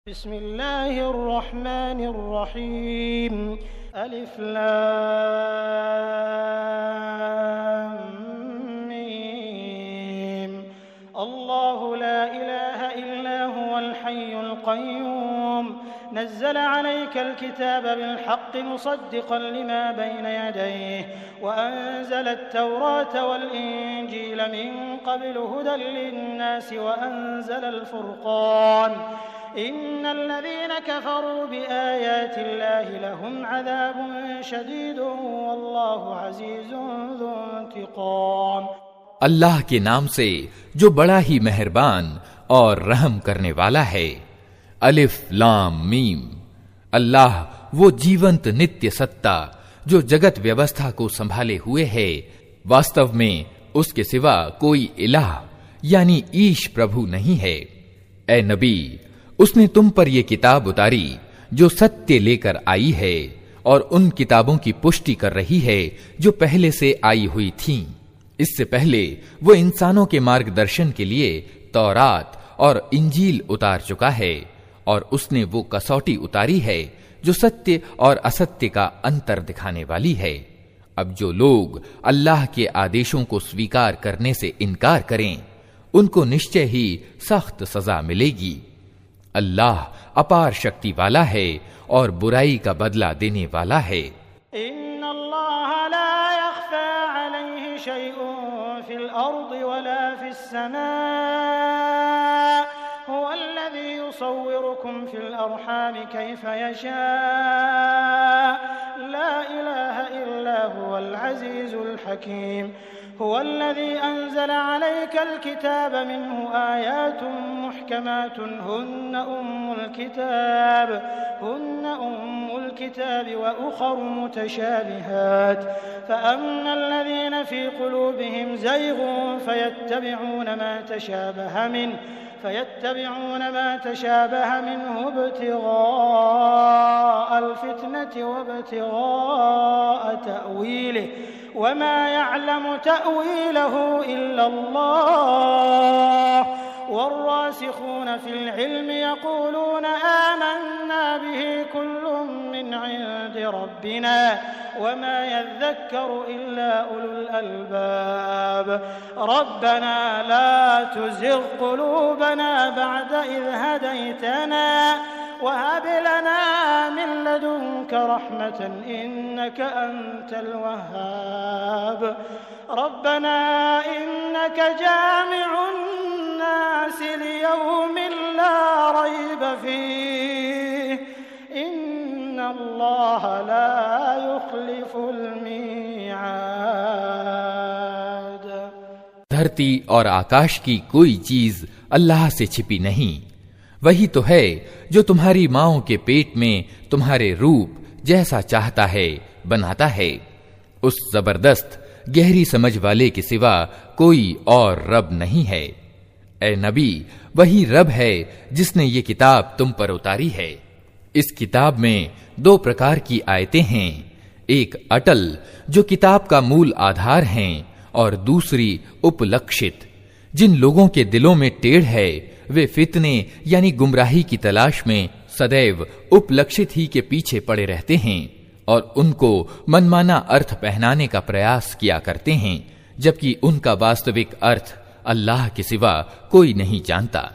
बिस्मिल्लाहिर्रहमानिर्रहीम अलिफ लाम मीम अल्लाहु ला इलाहा इल्ला हुवल हय्युल क़य्यूम नज़्ज़ल अलैकल किताब बिल हक़्क़ि मुसद्दिक़न लिमा बैन यदैहि व अंज़लत तौरात वल इंजील मिन क़ब्लु हुदल लिन्नासि व अंज़लल फुरक़ान इन्नल्लज़ीन कफ़रू बिआयातिल्लाहि लहुम अज़ाबुन शदीदुन वल्लाहु अज़ीज़ुन ज़ु इंतिक़ाम। अल्लाह के नाम से जो बड़ा ही मेहरबान और रहम करने वाला है। अलिफ लाम मीम। अल्लाह वो जीवंत नित्य सत्ता जो जगत व्यवस्था को संभाले हुए है, वास्तव में उसके सिवा कोई इलाह यानी ईश प्रभु नहीं है। ए नबी, उसने तुम पर ये किताब उतारी जो सत्य लेकर आई है और उन किताबों की पुष्टि कर रही है जो पहले से आई हुई थीं। इससे पहले वो इंसानों के मार्गदर्शन के लिए तौरात और इंजील उतार चुका है और उसने वो कसौटी उतारी है जो सत्य और असत्य का अंतर दिखाने वाली है। अब जो लोग अल्लाह के आदेशों को स्वीकार करने से इनकार करें, उनको निश्चय ही सख्त सजा मिलेगी। अल्लाह अपार शक्ति वाला है और बुराई का बदला देने वाला है। इन्नल्लाह ला यख्फा अलैहि शैउन फिल अर्दि वला फिस समा हुवल्लज़ी युसव्विरुकुम फिल अरहाम कैफ यशा ला इलाहा इल्ला हुवल अज़ीज़ुल हकीम। हुवल्लज़ी अंज़ल अलैकल किताब मिन्हु आयातुन मुहकमातुन हुन्ना उम्मुल किताब व उखर मुतशाबिहात फ़अम्मल्लज़ीन फ़ी क़ुलूबिहिम ज़ैग़ुन फ़यत्तबिऊन मा तशाबह मिन्हु इब्तिग़ाअल फ़ित्नति व इब्तिग़ाअ तअवीलिहि वमा यअलमु तअवीलहु इल्लल्लाह वर्रासिख़ून फ़िल इल्मि यक़ूलून आमन्ना बिहि कुल्लुम मिन इन्दि रब्बिना वमा यज़्ज़क्करु इल्ला उलुल अलबाब रब्बना ला तुज़िग़ क़ुलूबना बअद इज़ हदैतना वहब लना मिन लदुनक रहमतन इन्नक अंतल वह्हाब रब्बना इन्नक जामिउन नास लियौमिन ला रैब फीह इन्नल्लाह ला युख्लिफुल मीआद। धरती और आकाश की कोई चीज अल्लाह से छिपी नहीं। वही तो है जो तुम्हारी माओं के पेट में तुम्हारे रूप जैसा चाहता है बनाता है। उस जबरदस्त गहरी समझ वाले के सिवा कोई और रब नहीं है। ए नबी, वही रब है जिसने ये किताब तुम पर उतारी है। इस किताब में दो प्रकार की आयतें हैं, एक अटल जो किताब का मूल आधार हैं और दूसरी उपलक्षित। जिन लोगों के दिलों में टेढ़ है वे फितने यानी गुमराही की तलाश में सदैव उपलक्षित ही के पीछे पड़े रहते हैं और उनको मनमाना अर्थ पहनाने का प्रयास किया करते हैं, जबकि उनका वास्तविक अर्थ अल्लाह के सिवा कोई नहीं जानता।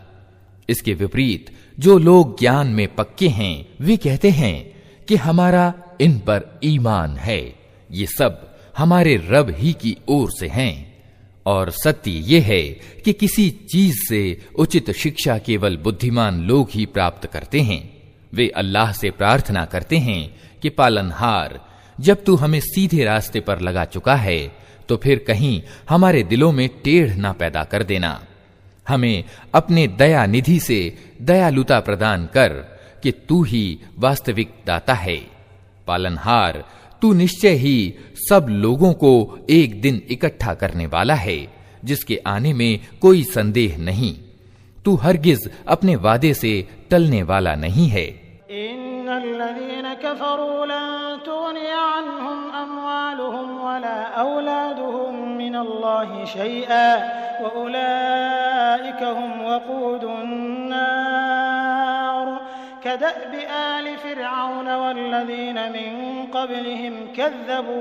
इसके विपरीत जो लोग ज्ञान में पक्के हैं वे कहते हैं कि हमारा इन पर ईमान है, ये सब हमारे रब ही की ओर से हैं। और सत्य ये है कि किसी चीज से उचित शिक्षा केवल बुद्धिमान लोग ही प्राप्त करते हैं। वे अल्लाह से प्रार्थना करते हैं कि पालनहार, जब तू हमें सीधे रास्ते पर लगा चुका है तो फिर कहीं हमारे दिलों में टेढ़ ना पैदा कर देना। हमें अपने दया निधि से दयालुता प्रदान कर कि तू ही वास्तविक दाता है। पालनहार, तू निश्चय ही सब लोगों को एक दिन इकट्ठा करने वाला है, जिसके आने में कोई संदेह नहीं। तू हरगिज अपने वादे से टलने वाला नहीं है। इन्नल्लज़ीन कफ़रू लन तुग़निय अन्हुम अम्वालुहुम वला औलादुहुम मिनल्लाहि शैअन व उलाइका हुम वक़ूदुन नार कदअब आल फिरऔन वल्लज़ीन मिन क़ब्लिहिम कज़्ज़बू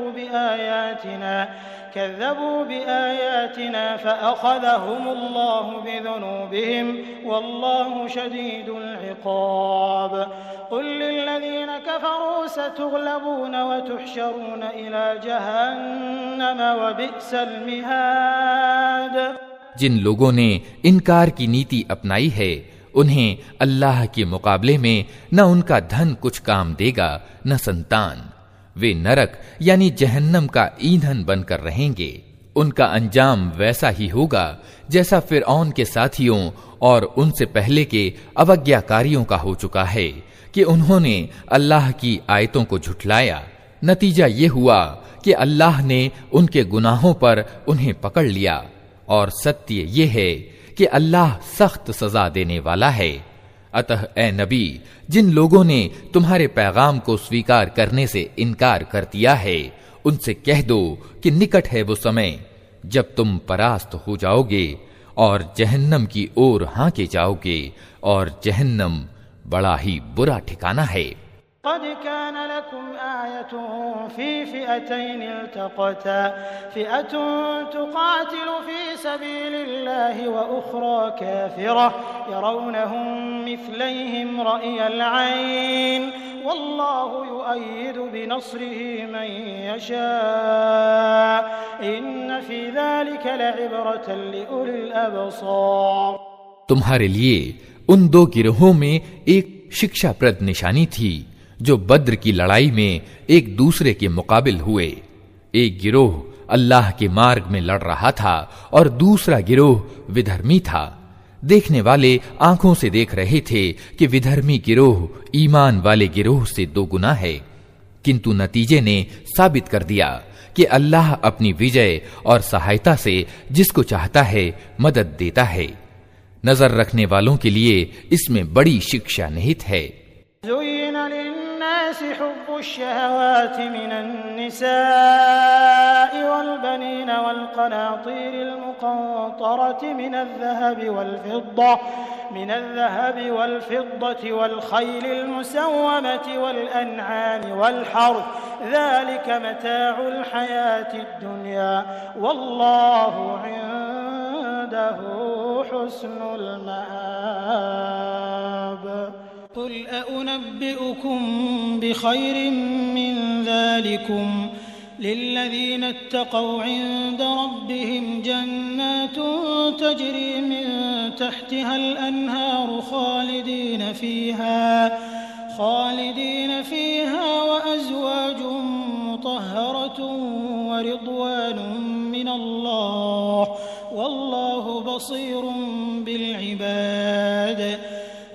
बिआयातिना फ़अख़ज़हुमुल्लाहु बिज़ुनूबिहिम वल्लाहु शदीदुल इक़ाब क़ुल लिल्लज़ीन कफ़रू सतुग़लबून वतुहशरून इला जहन्नम वबिअसल मिहाद। जिन लोगों ने इनकार की नीति अपनाई है उन्हें अल्लाह के मुकाबले में न उनका धन कुछ काम देगा न संतान। वे नरक यानी जहन्नम का ईंधन बनकर रहेंगे। उनका अंजाम वैसा ही होगा जैसा फिरऔन के साथियों और उनसे पहले के अवज्ञाकारियों का हो चुका है कि उन्होंने अल्लाह की आयतों को झुठलाया। नतीजा ये हुआ कि अल्लाह ने उनके गुनाहों पर उन्हें पकड़ लिया और सत्य ये है कि अल्लाह सख्त सजा देने वाला है। अतः ए नबी, जिन लोगों ने तुम्हारे पैगाम को स्वीकार करने से इनकार कर दिया है उनसे कह दो कि निकट है वो समय जब तुम परास्त हो जाओगे और जहन्नम की ओर हांके जाओगे और जहन्नम बड़ा ही बुरा ठिकाना है। क़द कान लकुम आयतुन फ़ी फ़िअतैन इल्तक़ता फ़िअतुन तुक़ातिलु फ़ी सबीलिल्लाहि व उख़रा काफ़िरा यरौनहुम मिस्लैहिम रअयल ऐन वल्लाहु युअय्यिदु बिनस्रिहि मन यशा इन्न फ़ी ज़ालिका लइब्रतन लिउलिल अबसार। तुम्हारे लिए उन दो गिरोहों में एक शिक्षाप्रद निशानी थी जो बद्र की लड़ाई में एक दूसरे के मुकाबिल हुए। एक गिरोह अल्लाह के मार्ग में लड़ रहा था और दूसरा गिरोह विधर्मी था। देखने वाले आंखों से देख रहे थे कि विधर्मी गिरोह ईमान वाले गिरोह से दोगुना है, किंतु नतीजे ने साबित कर दिया कि अल्लाह अपनी विजय और सहायता से जिसको चाहता है मदद देता है। नजर रखने वालों के लिए इसमें बड़ी शिक्षा निहित है। हुब्बुश्शहवाति मिनन्निसाइ वल्बनीन वल्क़नातीरिल मुक़न्तरति मिनज़्ज़हबि वल्फ़िद्दति वल्ख़ैलिल मुसव्वमति वल्अनआमि वल्हर्थ ज़ालिका मताउल हयातिद दुनिया वल्लाहु इंदहु हुस्नुल मआब। क़ुल अउनब्बिउकुम बिख़ैरिम मिन ज़ालिकुम लिल्लज़ीन इत्तक़ौ इंद रब्बिहिम जन्नातुन तजरी मिन तहतिहल अन्हारु खालिदीन फ़ीहा व अज़वाजुम मुतहहरतुन व रिज़वानुम मिनल्लाह वल्लाहु बसीरुम बिल इबाद।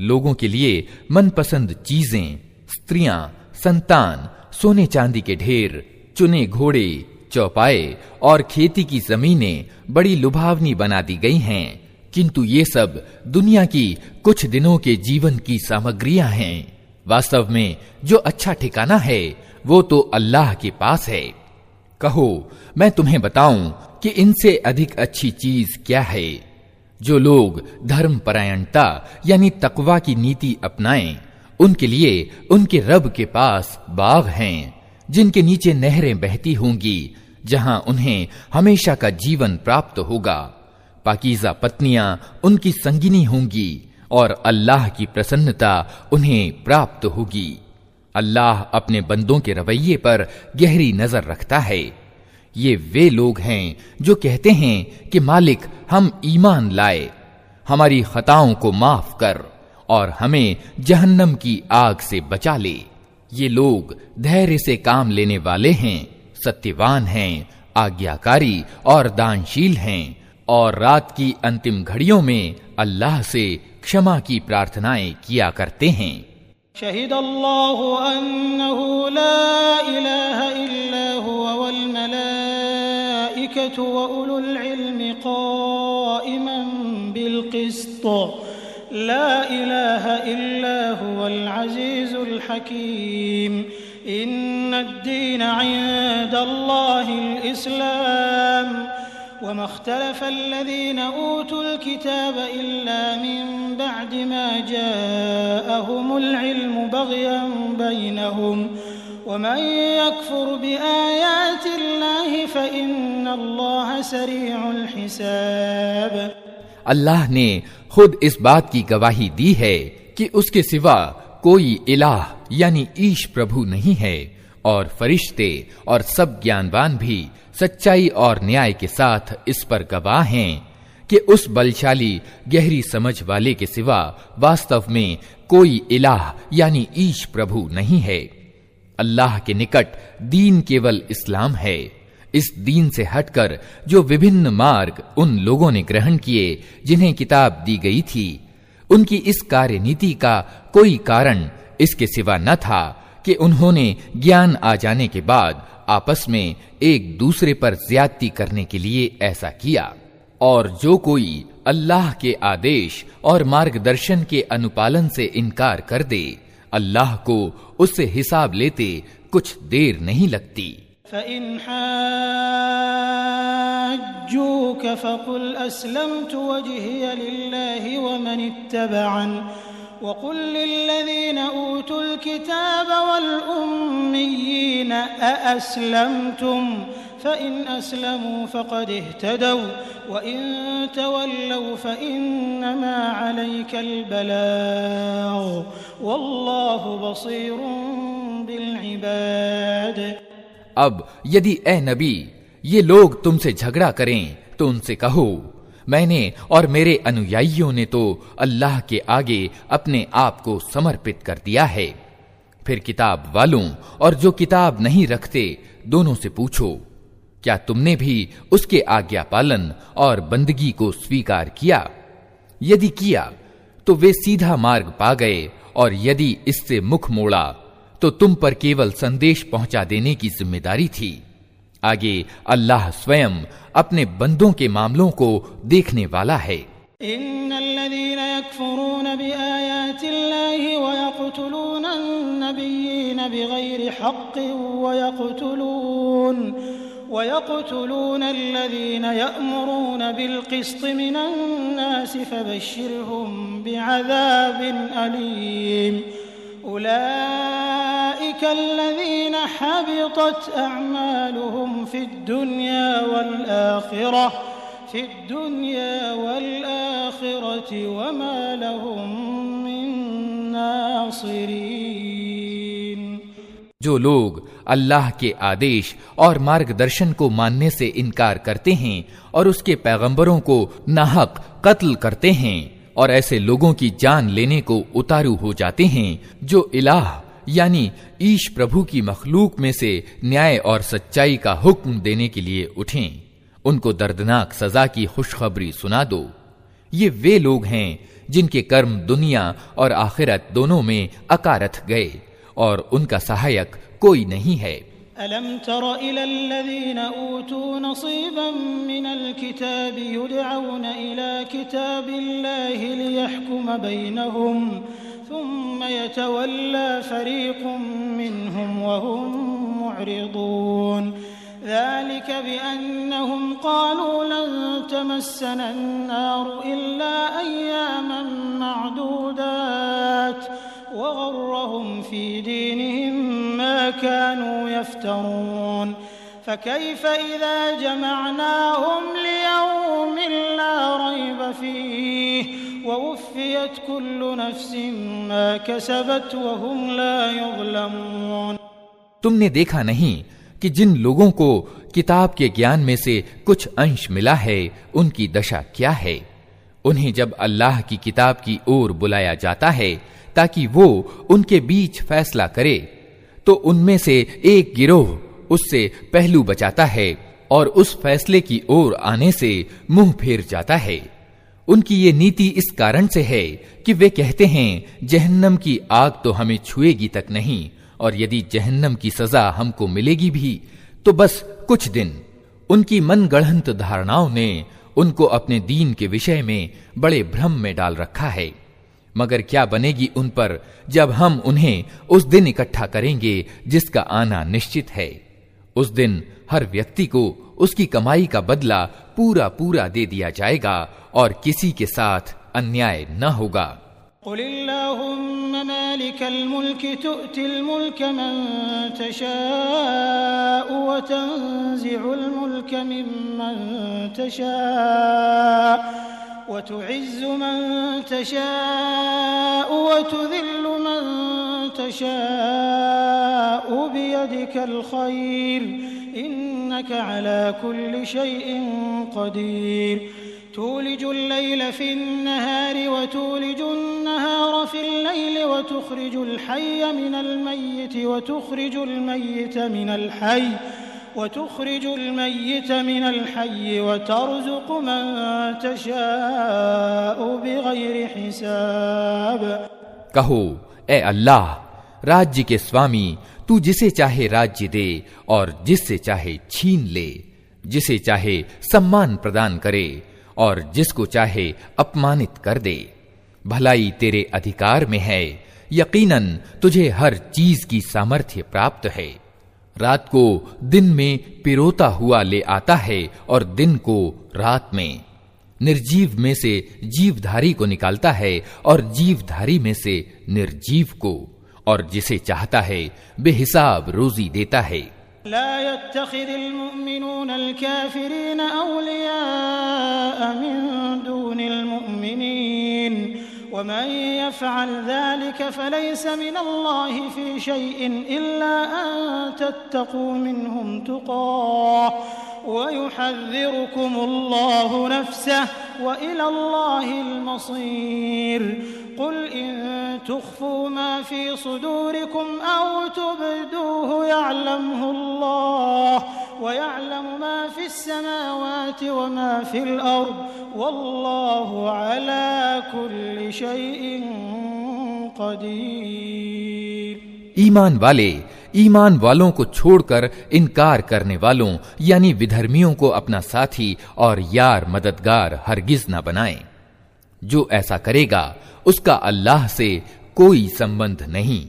लोगों के लिए मनपसंद चीजें, स्त्रियां, संतान, सोने चांदी के ढेर, चुने घोड़े, चौपाए और खेती की जमीनें बड़ी लुभावनी बना दी गई हैं, किंतु ये सब दुनिया की कुछ दिनों के जीवन की सामग्रियां हैं। वास्तव में जो अच्छा ठिकाना है वो तो अल्लाह के पास है। कहो, मैं तुम्हें बताऊं कि इनसे अधिक अच्छी चीज क्या है? जो लोग धर्म परायणता यानी तकवा की नीति अपनाएं, उनके लिए उनके रब के पास बाग हैं जिनके नीचे नहरें बहती होंगी, जहां उन्हें हमेशा का जीवन प्राप्त होगा। पाकीज़ा पत्नियां उनकी संगिनी होंगी और अल्लाह की प्रसन्नता उन्हें प्राप्त होगी। अल्लाह अपने बंदों के रवैये पर गहरी नजर रखता है। ये वे लोग हैं जो कहते हैं कि मालिक, हम ईमान लाए, हमारी खताओं को माफ कर और हमें जहन्नम की आग से बचा ले। ये लोग धैर्य से काम लेने वाले हैं, सत्यवान हैं, आज्ञाकारी और दानशील हैं और रात की अंतिम घड़ियों में अल्लाह से क्षमा की प्रार्थनाएं किया करते हैं। शहीदल्लाहु अन्नहु ला इलाहा इल्ला हुवा वल मलाइकतु वल्मलाइकतु व उलुल इल्मि क़ाइमन बिलक़िस्त ला इलाहा इल्ला हुवल अज़ीज़ुल हकीम इन्नद्दीन इंदल्लाहिल इस्लाम वमा इख्तलफ़ल्लज़ीन ऊतुल किताब इल्ला मिन बअदि मा जाअहुमुल इल्मु बग़यन बैनहुम वमन यकफ़ुर बिआयातिल्लाहि फ़इन्नल्लाह सरीउल हिसाब। अल्लाह ने खुद इस बात की गवाही दी है कि उसके सिवा कोई इलाह यानी ईश प्रभु नहीं है, और फरिश्ते और सब ज्ञानवान भी सच्चाई और न्याय के साथ इस पर गवाह हैं कि उस बलशाली गहरी समझ वाले के सिवा वास्तव में कोई इलाह यानी ईश प्रभु नहीं है। अल्लाह के निकट दीन केवल इस्लाम है। इस दीन से हटकर जो विभिन्न मार्ग उन लोगों ने ग्रहण किए जिन्हें किताब दी गई थी, उनकी इस कार्यनीति का कोई कारण इसके सिवा न था कि उन्होंने ज्ञान आ जाने के बाद आपस में एक दूसरे पर ज्यादती करने के लिए ऐसा किया। और जो कोई अल्लाह के आदेश और मार्गदर्शन के अनुपालन से इनकार कर दे, अल्लाह को उससे हिसाब लेते कुछ देर नहीं लगती। फ़इन हाज्जूक फ़क़ुल अस्लमतु वजहिय लिल्लाहि वमन इत्तबअन वक़ुल लिल्लज़ीन ऊतुल किताब वल उम्मिय्यीन अअस्लमतुम फ़इन अस्लमू फ़क़द इह्तदव वइन तवल्लव फ़इन्नमा अलैकल बलाग़ वल्लाहु बसीरुन बिल इबाद। अब यदि ए नबी ये लोग तुमसे झगड़ा करें तो उनसे कहो, मैंने और मेरे अनुयायियों ने तो अल्लाह के आगे अपने आप को समर्पित कर दिया है। फिर किताब वालों और जो किताब नहीं रखते दोनों से पूछो, क्या तुमने भी उसके आज्ञा पालन और बंदगी को स्वीकार किया? यदि किया तो वे सीधा मार्ग पा गए, और यदि इससे मुख मोड़ा तो तुम पर केवल संदेश पहुंचा देने की जिम्मेदारी थी। आगे अल्लाह स्वयं अपने बंदों के मामलों को देखने वाला है। इन्नल्लज़ीन यकफुरून बिआयातिल्लाहि व यक़्तुलूनन नबिय्यीन बिग़ैरि हक़्क़िन व यक़्तुलून अल्लज़ीन यअमुरून बिलक़िस्ति मिनन नासि फ़बश्शिरहुम बिअज़ाबिन अलीम। उलाइक अल्लज़ीन हबितत अअमालुहुम फ़िद्दुन्या वल्आख़िरति वमा लहुम मिन नासिरीन। जो लोग अल्लाह के आदेश और मार्गदर्शन को मानने से इनकार करते हैं और उसके पैगंबरों को नाहक कत्ल करते हैं और ऐसे लोगों की जान लेने को उतारू हो जाते हैं जो इलाह यानी ईश प्रभु की मखलूक में से न्याय और सच्चाई का हुक्म देने के लिए उठें, उनको दर्दनाक सजा की खुशखबरी सुना दो। ये वे लोग हैं जिनके कर्म दुनिया और आखिरत दोनों में अकारथ गए और उनका सहायक कोई नहीं है। अलम तर इलल्लज़ीन ऊतू नसीबन मिनल किताबि युदअऊना इला किताबिल्लाहि लियहकुम बैनहुम थुम्मा यतवल्ला फरीक़ुम मिनहुम वहुम मुअरिदून। ज़ालिक बिअन्नहुम क़ालू लन तमस्सना अन्नारु इल्ला अय्यामन मअदूदात वग़र्रहुम फ़ी दीनिहिम मा कानू यफ्तरून। फ़कैफ़ इज़ा जमअनाहुम लियौमिन ला रैब फ़ीह ववुफ़्फ़ियत कुल्लु नफ़्सिन मा कसबत वहुम ला युज़लमून। तुमने देखा नहीं कि जिन लोगों को किताब के ज्ञान में से कुछ अंश मिला है उनकी दशा क्या है। उन्हें जब अल्लाह की किताब की ओर बुलाया जाता है ताकि वो उनके बीच फैसला करे, तो उनमें से एक गिरोह उससे पहलू बचाता है और उस फैसले की ओर आने से मुंह फेर जाता है। उनकी ये नीति इस कारण से है कि वे कहते हैं जहन्नम की आग तो हमें छुएगी तक नहीं, और यदि जहन्नम की सजा हमको मिलेगी भी तो बस कुछ दिन। उनकी मनगढ़ंत धारणाओं ने उनको अपने दीन के विषय में बड़े भ्रम में डाल रखा है। मगर क्या बनेगी उन पर जब हम उन्हें उस दिन इकट्ठा करेंगे जिसका आना निश्चित है। उस दिन हर व्यक्ति को उसकी कमाई का बदला पूरा पूरा दे दिया जाएगा और किसी के साथ अन्याय न होगा। क़ुलिल्लाहुम्मा मालिकल मुल्कि तु'तिल मुल्का मन तशाअ व तंज़िउल मुल्का मिम्मन तशाअ व तु'इज़्ज़ु मन तशाअ व तुज़िल्लु मन तशाअ बियदिकल खैर इन्नका अला कुल्लि शैइन क़दीर तूलिजुल लैला फिन्नहारि व तूलिजुन नहारा फिल्लैल व तुखरिजुल हय्य मिनल मय्यिति व तुखरिजुल मय्यित मिनल हय्य व तर्ज़ुक़ु मन तशाअ बिग़ैरि हिसाब। कहो, ए अल्लाह, राज्य के स्वामी, तू जिसे चाहे राज्य दे और जिससे चाहे छीन ले, जिसे चाहे सम्मान प्रदान करे और जिसको चाहे अपमानित कर दे। भलाई तेरे अधिकार में है, यकीनन तुझे हर चीज की सामर्थ्य प्राप्त है। रात को दिन में पिरोता हुआ ले आता है और दिन को रात में। निर्जीव में से जीवधारी को निकालता है और जीवधारी में से निर्जीव को, और जिसे चाहता है बेहिसाब रोजी देता है। ला यत्तखिदिल मुमिनूनल काफिरीन औलिया मिन दूनिल मुमिनीन व मन यफ़अल ज़ालिका फलैस मिनल्लाहि फ़ी शैइन इल्ला अन तत्तक़ू मिनहुम तुक़ाह व युहज़्ज़िरुकुमुल्लाहु नफ़्सहु व इलल्लाहिल मसीर। क़ुल इन तुख़्फ़ू मा फ़ी सुदूरिकुम औ तुब्दूहु यअलमुहुल्लाह व यअलमु मा फ़िस समावाति व मा फ़िल अर्ज़ वल्लाहु अला कुल्लि शैइन क़दीर। ईमान वालों को छोड़कर इनकार करने वालों यानी विधर्मियों को अपना साथी और यार मददगार हरगिज न बनाएं। जो ऐसा करेगा उसका अल्लाह से कोई संबंध नहीं।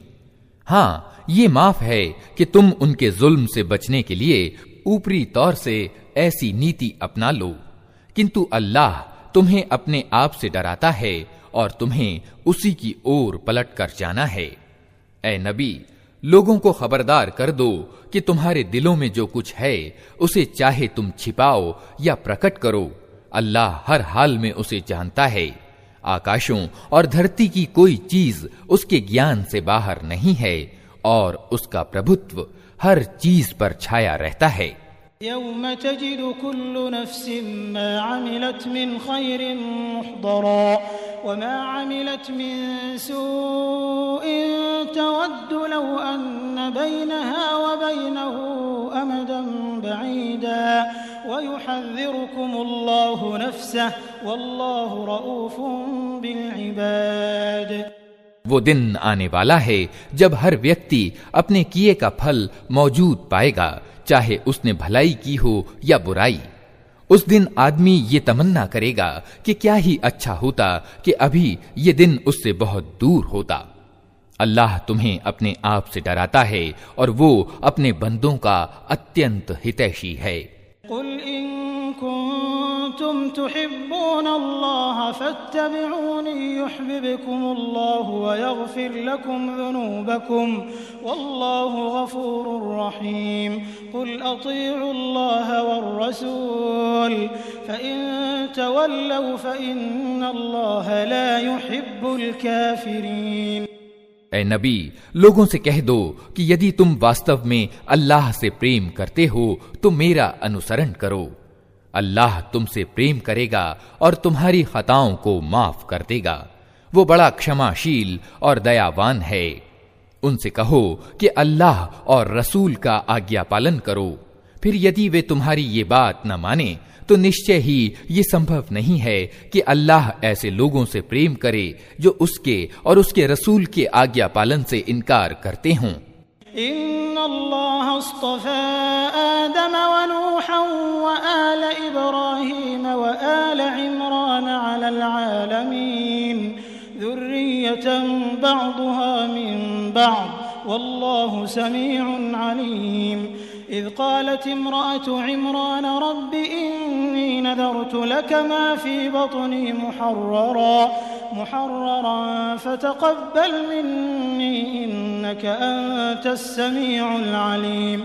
हाँ, ये माफ है कि तुम उनके जुल्म से बचने के लिए ऊपरी तौर से ऐसी नीति अपना लो, किंतु अल्लाह तुम्हें अपने आप से डराता है और तुम्हें उसी की ओर पलट कर जाना है। ऐ नबी, लोगों को खबरदार कर दो कि तुम्हारे दिलों में जो कुछ है उसे चाहे तुम छिपाओ या प्रकट करो, अल्लाह हर हाल में उसे जानता है। आकाशों और धरती की कोई चीज उसके ज्ञान से बाहर नहीं है और उसका प्रभुत्व हर चीज पर छाया रहता है। यौम तजिदु कुल्लु नफ्सिन मा अमिलत मिन खैरिन मुहदरा व मा अमिलत मिन सूइन तवद्दु लौ अन्न बैनहा व बैनहु अमदन बईदा व युहज़्ज़िरुकुमुल्लाहु नफ़्सहु वल्लाहु रऊफ़ुन बिल इबाद। वो दिन आने वाला है जब हर व्यक्ति अपने किए का फल मौजूद पाएगा, चाहे उसने भलाई की हो या बुराई। उस दिन आदमी ये तमन्ना करेगा कि क्या ही अच्छा होता कि अभी ये दिन उससे बहुत दूर होता। अल्लाह तुम्हें अपने आप से डराता है और वो अपने बंदों का अत्यंत हितैषी है। कुल इन कुंतुम तुहिब्बूनल्लाह फत्तबिऊनी युहब्बिबकुमुल्लाहु व यग़फिर लकुम ज़ुनूबकुम वल्लाहु गफ़ूरुर रहीम। कुल अतीउल्लाह वर्रसूल फ़इन तवल्लव फ़इन्नल्लाह ला युहिब्बुल काफ़िरीन। ऐ नबी, लोगों से कह दो कि यदि तुम वास्तव में अल्लाह से प्रेम करते हो तो मेरा अनुसरण करो। अल्लाह तुमसे प्रेम करेगा और तुम्हारी खताओं को माफ कर देगा। वो बड़ा क्षमाशील और दयावान है। उनसे कहो कि अल्लाह और रसूल का आज्ञा पालन करो। फिर यदि वे तुम्हारी ये बात न माने तो निश्चय ही ये संभव नहीं है कि अल्लाह ऐसे लोगों से प्रेम करे जो उसके और उसके रसूल के आज्ञा पालन से इनकार करते हों। इन्नल्लाह अस्तफ़ा आदम व नूहन व आल इब्राहीम व आल इमरान अलल आलमीन ज़ुर्रियतन बअदुहा मिन बअद वल्लाहु समीउन अलीम। इज़ क़ालत इम्रअतु इमरान रब्बि इन्नी नज़रतु लक मा फ़ी बत्नी मुहर्ररन फ़तक़ब्बल मिन्नी इन्नक अंतस समीउल अलीम।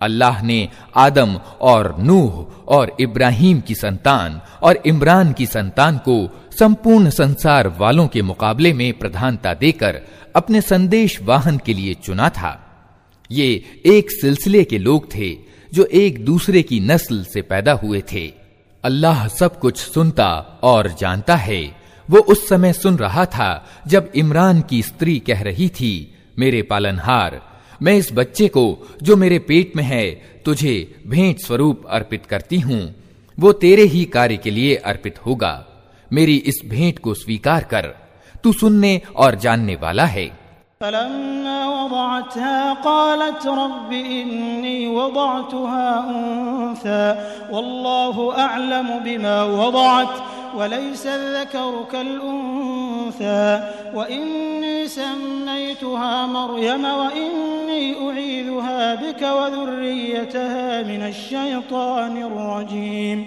अल्लाह ने आदम और नूह और इब्राहीम की संतान और इमरान की संतान को संपूर्ण संसार वालों के मुकाबले में प्रधानता देकर अपने संदेश वाहन के लिए चुना था। ये एक सिलसिले के लोग थे जो एक दूसरे की नस्ल से पैदा हुए थे। अल्लाह सब कुछ सुनता और जानता है। वो उस समय सुन रहा था जब इमरान की स्त्री कह रही थी, मेरे पालनहार, मैं इस बच्चे को जो मेरे पेट में है तुझे भेंट स्वरूप अर्पित करती हूँ। वो तेरे ही कार्य के लिए अर्पित होगा। मेरी इस भेंट को स्वीकार कर, तू सुनने और जानने वाला है। फलम्मा वदअतहा क़ालत रब्बि इन्नी वदअतुहा उन्सा वल्लाहु अअलमु बिमा वदअत वलैसा ज़करु कल-उन्सा व इन्नी सम्मैतुहा मर्यम व इन्नी उईज़ुहा बिक व ज़ुर्रियतहा मिनश-शैतानिर-रजीम।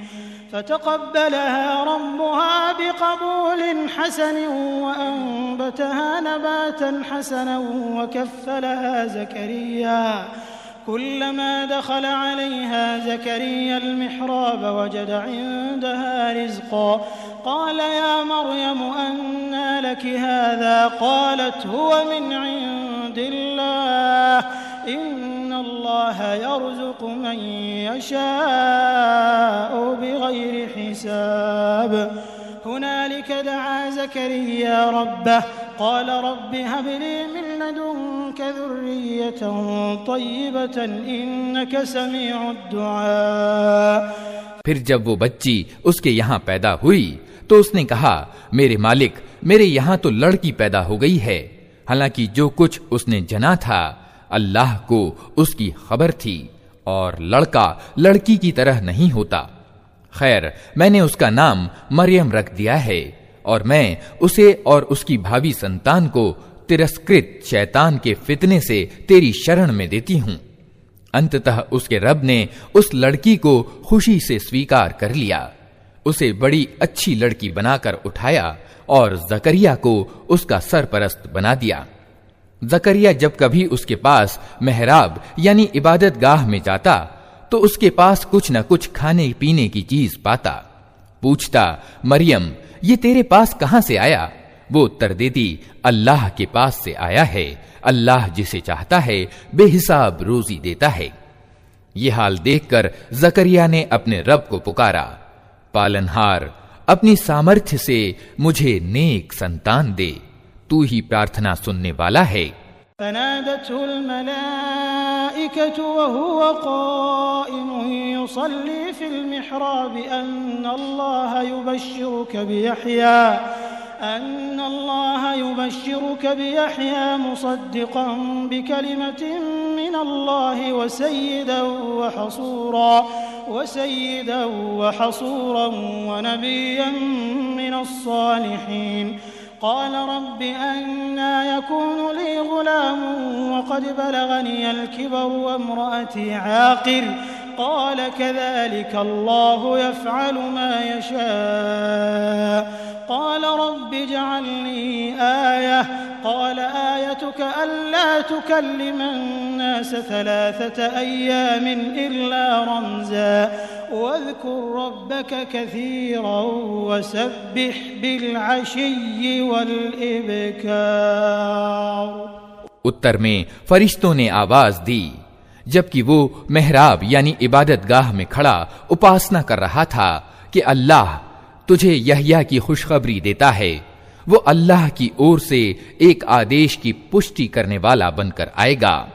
फ़तक़ब्बलहा रब्बुहा बिक़बूलिन हसन वअन्बतहा नबातन हसनन वकफ़्फ़लहा ज़करिया। कुल्लमा दख़ल अलैहा ज़करिया अल-मिहराब वजद इन्दहा रिज़क़ा क़ाल या मर्यम अन्ना लकी हाज़ा क़ालत हुवा मिन इन्दिल्लाह इन्नल्लाह यर्ज़ुक़ु मन यशाअु बिग़ैरि हिसाब। हुनालिक दआ ज़करिया रब्बह क़ाल रब्बि हब ली मिन लदुन्क ज़ुर्रियतन तय्यिबतन इन्नक समीउद दुआ। फिर जब वो बच्ची उसके यहाँ पैदा हुई तो उसने कहा, मेरे मालिक, मेरे यहाँ तो लड़की पैदा हो गई है। हालांकि जो कुछ उसने जना था अल्लाह को उसकी खबर थी और लड़का लड़की की तरह नहीं होता। खैर, मैंने उसका नाम मरियम रख दिया है और मैं उसे और उसकी भावी संतान को तिरस्कृत शैतान के फितने से तेरी शरण में देती हूँ। अंततः उसके रब ने उस लड़की को खुशी से स्वीकार कर लिया, उसे बड़ी अच्छी लड़की बनाकर उठाया और जकरिया को उसका सरपरस्त बना दिया। जकरिया जब कभी उसके पास मेहराब यानी इबादत गाह में जाता तो उसके पास कुछ न कुछ खाने पीने की चीज पाता। पूछता, मरियम, ये तेरे पास कहां से आया? वो उत्तर देती, अल्लाह के पास से आया है। अल्लाह जिसे चाहता है बेहिसाब रोजी देता है। ये हाल देखकर जकरिया ने अपने रब को पुकारा, पालनहार, अपनी सामर्थ्य से मुझे नेक संतान दे, तू ही प्रार्थना सुनने वाला है। फनादतहुल मलाइकतु वहुव क़ाइमुन युसल्ली फिल मिहराब अन्नल्लाह युबश्शिरुक बियहया मुसद्दिक़न बिकलिमतिन मिनल्लाहि व सय्यिदन व हसूरन व नबिय्यन मिनस्सालिहीन। क़ाल रब्बि अन्ना यकूनु ली ग़ुलामुन वक़द बलगनियल किबरु वम्रअती आक़िर क़ाल कज़ालिक अल्लाहु यफ़अलु मा यशाअ। क़ाल रब्बि इजअल ली आयह क़ाल आयतुक अल्ला तुकल्लिमन नास थलाथत अय्यामिन इल्ला रमज़ा वज़कुर रब्बक कसीरन वसब्बिह बिलअशिय्यि वल-इब्कार। उत्तर में फरिश्तों ने आवाज दी जबकि वो मेहराब यानी इबादत गाह में खड़ा उपासना कर रहा था कि अल्लाह तुझे यहया की खुशखबरी देता है। वो अल्लाह की ओर से एक आदेश की पुष्टि करने वाला बनकर आएगा।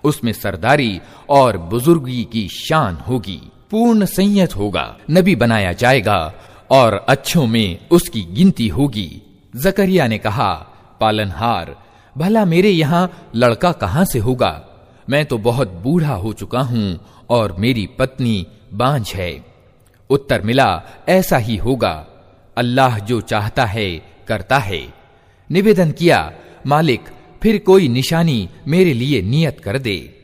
उसमें सरदारी और बुजुर्गी की शान होगी, पूर्ण संयत होगा, नबी बनाया जाएगा और अच्छों में उसकी गिनती होगी। जकरिया ने कहा, पालनहार, भला मेरे यहाँ लड़का कहाँ से होगा? मैं तो बहुत बूढ़ा हो चुका हूं और मेरी पत्नी बांझ है। उत्तर मिला, ऐसा ही होगा, अल्लाह जो चाहता है करता है। निवेदन किया, मालिक फिर कोई निशानी मेरे लिए नियत कर दे।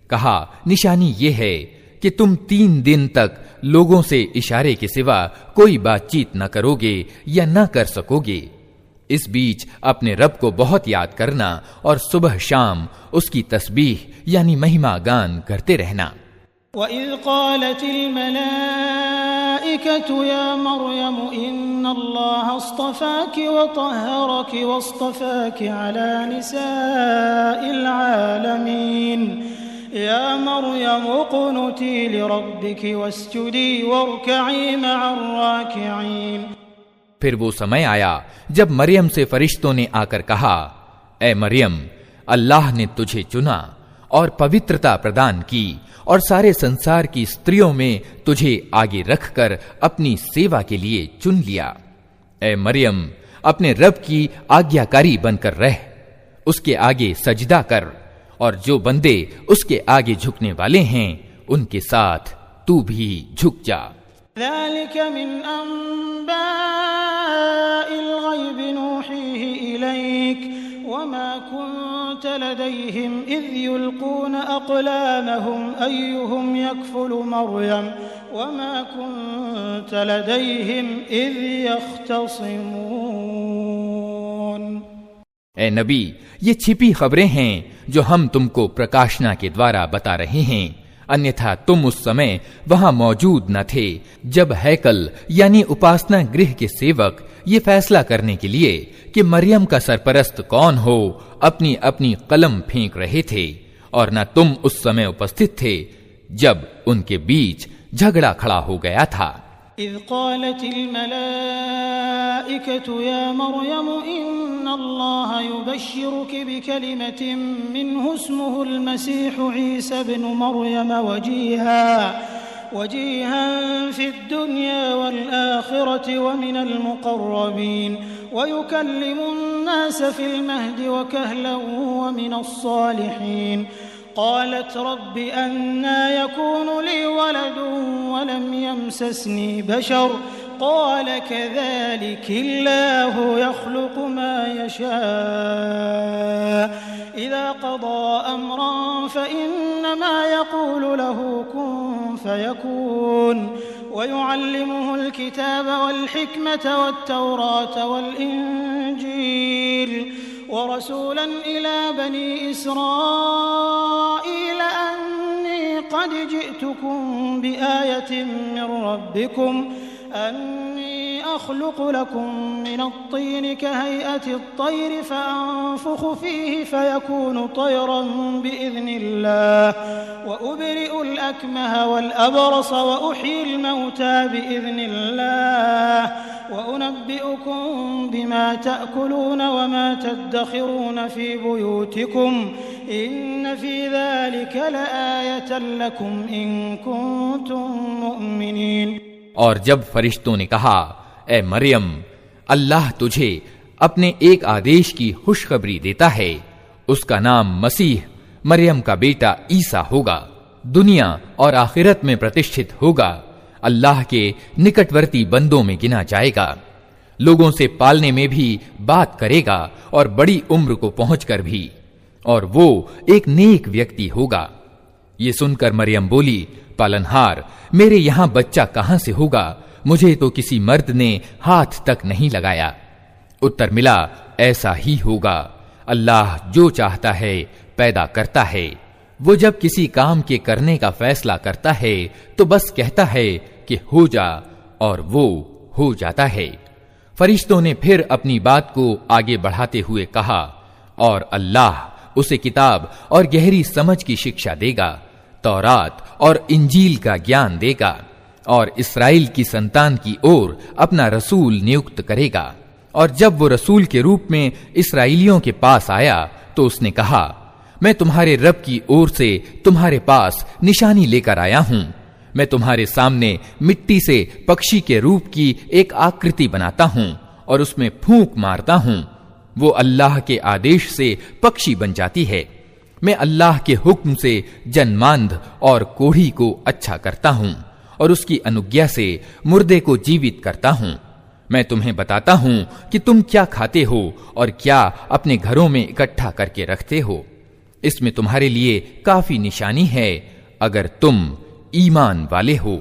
कहा, निशानी ये है कि तुम 3 दिन तक लोगों से इशारे के सिवा कोई बातचीत न करोगे या न कर सकोगे। इस बीच अपने रब को बहुत याद करना और सुबह शाम उसकी तस्बीह यानी महिमा गान करते रहना। वइज़ क़ालतिल मलाइकतु या मरियम इन्नल्लाह अस्तफ़ाकि व तहरकि वस्तफ़ाकि अला निसाइल आलमीन या मरियम उक़नुती लिरब्बिकि वस्जुदी वरकई मअर राकिईन। फिर वो समय आया जब मरियम से फरिश्तों ने आकर कहा, ए मरियम, अल्लाह ने तुझे चुना और पवित्रता प्रदान की और सारे संसार की स्त्रियों में तुझे आगे रखकर अपनी सेवा के लिए चुन लिया। ए मरियम, अपने रब की आज्ञाकारी बनकर रह, उसके आगे सजदा कर और जो बंदे उसके आगे झुकने वाले हैं उनके साथ तू भी झुक जा। ज़ालिक मिन अंबाइल ग़ैबि नूहीहि इलैक वमा कुन्त लदैहिम इज़ युल्क़ून अक़लामहुम अय्युहुम यकफ़ुलु मरियम वमा कुन्त लदैहिम इज़ यख़्तसिमून। ए नबी, ये छिपी खबरें हैं जो हम तुमको प्रकाशना के द्वारा बता रहे हैं, अन्यथा तुम उस समय वहां मौजूद न थे जब हैकल यानी उपासना गृह के सेवक ये फैसला करने के लिए कि मरियम का सरपरस्त कौन हो अपनी अपनी कलम फेंक रहे थे, और न तुम उस समय उपस्थित थे जब उनके बीच झगड़ा खड़ा हो गया था। इज़ क़ालतिल मलाइकतु या मरियम इन्नल्लाह युबश्शिरुकी बिकलिमतिन मिन्हु इस्मुहुल मसीहु ईसा इब्नु मरियम वजीहान फिद्दुनिया वल आखिरति वमिनल मुक़र्रबीन वयुकल्लिमुन नास फिल महदि वकहलन वमिनस सालिहीन। क़ालत रब्बि अन्ना यकूनु ली वलदुन वलम यमससनी बशर क़ाल कज़ालिकिल्लाहु यख़्लुक़ु मा यशा इज़ा क़ज़ा अम्रन फ़इन्नमा यक़ूलु लहु कुन फ़यकून वयुअल्लिमुहुल किताब वल हिकमत वत्तौरात वल इंजील वरसूलन इला बनी इस्राईल अन्नी क़द जिअ्तुकुम बिआयतिन मिन रब्बिकुम अन्नी अख़्लुक़ु लकुम मिनत्तीन कहैअतित्तैर फ़अन्फ़ुख़ु फ़ीहि फ़यकूनु तैरन बिइज़्निल्लाह वउबरिउल अकमह वल अबरस वउह्यिल मौता बिइज़्निल्लाह वउनब्बिउकुम बिमा तअकुलून वमा तद्दखिरून फ़ी बुयूतिकुम इन्न फ़ी ज़ालिक लआयतन लकुम इन कुन्तुम मुअ्मिनीन। और जब फरिश्तों ने कहा, ए मरियम, अल्लाह तुझे अपने एक आदेश की खुशखबरी देता है, उसका नाम मसीह मरियम का बेटा ईसा होगा, दुनिया और आखिरत में प्रतिष्ठित होगा, अल्लाह के निकटवर्ती बंदों में गिना जाएगा, लोगों से पालने में भी बात करेगा और बड़ी उम्र को पहुंचकर भी, और वो एक नेक व्यक्ति होगा। ये सुनकर मरियम बोली, पालनहार, मेरे यहां बच्चा कहां से होगा, मुझे तो किसी मर्द ने हाथ तक नहीं लगाया। उत्तर मिला, ऐसा ही होगा, अल्लाह जो चाहता है पैदा करता है। वो जब किसी काम के करने का फैसला करता है तो बस कहता है कि हो जा, और वो हो जाता है। फरिश्तों ने फिर अपनी बात को आगे बढ़ाते हुए कहा, और अल्लाह उसे किताब और गहरी समझ की शिक्षा देगा, तौरात और इंजील का ज्ञान देगा, और इस्राएल की संतान की ओर अपना रसूल नियुक्त करेगा। और जब वो रसूल के रूप में इस्राएलियों के पास आया तो उसने कहा, मैं तुम्हारे रब की ओर से तुम्हारे पास निशानी लेकर आया हूं। मैं तुम्हारे सामने मिट्टी से पक्षी के रूप की एक आकृति बनाता हूं और उसमें फूंक मारता हूं, वो अल्लाह के आदेश से पक्षी बन जाती है। मैं अल्लाह के हुक्म से जन्मांध और कोढ़ी को अच्छा करता हूँ और उसकी अनुज्ञा से मुर्दे को जीवित करता हूँ। मैं तुम्हें बताता हूँ कि तुम क्या खाते हो और क्या अपने घरों में इकट्ठा करके रखते हो। इसमें तुम्हारे लिए काफी निशानी है अगर तुम ईमान वाले हो।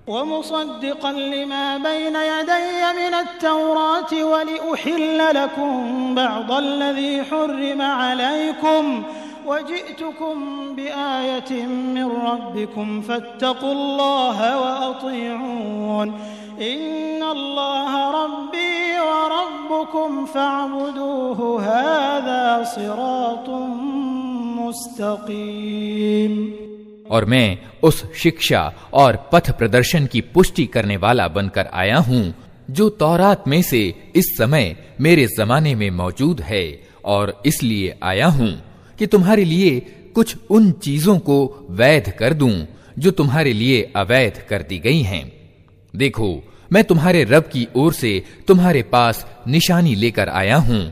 वमुसद्दिक़न लिमा बैन यदैय मिनत-तौराति वलिउहिल्ल लकुम बअदल्लज़ी हुर्रिम अलैकुम वजि'तुकुम बिआयतिन मिन रब्बिकुम फत्तक़ुल्लाह वअतीऊन इन्नल्लाह रब्बी व रब्बुकुम फअबुदूहु हाज़ा सिरातुम मुस्तक़ीम। और मैं उस शिक्षा और पथ प्रदर्शन की पुष्टि करने वाला बनकर आया हूँ जो तौरात में से इस समय मेरे जमाने में मौजूद है, और इसलिए आया हूँ कि तुम्हारे लिए कुछ उन चीजों को वैध कर दूं जो तुम्हारे लिए अवैध कर दी गई हैं। देखो, मैं तुम्हारे रब की ओर से तुम्हारे पास निशानी लेकर आया हूँ,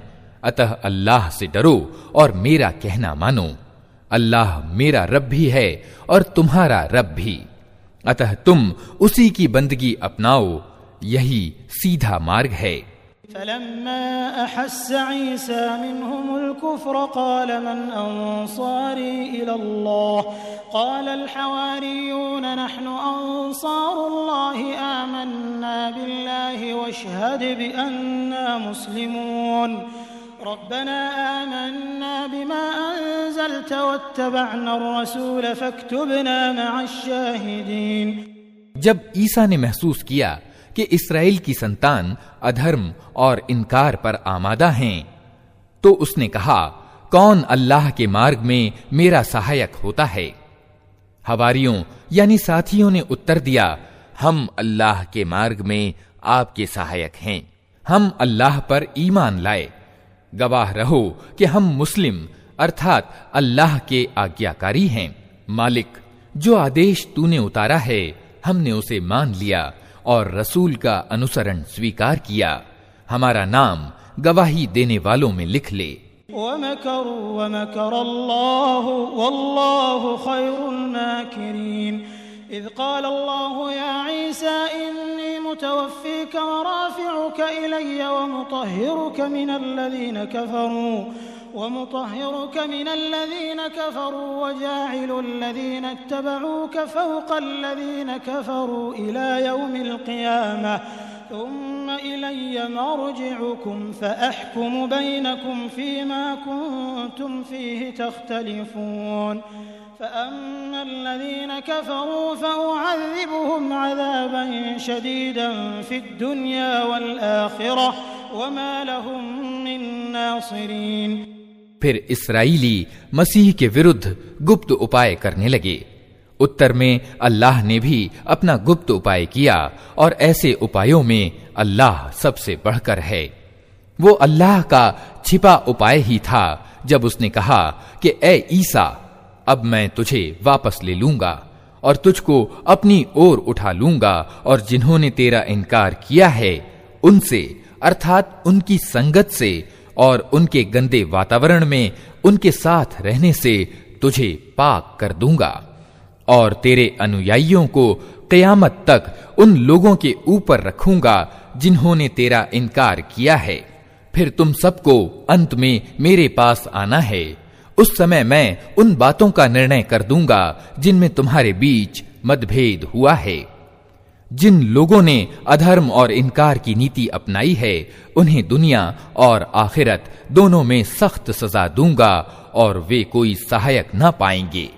अतः अल्लाह से डरो और मेरा कहना मानो। अल्लाह मेरा रब भी है और तुम्हारा रब भी, अतः तुम उसी की बंदगी अपनाओ, यही सीधा मार्ग है। फलम्मा अहस्स ईसा मिनहुमुल कुफ्र क़ाल मन अंसारी इलल्लाह क़ाल अल हवारियून नहनु अंसारुल्लाहि आमन्ना बिल्लाहि वशहद बिअन्ना मुस्लिमून रब्बना आमन्ना बिमा अंज़लत वत्तबअना अर्रसूल फक्तुबना मअश शाहिदीन। जब ईसा ने महसूस किया कि इस्राएल की संतान अधर्म और इनकार पर आमादा हैं, तो उसने कहा, कौन अल्लाह के मार्ग में मेरा सहायक होता है। हवारियों यानी साथियों ने उत्तर दिया, हम अल्लाह के मार्ग में आपके सहायक हैं, हम अल्लाह पर ईमान लाए, गवाह रहो कि हम मुस्लिम अर्थात अल्लाह के आज्ञाकारी हैं। मालिक, जो आदेश तूने उतारा है हमने उसे मान लिया और रसूल का अनुसरण स्वीकार किया, हमारा नाम गवाही देने वालों में लिख ले। वमकरू वमकरल्लाहु वल्लाहु खैरुल माकिरीन। इज़ क़ाल अल्लाहु या ईसा इन्नी मुतवफ़्फ़ीका व राफ़िउका इलय्या व मुतahhiruka मिनल लज़ीना कफ़रू व जाइलुल लज़ीना इत्तबऊका फ़ौक़ल लज़ीना कफ़रू इला यौमिल क़ियामह थुम्मा इलय्या मर्जिउकुम फ़अहकुमु बैनकुम फ़ीमा कुन्तुम फ़ीहि तख़्तलिफ़ून फ़अम्मा अल्लज़ीना कफ़रू फ़अुअज़्ज़िबुहुम अज़ाबन शदीदन फ़िद दुनिया वल आख़िरह वमा लहुम मिन नासिरीन। फिर इस्राएली मसीह के विरुद्ध गुप्त उपाय करने लगे। उत्तर में अल्लाह ने भी अपना गुप्त उपाय किया, और ऐसे उपायों में अल्लाह सबसे बढ़कर है। वो अल्लाह का छिपा उपाय ही था जब उसने कहा कि ए ईसा, अब मैं तुझे वापस ले लूंगा और तुझको अपनी ओर उठा लूंगा, और जिन्होंने तेरा इनकार किया है उनसे अर्थात उनकी संगत से और उनके गंदे वातावरण में उनके साथ रहने से तुझे पाक कर दूंगा, और तेरे अनुयायियों को क़यामत तक उन लोगों के ऊपर रखूंगा जिन्होंने तेरा इनकार किया है। फिर तुम सबको अंत में मेरे पास आना है। उस समय मैं उन बातों का निर्णय कर दूंगा जिनमें तुम्हारे बीच मतभेद हुआ है। जिन लोगों ने अधर्म और इनकार की नीति अपनाई है उन्हें दुनिया और आखिरत दोनों में सख्त सजा दूंगा, और वे कोई सहायक न पाएंगे।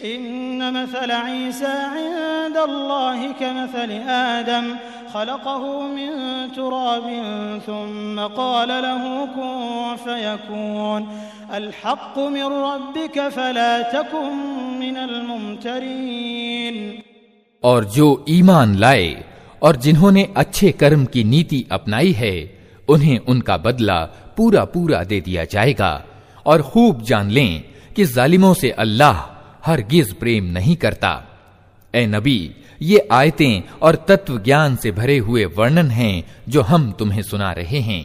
इन्न मसल ईसा इंदल्लाहि कमसल आदम खलक़हु मिन तुराबिन सुम्मा क़ाल लहू कुन फ़यकून अल हक़्क़ु मिन रब्बिका फ़ला तकुन मिनल मुमतरीन। और जो ईमान लाए और जिन्होंने अच्छे कर्म की नीति अपनाई है उन्हें उनका बदला पूरा पूरा दे दिया जाएगा। और खूब जान लें कि जालिमों से अल्लाह हरगिज प्रेम नहीं करता। ए नबी, ये आयतें और तत्व ज्ञान से भरे हुए वर्णन हैं जो हम तुम्हें सुना रहे हैं।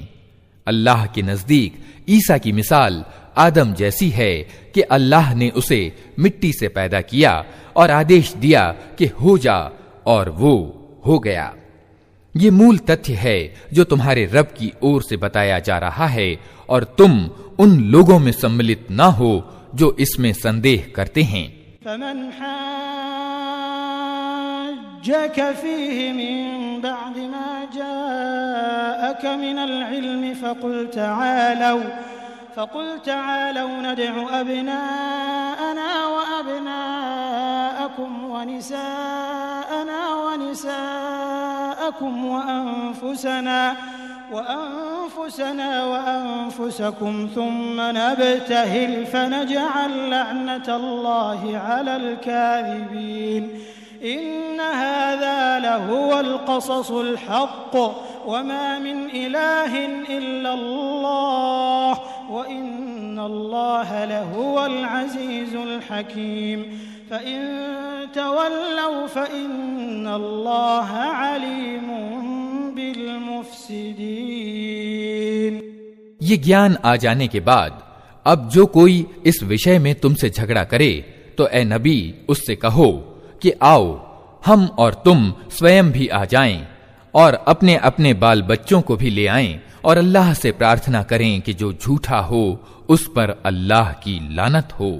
अल्लाह के नजदीक ईसा की मिसाल आदम जैसी है कि अल्लाह ने उसे मिट्टी से पैदा किया और आदेश दिया कि हो जा, और वो हो गया। ये मूल तथ्य है जो तुम्हारे रब की ओर से बताया जा रहा है, और तुम उन लोगों में सम्मिलित ना हो जो इसमें संदेह करते हैं। फमन हाज्जक फीहि मिन बअद मा जाअक मिनल इल्म फकुल तआलौ नदउ अबनाअना व अबनाअकुम व निसाअना व निसाअकुम व अनफुसना व अनफुसकुम थुम्मा नब्तहिल फनजअल लअनतल्लाहि अलल काज़िबीन इन्न हाज़ा लहुवल क़ससुल हक़्क़ वमा मिन इलाहिन इल्लल्लाह व इन्नल्लाह लहुवल अज़ीज़ुल हकीम फ़इन तवल्लौ फ़इन्नल्लाह अलीमुन बिल मुफ़्सिदीन। ये ज्ञान आ जाने के बाद अब जो कोई इस विषय में तुमसे झगड़ा करे तो ए नबी उससे कहो कि आओ हम और तुम स्वयं भी आ जाएं और अपने अपने बाल बच्चों को भी ले आएं और अल्लाह से प्रार्थना करें कि जो झूठा हो उस पर अल्लाह की लानत हो।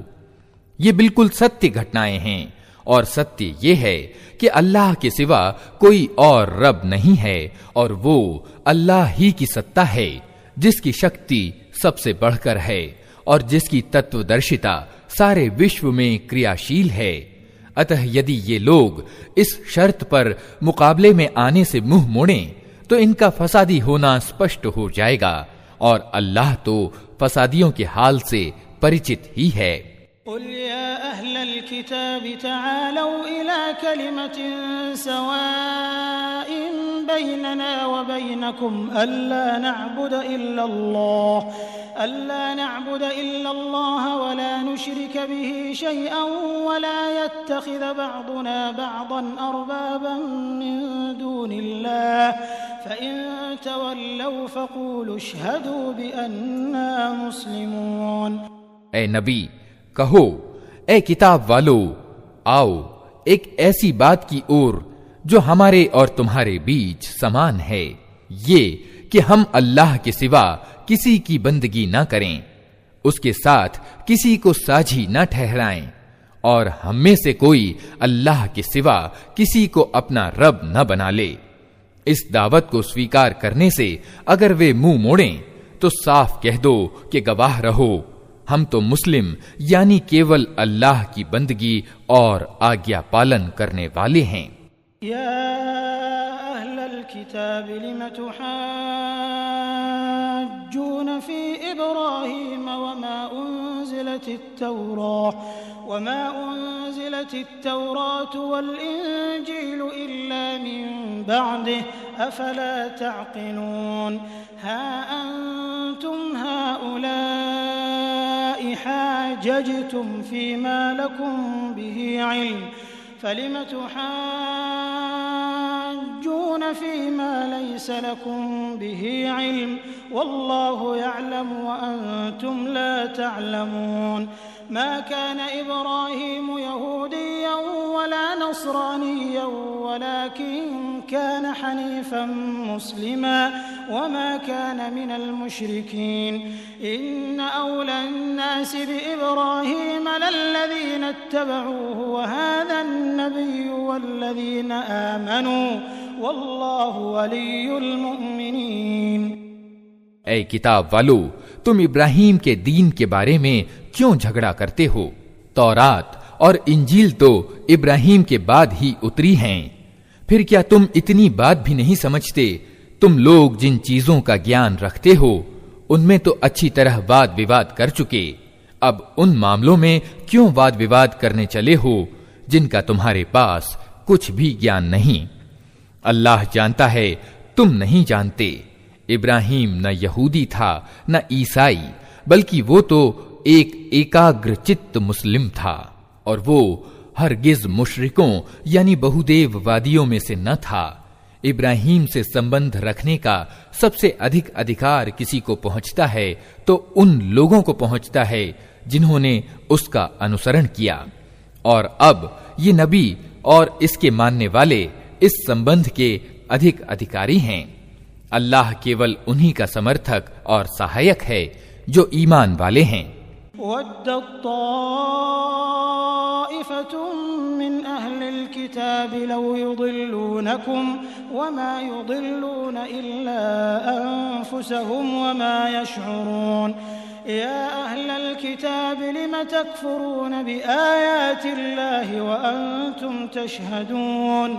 ये बिल्कुल सत्य घटनाएं हैं, और सत्य ये है कि अल्लाह के सिवा कोई और रब नहीं है, और वो अल्लाह ही की सत्ता है जिसकी शक्ति सबसे बढ़कर है और जिसकी तत्वदर्शिता सारे विश्व में क्रियाशील है। अतः यदि ये लोग इस शर्त पर मुकाबले में आने से मुंह मोड़ें तो इनका फसादी होना स्पष्ट हो जाएगा, और अल्लाह तो फसादियों के हाल से परिचित ही है। कुल या अहलल किताबि तआलौ इला कलिमतिन सवाइन बैनना व बैनकुम अल्ला नअबुद इल्लल्लाह व ला नुश्रिक बिही शैअन व ला यत्तखिज़ बअदुना बअदन अरबाबन मिन दूनिल्लाह फ़इन तवल्लौ फ़क़ूलू अशहदू बिअन्ना मुस्लिमून। ए नबी कहो, ए किताब वालो, आओ एक ऐसी बात की ओर जो हमारे और तुम्हारे बीच समान है, ये कि हम अल्लाह के सिवा किसी की बंदगी न करें, उसके साथ किसी को साझी न ठहराएं, और हम में से कोई अल्लाह के सिवा किसी को अपना रब न बना ले। इस दावत को स्वीकार करने से अगर वे मुंह मोड़ें तो साफ कह दो कि गवाह रहो, हम तो मुस्लिम यानी केवल अल्लाह की बंदगी और आज्ञा पालन करने वाले हैं। या अहलल किताब लिम तुहाज्जून फी इब्राहीम वमा उन्ज़िलतित तौरात वल इंजील इल्ला मिन बअदिह अफला तअक़िलून। हा अंतुम हाउलाइ हाजजतुम फीमा लकुम बिही इल्म फलिम तुहाज्जून फीमा लैस लकुम बिही इल्म वल्लाहु यअलम व अंतुम ला तअलमून। मा कान इब्राहीम यहूदिय्यन वला नसरानिय्यन वलाकिन कान हनीफan मुस्लिमा वमा कान मिनल मुश्रिकीन। इन्न औला अन्नासि बिइब्राहीम लल्लज़ीना इत्तबऊहु व हाज़ा अन्नबिय्यु वल्लज़ीना आमनू वल्लाहु वलियुल मुमिनीन। ऐ किताब वालो, तुम इब्राहीम के दीन के बारे में क्यों झगड़ा करते हो? तौरात और इंजील तो इब्राहीम के बाद ही उतरी हैं। फिर क्या तुम इतनी बात भी नहीं समझते? तुम लोग जिन चीजों का ज्ञान रखते हो उनमें तो अच्छी तरह वाद विवाद कर चुके, अब उन मामलों में क्यों वाद विवाद करने चले हो जिनका तुम्हारे पास कुछ भी ज्ञान नहीं? अल्लाह जानता है, तुम नहीं जानते। इब्राहिम न यहूदी था न ईसाई, बल्कि वो तो एक एकाग्रचित्त मुस्लिम था, और वो हरगिज मुशरिकों यानी बहुदेववादियों में से न था। इब्राहिम से संबंध रखने का सबसे अधिक अधिकार किसी को पहुंचता है तो उन लोगों को पहुंचता है जिन्होंने उसका अनुसरण किया, और अब ये नबी और इसके मानने वाले इस संबंध के अधिक अधिकारी हैं। अल्लाह केवल उन्हीं का समर्थक और सहायक है जो ईमान वाले हैं। मिन अहलिल किताबि लौ युदिल्लूनकुम वमा युदिल्लून इल्ला अनफुसहुम वमा यशऊरून या अहलल किताबि लिम तकफुरून बिआयातिल्लाहि व अंतुम तशहदून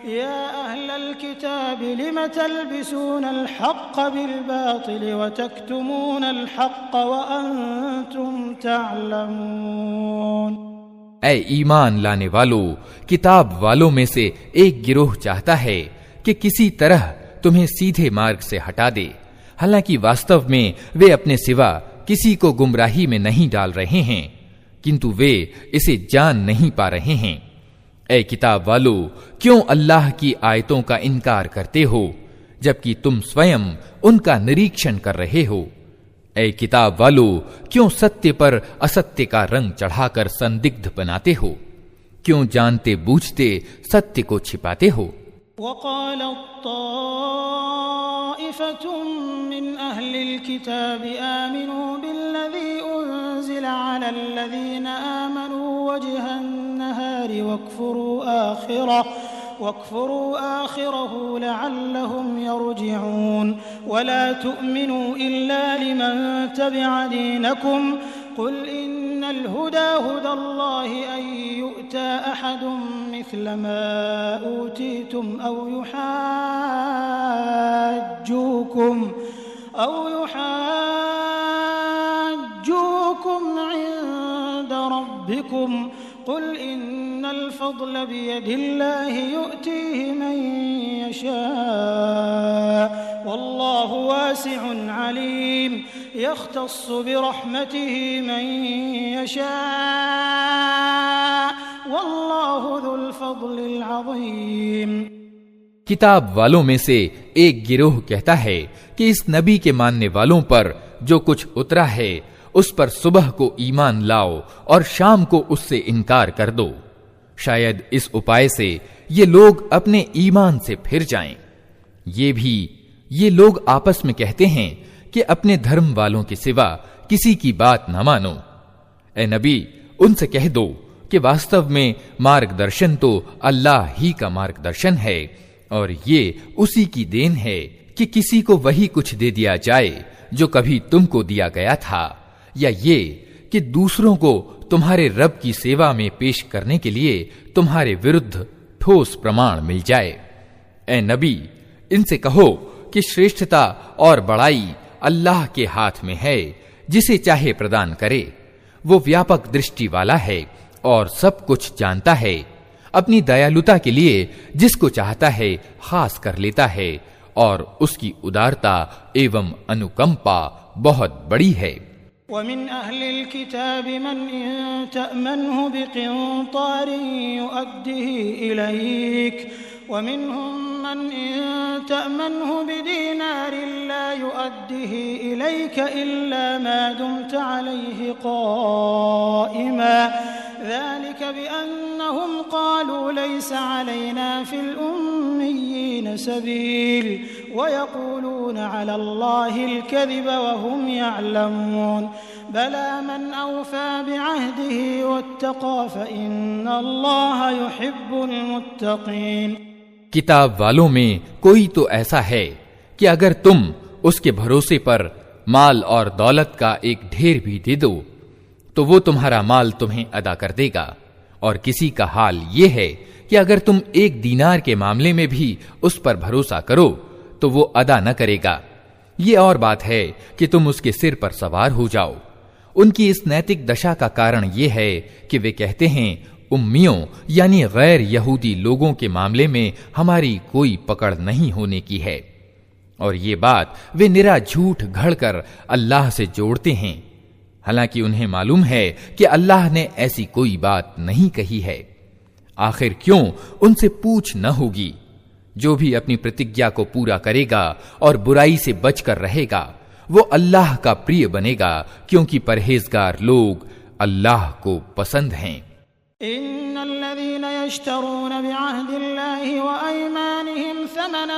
या अहलल किताबि लिम तल्बिसूनल हक़्क़ बिल-बातिल व तक्तुमूनल हक़्क़ व अंतुम तअलमून। ऐ ईमान लाने वालों, किताब वालों में से एक गिरोह चाहता है कि किसी तरह तुम्हें सीधे मार्ग से हटा दे, हालांकि वास्तव में वे अपने सिवा किसी को गुमराही में नहीं डाल रहे हैं, किंतु वे इसे जान नहीं पा रहे हैं। ऐ किताब वालों, क्यों अल्लाह की आयतों का इनकार करते हो जबकि तुम स्वयं उनका निरीक्षण कर रहे हो? ऐ किताब वालों, क्यों सत्य पर असत्य का रंग चढ़ाकर संदिग्ध बनाते हो? क्यों जानते बूझते सत्य को छिपाते हो? मिन अहलिल किताबि आमिनू बिल्लज़ी उन्ज़िला अलल्लज़ीना आमनू वजहन नहारी वक्फुरू आखिरहु लअल्लहुम यरजिऊन वला तुअमिनू इल्ला लिमन तबिअ दीनकुम कुल इन्नल हुदा हुदल्लाहि अन यु'ता अहदुम मिस्ल मा ऊतीतुम औ युहाज्जूकुम इन्द रब्बिकुम कुल इन्नल फ़ज़्ल बियदिल्लाहि यु'तीहि मन यशा वल्लाहु वासिउन अलीम यख्तस्सु बिरहमतिहि मन यशा वल्लाहु ज़ुल फ़ज़्लिल अज़ीम। किताब वालों में से एक गिरोह कहता है कि इस नबी के मानने वालों पर जो कुछ उतरा है उस पर सुबह को ईमान लाओ और शाम को उससे इनकार कर दो, शायद इस उपाय से ये लोग अपने ईमान से फिर जाएं। ये लोग आपस में कहते हैं कि अपने धर्म वालों के सिवा किसी की बात न मानो। ए नबी, उनसे कह दो कि वास्तव में मार्गदर्शन तो अल्लाह ही का मार्गदर्शन है, और ये उसी की देन है कि किसी को वही कुछ दे दिया जाए जो कभी तुमको दिया गया था, या ये कि दूसरों को तुम्हारे रब की सेवा में पेश करने के लिए तुम्हारे विरुद्ध ठोस प्रमाण मिल जाए। ए नबी, इनसे कहो कि श्रेष्ठता और बड़ाई अल्लाह के हाथ में है, जिसे चाहे प्रदान करे। वो व्यापक दृष्टि वाला है और सब कुछ जानता है। अपनी दयालुता के लिए जिसको चाहता है खास कर लेता है, और उसकी उदारता एवं अनुकंपा बहुत बड़ी है। वमिन अहलिल किताबि मन इन तअमनहु बिक़िंतारिन युअद्दिही इलैक वमिनहुम मन इन तअमनहु बिदीनारिन ला युअद्दिही इलैक इल्ला मा दुमत अलैहि क़ाइमा ज़ालिक बिअन्नहुम क़ालू लैसा अलैना फ़िल उम्मिय्यीन सबील वयक़ूलून अलल्लाहिल कज़िब वहुम यअलमून बला मन औफ़ा बिअहदिही वत्तक़ा फ़इन्नल्लाहा युहिब्बुल मुत्तक़ीन। किताब वालों में कोई तो ऐसा है कि अगर तुम उसके भरोसे पर माल और दौलत का एक ढेर भी दे दो तो वो तुम्हारा माल तुम्हें अदा कर देगा, और किसी का हाल ये है कि अगर तुम एक दीनार के मामले में भी उस पर भरोसा करो तो वो अदा न करेगा। ये और बात है कि तुम उसके सिर पर सवार हो जाओ। उनकी इस नैतिक दशा का कारण ये है कि वे कहते हैं उम्मियों यानी गैर यहूदी लोगों के मामले में हमारी कोई पकड़ नहीं होने की है, और ये बात वे निरा झूठ घड़कर अल्लाह से जोड़ते हैं, हालांकि उन्हें मालूम है कि अल्लाह ने ऐसी कोई बात नहीं कही है। आखिर क्यों उनसे पूछ न होगी। जो भी अपनी प्रतिज्ञा को पूरा करेगा और बुराई से बचकर रहेगा वो अल्लाह का प्रिय बनेगा, क्योंकि परहेजगार लोग अल्लाह को पसंद हैं। इन्नल्लज़ीना यश्तरून बिअहदिल्लाहि व अयमानिहिम समनन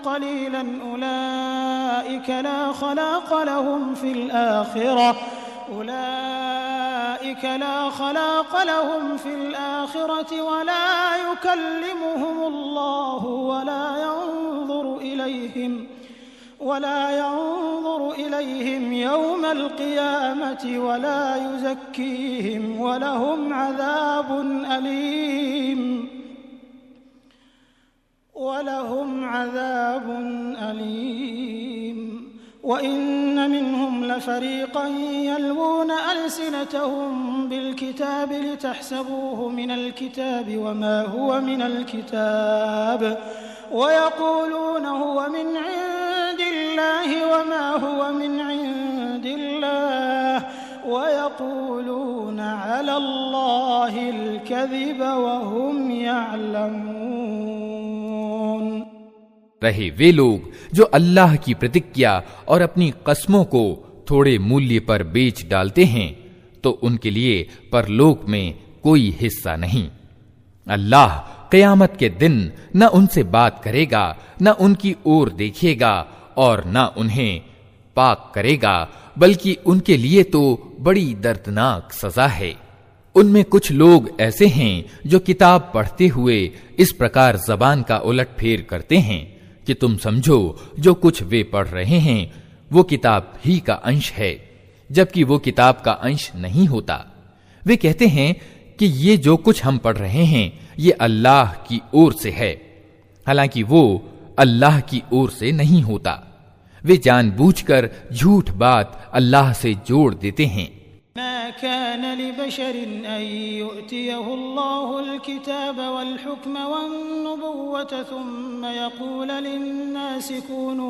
क़लीलन उलाइका ला खलाक़ लहुम फिल आखिरति वला युकल्लिमुहुमुल्लाहु वला यंज़ुरु इलैहिम यौमल क़ियामति वला युज़क्कीहिम वलहुम अज़ाबुन अलीम। वइन्न मिनहुम लफ़रीक़न यल्वून अलसिनतहुम बिलकिताबि लितहसबूहु मिनल किताबि वमा हुवा मिनल किताब वयक़ूलून हुवा मिन इंदिल्लाहि वमा हुवा मिन इंदिल्लाह वयक़ूलून अलल्लाहिल कज़िब वहुम यअलमून। रहे वे लोग जो अल्लाह की प्रतिज्ञा और अपनी कस्मों को थोड़े मूल्य पर बेच डालते हैं, तो उनके लिए परलोक में कोई हिस्सा नहीं। अल्लाह क़यामत के दिन न उनसे बात करेगा, न उनकी ओर देखेगा और न उन्हें पाक करेगा, बल्कि उनके लिए तो बड़ी दर्दनाक सजा है। उनमें कुछ लोग ऐसे हैं जो किताब पढ़ते हुए इस प्रकार ज़बान का उलटफेर करते हैं कि तुम समझो जो कुछ वे पढ़ रहे हैं वो किताब ही का अंश है, जबकि वो किताब का अंश नहीं होता। वे कहते हैं कि ये जो कुछ हम पढ़ रहे हैं ये अल्लाह की ओर से है, हालांकि वो अल्लाह की ओर से नहीं होता। वे जानबूझकर झूठ बात अल्लाह से जोड़ देते हैं। मा कान लिबशरिन अन युअतियहुल्लाहुल किताब वल हुक्म वन नुबुव्वत थुम्मा यक़ूलु लिन्नासि कूनू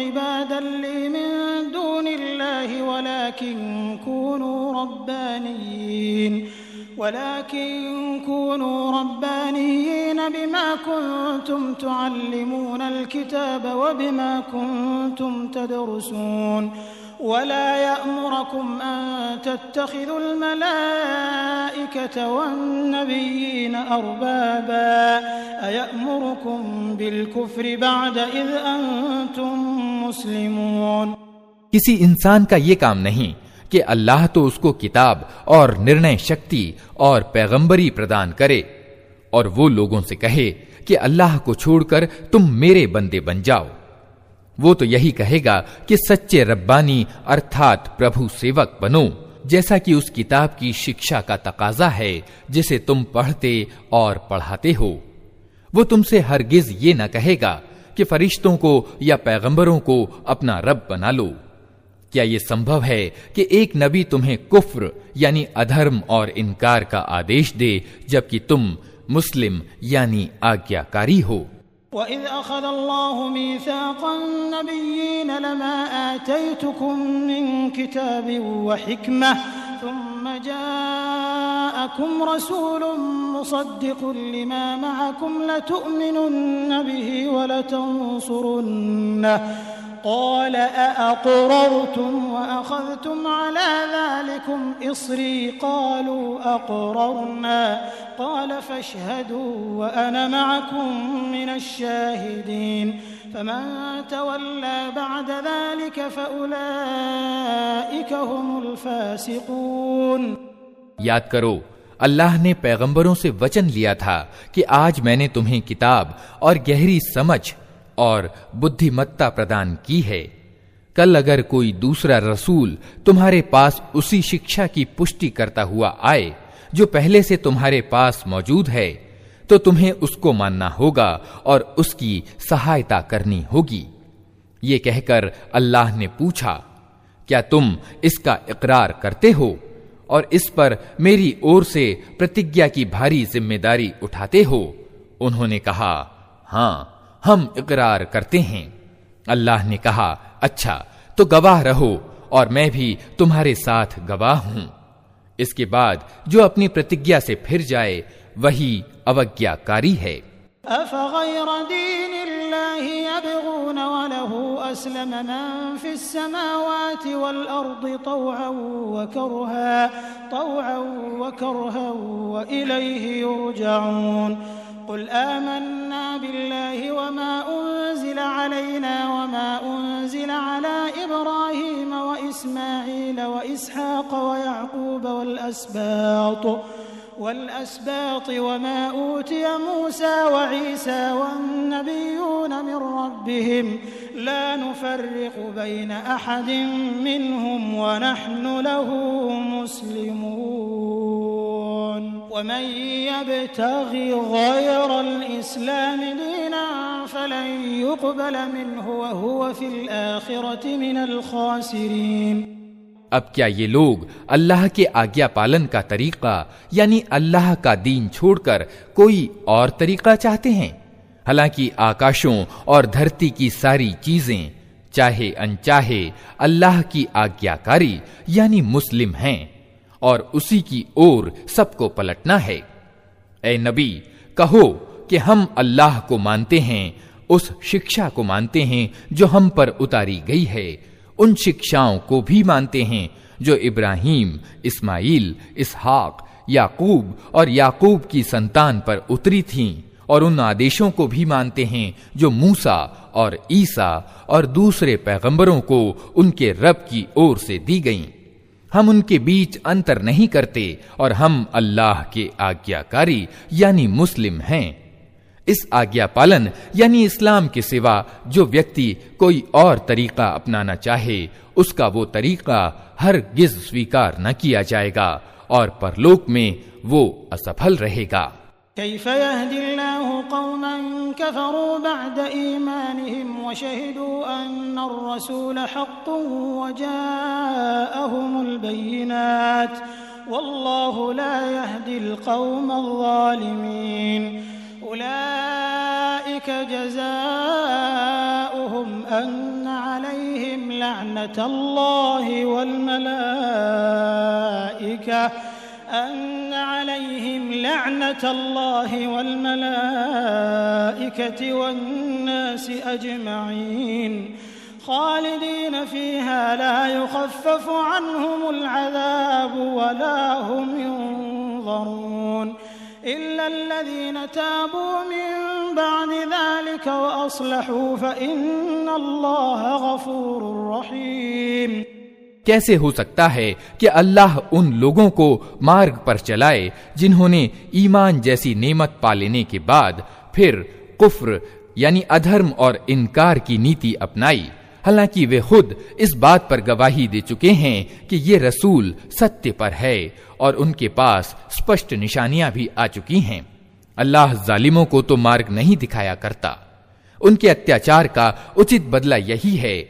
इबादन ली मिन दूनिल्लाहि वलाकिन कूनू रब्बानिय्यीन बिमा कुन्तुम तुअल्लिमूनल किताब व बिमा कुन्तुम तदरुसून वला यअमुरुकुम अन तत्तखिज़ुल मलाइकत वन्नबिय्यीन अर्बाबा अयअमुरुकुम बिलकुफ्रि बअद इज़ अंतुम मुस्लिमून। किसी इंसान का ये काम नहीं कि अल्लाह तो उसको किताब और निर्णय शक्ति और पैगंबरी प्रदान करे और वो लोगों से कहे कि अल्लाह को छोड़कर तुम मेरे बंदे बन जाओ। वो तो यही कहेगा कि सच्चे रब्बानी अर्थात प्रभु सेवक बनो, जैसा कि उस किताब की शिक्षा का तकाजा है जिसे तुम पढ़ते और पढ़ाते हो। वो तुमसे हरगिज ये न कहेगा कि फरिश्तों को या पैगंबरों को अपना रब बना लो। क्या ये संभव है कि एक नबी तुम्हें कुफ्र यानी अधर्म और इनकार का आदेश दे, जबकि तुम मुस्लिम यानी आज्ञाकारी हो। वइज़ अख़ज़ल्लाहु मीसाक़न नबिय्यीन लमा आतैतुकुम मिन किताबिन व हिक्मह थुम्मा जाअकुम रसूलुन मुसद्दिक़ुन लिमा मअकुम लतु'मिनुन्न बिही व लतंसुरुन्नह क़ाल अअक़ररतुम व अख़ज़्तुम अला ज़ालिकुम इस्री क़ालू अक़ररना क़ाल फ़अशहदू व अना मअकुम मिनश्शाहिदीन फ़मन तवल्ला बअद ज़ालिक फ़उलाइका हुमुल फ़ासिक़ून। याद करो, अल्लाह ने पैगंबरों से वचन लिया था कि आज मैंने तुम्हें किताब और गहरी समझ और बुद्धिमत्ता प्रदान की है। कल अगर कोई दूसरा रसूल तुम्हारे पास उसी शिक्षा की पुष्टि करता हुआ आए जो पहले से तुम्हारे पास मौजूद है, तो तुम्हें उसको मानना होगा और उसकी सहायता करनी होगी। ये कहकर अल्लाह ने पूछा, क्या तुम इसका इकरार करते हो और इस पर मेरी ओर से प्रतिज्ञा की भारी जिम्मेदारी उठाते हो? उन्होंने कहा, हाँ, हम इकरार करते हैं। अल्लाह ने कहा, अच्छा, तो गवाह रहो और मैं भी तुम्हारे साथ गवाह हूं। इसके बाद जो अपनी प्रतिज्ञा से फिर जाए वही अवज्ञाकारी है। अफ़ग़ैर दीनिल्लाहि यब्ग़ून वलहु अस्लम मन फ़िस्समावाति वल अर्दि तौअन व करहन व इलैहि युरजऊन। क़ुल आमन्ना बिल्लाहि वमा उन्ज़िला अलैना वमा उन्ज़िला अला इब्राहीम व इस्माईल व इसहाक़ व याक़ूब वल-अस्बात वमा ऊतिय मूसा व ईसा वन्नबिय्यून मिन रब्बिहिम ला नुफ़र्रिक़ु बैन अहदिन मिनहुम व नहनु लहु मुस्लिमून। वमन यब्तग़ि ग़ैरल इस्लाम दीनन फ़लन युक़बल मिन्हु व हुव फ़िल आख़िरति मिनल ख़ासिरीन। अब क्या ये लोग अल्लाह के आज्ञा पालन का तरीका यानी अल्लाह का दीन छोड़कर कोई और तरीका चाहते हैं? हालांकि आकाशों और धरती की सारी चीजें चाहे अनचाहे अल्लाह की आज्ञाकारी यानी मुस्लिम हैं और उसी की ओर सबको पलटना है। ए नबी, कहो कि हम अल्लाह को मानते हैं, उस शिक्षा को मानते हैं जो हम पर उतारी गई है, उन शिक्षाओं को भी मानते हैं जो इब्राहीम, इस्माइल, इसहाक, याकूब और याकूब की संतान पर उतरी थीं, और उन आदेशों को भी मानते हैं जो मूसा और ईसा और दूसरे पैगंबरों को उनके रब की ओर से दी गईं। हम उनके बीच अंतर नहीं करते और हम अल्लाह के आज्ञाकारी यानी मुस्लिम हैं। इस आज्ञा पालन यानी इस्लाम के सिवा जो व्यक्ति कोई और तरीका अपनाना चाहे उसका वो तरीका हरगिज़ स्वीकार न किया जाएगा और परलोक में वो असफल रहेगा। कैफ़ यहदिल्लाहु क़ौमन कफ़रू बअद ईमानिहिम व शहिदू अन्नर रसूल हक़्क़ुन व जाअहुमुल बय्यिनात वल्लाहु ला यहदिल क़ौमल ज़ालिमीन। उलाइक जज़ाउहुम अन्न अलैहिम लअनतल्लाहि वल मलाइकति वन्नासि अजमईन खालिदीन फ़ीहा ला युख़फ़फ़ु अन्हुमुल अज़ाब वला हुम युनज़रून इल्ला अल्लज़ीन ताबू मिन बअदि ज़ालिक व अस्लहू फ़इन्नल्लाह गफ़ूरुर रहीम। कैसे हो सकता है कि अल्लाह उन लोगों को मार्ग पर चलाए जिन्होंने ईमान जैसी नेमत पा लेने के बाद फिर कुफ्र यानी अधर्म और इनकार की नीति अपनाई, हालांकि वे खुद इस बात पर गवाही दे चुके हैं कि ये रसूल सत्य पर है और उनके पास स्पष्ट निशानियां भी आ चुकी हैं। अल्लाह जालिमों को तो मार्ग नहीं दिखाया करता। उनके अत्याचार का उचित बदला यही है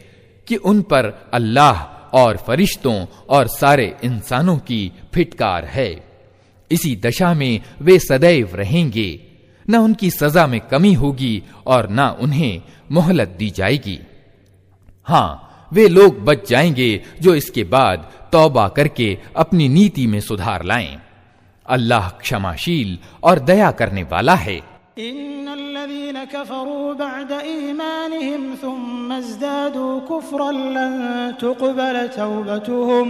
कि उन पर अल्लाह और फरिश्तों और सारे इंसानों की फिटकार है। इसी दशा में वे सदैव रहेंगे, न उनकी सजा में कमी होगी और न उन्हें मोहलत दी जाएगी। हाँ, वे लोग बच जाएंगे जो इसके बाद तौबा करके अपनी नीति में सुधार लाएं। अल्लाह क्षमाशील और दया करने वाला है। इन्नल्लज़ीन कफ़रू बअद ईमानिहिम थुम्मा इज़्दादू कुफ़्रन लन तुक़बल तौबतुहुम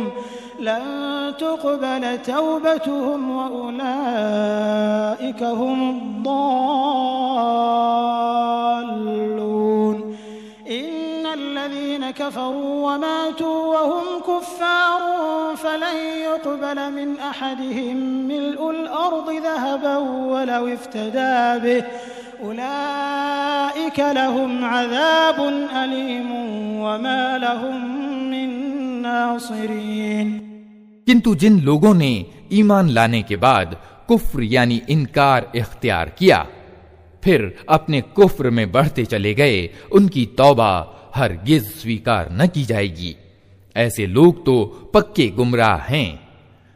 व उलाइका हुमुद्दाल्लून। इन्नल्लज़ीन कफ़रू व मातू व हुम कुफ़्फ़ारुन फ़लन युक़बल मिन अहदिहिम मिल्उल अर्दि ज़हबन वलौ इफ़्तदा बिहि उलाइका लहुम अज़ाबुन अलीमुन व मा लहुम मिन नासिरीन। किंतु जिन लोगों ने ईमान लाने के बाद कुफ्र यानी इनकार इख्तियार किया फिर अपने कुफ्र में बढ़ते चले गए, उनकी तौबा हरगिज़ स्वीकार न की जाएगी। ऐसे लोग तो पक्के गुमराह हैं।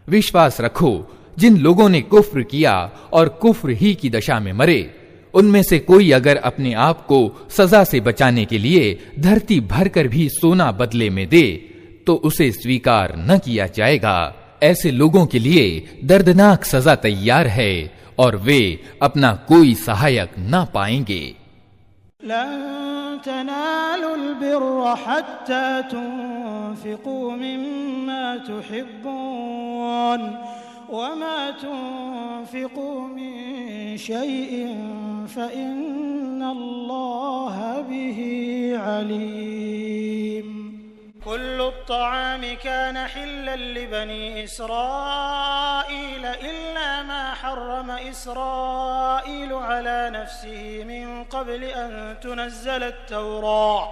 विश्वास रखो, जिन लोगों ने कुफ्र किया और कुफ्र ही की दशा में मरे उनमें से कोई अगर अपने आप को सजा से बचाने के लिए धरती भरकर भी सोना बदले में दे तो उसे स्वीकार न किया जाएगा। ऐसे लोगों के लिए दर्दनाक सजा तैयार है और वे अपना कोई सहायक न पाएंगे। लन तनालुल बिर्र हत्ता तुनफिकू मिम्मा तुहिब्बून वमा तुनफिकू मिन शैइन फइन्नल्लाह बिही अलीम। कुल्लु त्ताआमि कान हिल्लन लिबनी इस्राईल इल्ला मा हर्रम इस्राईल अला नफ्सिही मिन क़ब्ल अन तुनज़्ज़ल अत्तौराह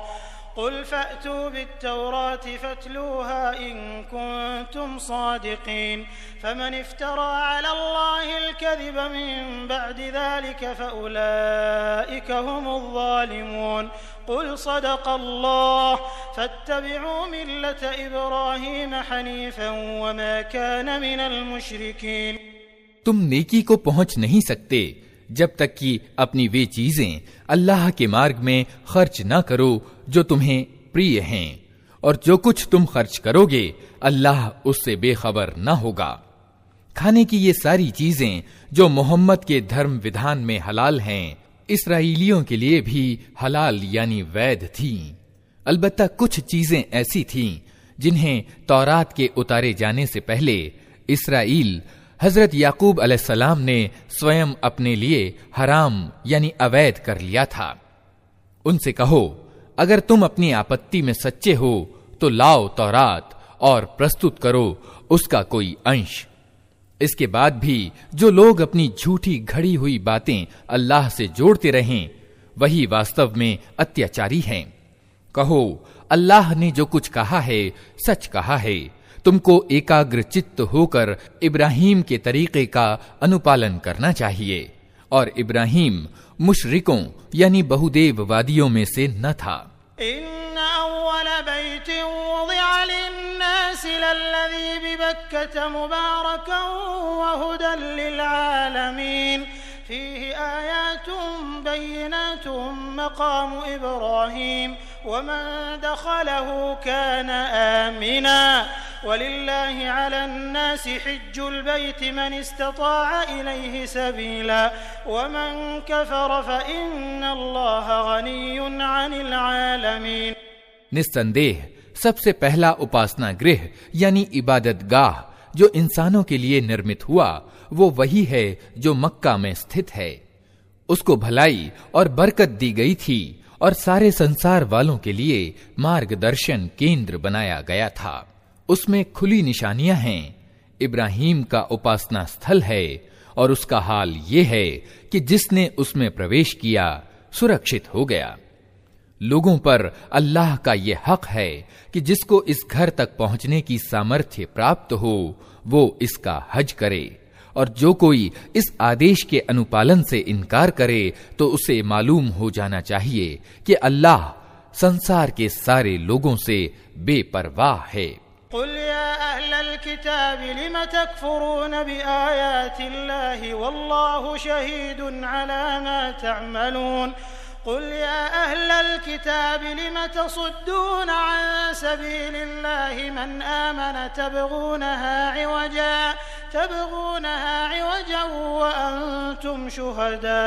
क़ुल फ़अतू बित्तौराति फ़अत्लूहा इन कुन्तुम सादिक़ीन फ़मन इफ़्तरा अला अल्लाहिल कज़िब मिन बअदि ज़ालिक फ़उलाइक हुमुज़्ज़ालिमून। क़ुल सदक़ल्लाह फ़त्तबिऊ मिल्लत इब्राहीम हनीफ़न वमा कान मिनल मुशरिकीन। तुम नेकी को पहुंच नहीं सकते जब तक कि अपनी वे चीजें अल्लाह के मार्ग में खर्च न करो जो तुम्हें प्रिय हैं, और जो कुछ तुम खर्च करोगे अल्लाह उससे बेखबर न होगा। खाने की ये सारी चीजें जो मोहम्मद के धर्म विधान में हलाल हैं, इसराइलियों के लिए भी हलाल यानी वैध थीं। अलबत्ता कुछ चीजें ऐसी थीं जिन्हें तौरात के उतारे जाने से पहले इसराइल हजरत याकूब अलैहिस्सलाम ने स्वयं अपने लिए हराम यानी अवैध कर लिया था। उनसे कहो, अगर तुम अपनी आपत्ति में सच्चे हो तो लाओ तौरात और प्रस्तुत करो उसका कोई अंश। इसके बाद भी जो लोग अपनी झूठी घड़ी हुई बातें अल्लाह से जोड़ते रहें वही वास्तव में अत्याचारी हैं। कहो, अल्लाह ने जो कुछ कहा है सच कहा है। तुमको एकाग्र चित्त होकर इब्राहीम के तरीके का अनुपालन करना चाहिए, और इब्राहीम मुशरिकों यानी बहुदेववादियों में से न था। इन्ना अव्वल बैतिन वुदिअ लिन्नासि लल्लज़ी बिबक्कत मुबारकन व हुदन लिलआलमीन फीहि आयातुन बय्यिनातुन मक़ामु इब्राहीम वमन दख़लहु कान आमिना वलिल्लाहि अलन्नासि हिज्जुल बैति मन इस्तताअ इलैहि सबीला वमन कफ़र फ़इन्नल्लाह गनिय्युन अनिल आलमीन। निस्संदेह सबसे पहला उपासना गृह यानी इबादत गाह जो इंसानों के लिए निर्मित हुआ वो वही है जो मक्का में स्थित है। उसको भलाई और बरकत दी गई थी और सारे संसार वालों के लिए मार्गदर्शन केंद्र बनाया गया था। उसमें खुली निशानियां हैं। इब्राहीम का उपासना स्थल है और उसका हाल ये है कि जिसने उसमें प्रवेश किया सुरक्षित हो गया। लोगों पर अल्लाह का ये हक है कि जिसको इस घर तक पहुंचने की सामर्थ्य प्राप्त हो वो इसका हज करे, और जो कोई इस आदेश के अनुपालन से इनकार करे तो उसे मालूम हो जाना चाहिए कि अल्लाह संसार के सारे लोगों से बेपरवाह है। कुल या अहलल किताबि लिम तकफुरून बिआयातिल्लाहि वल्लाहु शहीदुन अला मा तअमलून। कुल या अहलल किताबि लिम तसुद्दून अन सबीलिल्लाहि मन आमन तबगूनहा इवजा व अंतुम शुहदा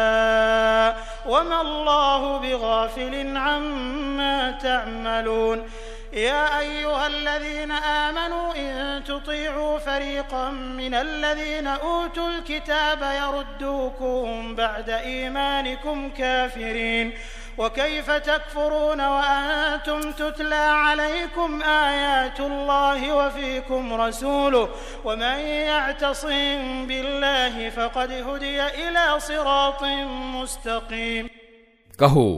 वमा अल्लाहु बिगाफिलिन अम्मा तअमलून। या अय्युहल्लज़ीना आमनू इन तुतीअू फरीक़न मिनल्लज़ीना ऊतुल किताब यरुद्दूकुम बअद ईमानिकुम काफिरीन वकैफ तकफुरून वअंतुम तुतला अलैकुम आयातुल्लाहि वफीकुम रसूलुहु वमन यअतसिम बिल्लाहि फक़द हुदिय इला सिरातिन मुस्तक़ीम। कहो,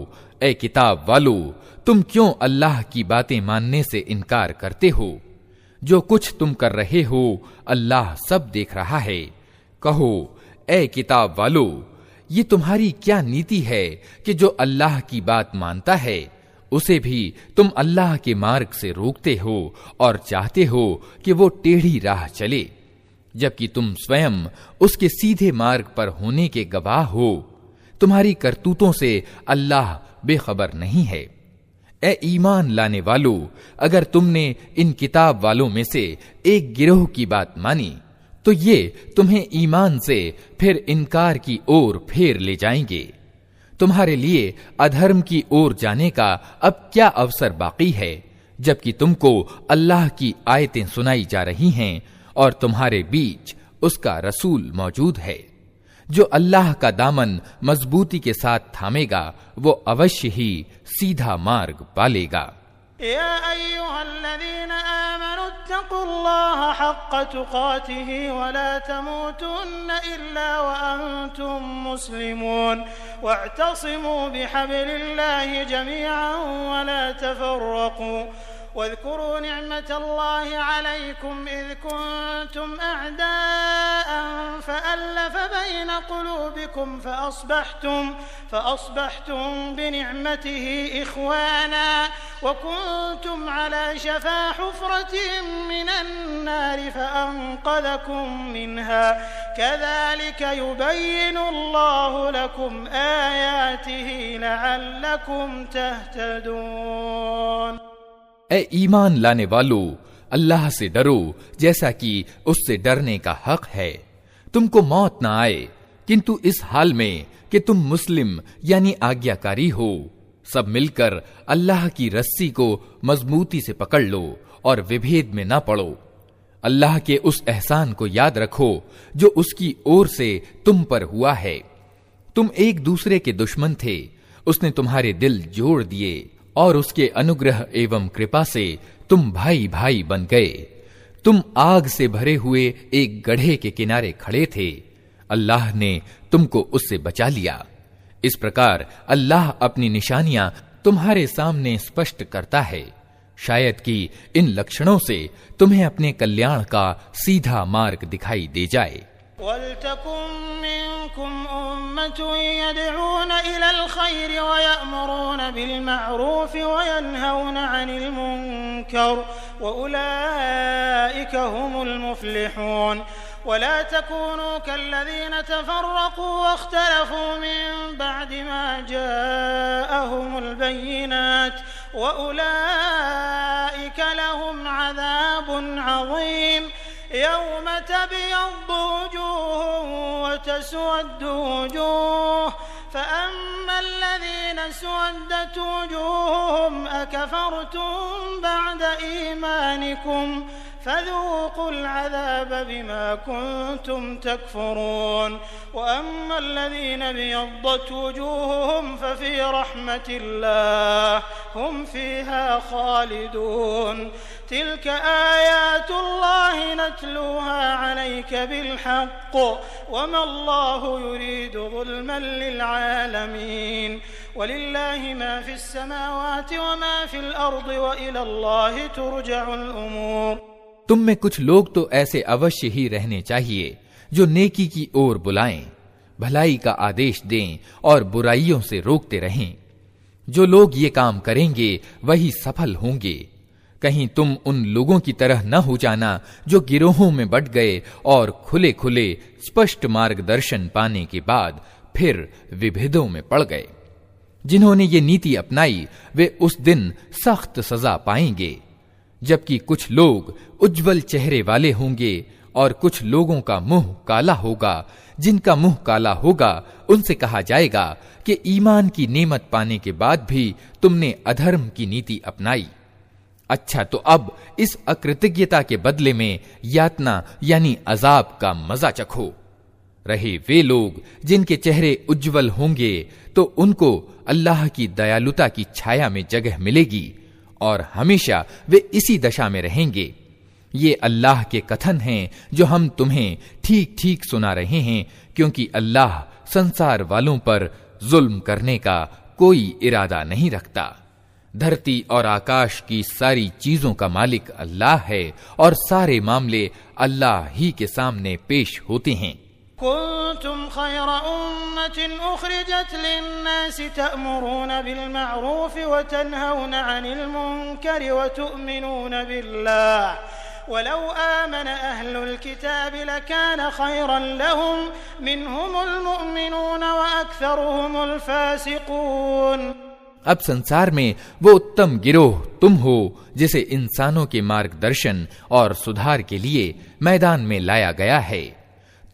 ए किताब वालो, तुम क्यों अल्लाह की बातें मानने से इनकार करते हो? जो कुछ तुम कर रहे हो अल्लाह सब देख रहा है। कहो, ए किताब वालो, ये तुम्हारी क्या नीति है कि जो अल्लाह की बात मानता है उसे भी तुम अल्लाह के मार्ग से रोकते हो और चाहते हो कि वो टेढ़ी राह चले, जबकि तुम स्वयं उसके सीधे मार्ग पर होने के गवाह हो। तुम्हारी करतूतों से अल्लाह बेखबर नहीं है। ए ईमान लाने वालों, अगर तुमने इन किताब वालों में से एक गिरोह की बात मानी तो ये तुम्हें ईमान से फिर इनकार की ओर फेर ले जाएंगे। तुम्हारे लिए अधर्म की ओर जाने का अब क्या अवसर बाकी है, जबकि तुमको अल्लाह की आयतें सुनाई जा रही हैं और तुम्हारे बीच उसका रसूल मौजूद है। जो अल्लाह का दामन मजबूती के साथ थामेगा वो अवश्य ही सीधा मार्ग पालेगा। या अय्युहल्लज़ीना आमनू इत्तक़ुल्लाह हक़्क़ तुक़ातिही वला तमूतुन्न इल्ला व अंतुम मुस्लिमून वअतसिमू बिहब्लिल्लाहि जमीअन वला तफ़र्रक़ू वज़कुरू निअमतल्लाहि अलैकुम इज़ कुंतुम अअदाअन फ़अल्लफ़ बैन क़ुलूबिकुम फ़अस्बहतुम बिनिअमतिही इख़वाना वकुंतुम अला शफ़ा हुफ़रतिन मिनन्नारि फ़अन्क़ज़कुम मिन्हा कज़ालिक युबय्यिनुल्लाहु लकुम आयातिही लअल्लकुम तहतदून। ए ईमान लाने वालों, अल्लाह से डरो जैसा कि उससे डरने का हक है। तुमको मौत ना आए किंतु इस हाल में कि तुम मुस्लिम यानी आज्ञाकारी हो। सब मिलकर अल्लाह की रस्सी को मजबूती से पकड़ लो और विभेद में ना पड़ो। अल्लाह के उस एहसान को याद रखो जो उसकी ओर से तुम पर हुआ है। तुम एक दूसरे के दुश्मन थे, उसने तुम्हारे दिल जोड़ दिए और उसके अनुग्रह एवं कृपा से तुम भाई भाई बन गए। तुम आग से भरे हुए एक गड्ढे के किनारे खड़े थे, अल्लाह ने तुमको उससे बचा लिया। इस प्रकार अल्लाह अपनी निशानियां तुम्हारे सामने स्पष्ट करता है, शायद कि इन लक्षणों से तुम्हें अपने कल्याण का सीधा मार्ग दिखाई दे जाए। वल्तकुम मिनकुम उम्मतुन यदऊन इलल खैरि व यअमुरून बिल मअरूफ व यनहौन अनिल मुनकर व उलाइका हुमुल मुफ्लिहून। वला तकूनू कल्लज़ीना तफ़र्रक़ू वख्तलफ़ू मिन बअदि मा जाअहुमुल बय्यिनात व उलाइका लहुम अज़ाबुन अज़ीम। यौम तबयद्दु वुजूहुन व तस्वद्दु वुजूह फ़अम्मा अल्लज़ीना स्वद्दत वुजूहुहुम अकफ़रतुम बअद ईमानिकुम फ़ज़ूक़ुल अज़ाब बिमा कुन्तुम तकफ़ुरून। वअम्मा अल्लज़ीना बियद्दत वुजूहुहुम फ़फ़ी रहमतिल्लाह हुम फ़ीहा ख़ालिदून। तिल्क आयातुल्लाहि नत्लूहा अलैका बिलहक़्क़ वमा अल्लाहु युरीदु ज़ुल्मन लिलआलमीन वलिल्लाहि मा फ़िस्समावाति वमा फ़िल अर्दि व इलल्लाहि तुरजअुल उमूर। तुम में कुछ लोग तो ऐसे अवश्य ही रहने चाहिए जो नेकी की ओर बुलाएं, भलाई का आदेश दें और बुराइयों से रोकते रहें। जो लोग ये काम करेंगे वही सफल होंगे। कहीं तुम उन लोगों की तरह न हो जाना जो गिरोहों में बंट गए और खुले खुले स्पष्ट मार्गदर्शन पाने के बाद फिर विभेदों में पड़ गए। जिन्होंने ये नीति अपनाई वे उस दिन सख्त सजा पाएंगे। जबकि कुछ लोग उज्जवल चेहरे वाले होंगे और कुछ लोगों का मुंह काला होगा। जिनका मुंह काला होगा उनसे कहा जाएगा कि ईमान की नेमत पाने के बाद भी तुमने अधर्म की नीति अपनाई। अच्छा, तो अब इस अकृतज्ञता के बदले में यातना यानी अजाब का मजा चखो। रहे वे लोग जिनके चेहरे उज्जवल होंगे तो उनको अल्लाह की दयालुता की छाया में जगह मिलेगी और हमेशा वे इसी दशा में रहेंगे। ये अल्लाह के कथन हैं जो हम तुम्हें ठीक ठीक सुना रहे हैं, क्योंकि अल्लाह संसार वालों पर जुल्म करने का कोई इरादा नहीं रखता। धरती और आकाश की सारी चीजों का मालिक अल्लाह है और सारे मामले अल्लाह ही के सामने पेश होते हैं। कुंतुम खैरा उम्मतिन उखरिजत लिन्नासि तअमुरून बिल मअरूफ व तनहौन अनिल मुनकर व तु'मिनून बिल्लाह वलौ आमन अहलुल किताब लकान खैरन लहुम मिनहुमुल मुमिनून व अक्सरुहुमुल फासिकून। अब संसार में वो उत्तम गिरोह तुम हो जिसे इंसानों के मार्गदर्शन और सुधार के लिए मैदान में लाया गया है।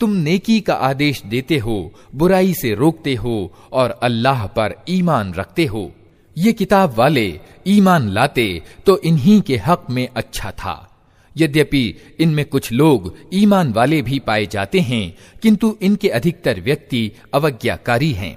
तुम नेकी का आदेश देते हो, बुराई से रोकते हो और अल्लाह पर ईमान रखते हो। ये किताब वाले ईमान लाते तो इन्हीं के हक में अच्छा था। यद्यपि इनमें कुछ लोग ईमान वाले भी पाए जाते हैं, किंतु इनके अधिकतर व्यक्ति अवज्ञाकारी हैं।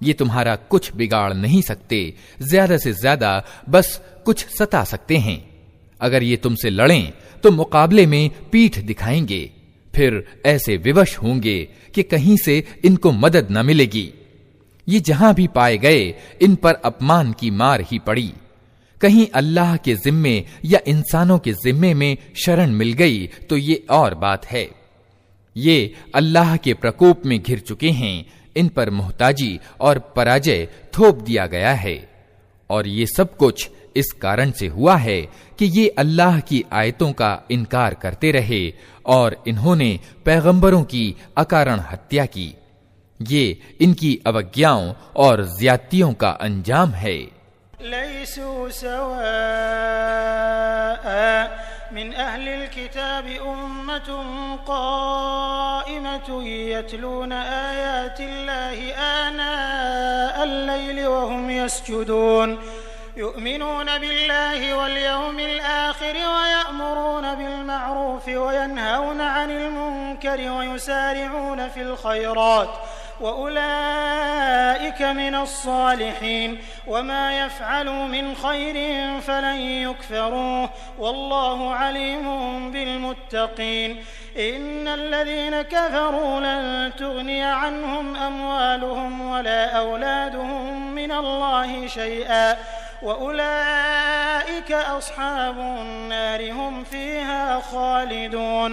ये तुम्हारा कुछ बिगाड़ नहीं सकते, ज्यादा से ज्यादा बस कुछ सता सकते हैं। अगर ये तुमसे लड़ें तो मुकाबले में पीठ दिखाएंगे, फिर ऐसे विवश होंगे कि कहीं से इनको मदद न मिलेगी। ये जहां भी पाए गए इन पर अपमान की मार ही पड़ी। कहीं अल्लाह के जिम्मे या इंसानों के जिम्मे में शरण मिल गई तो ये और बात है। ये अल्लाह के प्रकोप में घिर चुके हैं, इन पर मुहताजी और पराजय थोप दिया गया है। और ये सब कुछ इस कारण से हुआ है कि ये अल्लाह की आयतों का इनकार करते रहे और इन्होंने पैगंबरों की अकारण हत्या की। ये इनकी अवज्ञाओं और ज्यादतियों का अंजाम है। लैसू सवाअ मिन अहलिल किताबि उम्मतुन क़ाइमतुन यतलून आयातिल्लाहि आनाअल लैलि व हुम यस्जुदून युमिनून बिल्लाहि वल यौमिल आखिर व यअमुरून बिल मअरूफ व यनहौन अनिल मुनकरि व युसारिऊन फिल खैरात वउलाइक मिनस्सालिहीन वमा यफ़अलू मिन खैरिन फलन युकफ़रूह वल्लाहु अलीमुम बिलमुत्तक़ीन इन्नल्लज़ीन कफ़रू लन तुग़निय अन्हुम अम्वालुहुम वला औलादुहुम मिनल्लाहि शैअन वउलाइक अस्हाबुन नार हुम फ़ीहा ख़ालिदून।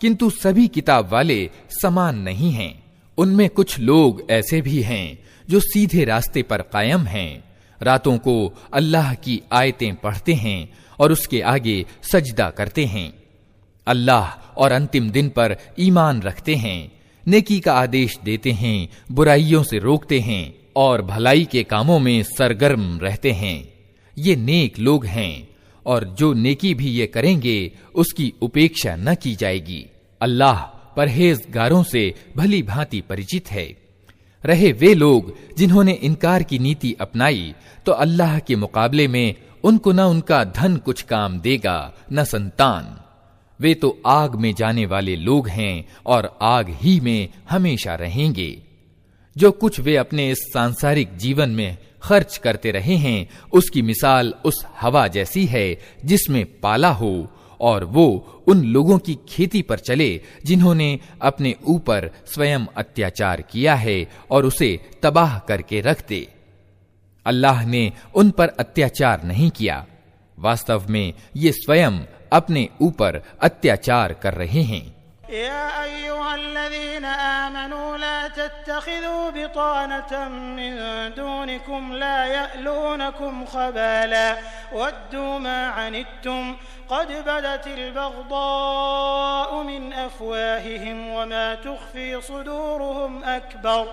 किंतु सभी किताब वाले समान नहीं हैं। उनमें कुछ लोग ऐसे भी हैं जो सीधे रास्ते पर कायम हैं, रातों को अल्लाह की आयतें पढ़ते हैं और उसके आगे सजदा करते हैं, अल्लाह और अंतिम दिन पर ईमान रखते हैं, नेकी का आदेश देते हैं, बुराइयों से रोकते हैं और भलाई के कामों में सरगर्म रहते हैं। ये नेक लोग हैं और जो नेकी भी ये करेंगे उसकी उपेक्षा न की जाएगी। अल्लाह परहेजगारों से भली भांति परिचित है। रहे वे लोग जिन्होंने इनकार की नीति अपनाई तो अल्लाह के मुकाबले में उनको न उनका धन कुछ काम देगा न संतान। वे तो आग में जाने वाले लोग हैं और आग ही में हमेशा रहेंगे। जो कुछ वे अपने इस सांसारिक जीवन में खर्च करते रहे हैं उसकी मिसाल उस हवा जैसी है जिसमें पाला हो और वो उन लोगों की खेती पर चले जिन्होंने अपने ऊपर स्वयं अत्याचार किया है और उसे तबाह करके रख दे। अल्लाह ने उन पर अत्याचार नहीं किया, वास्तव में ये स्वयं अपने ऊपर अत्याचार कर रहे हैं। या अय्युहल्लज़ीना आमनू ला तत्तखिज़ू बितानतन मिन दूनिकुम ला यअलूनकुम खबाला वद्दू मा अनित्तुम क़द बदतिल बग़दाउ मिन अफ़वाहिहिम वमा तुख़फ़ी सुदूरुहुम अकबर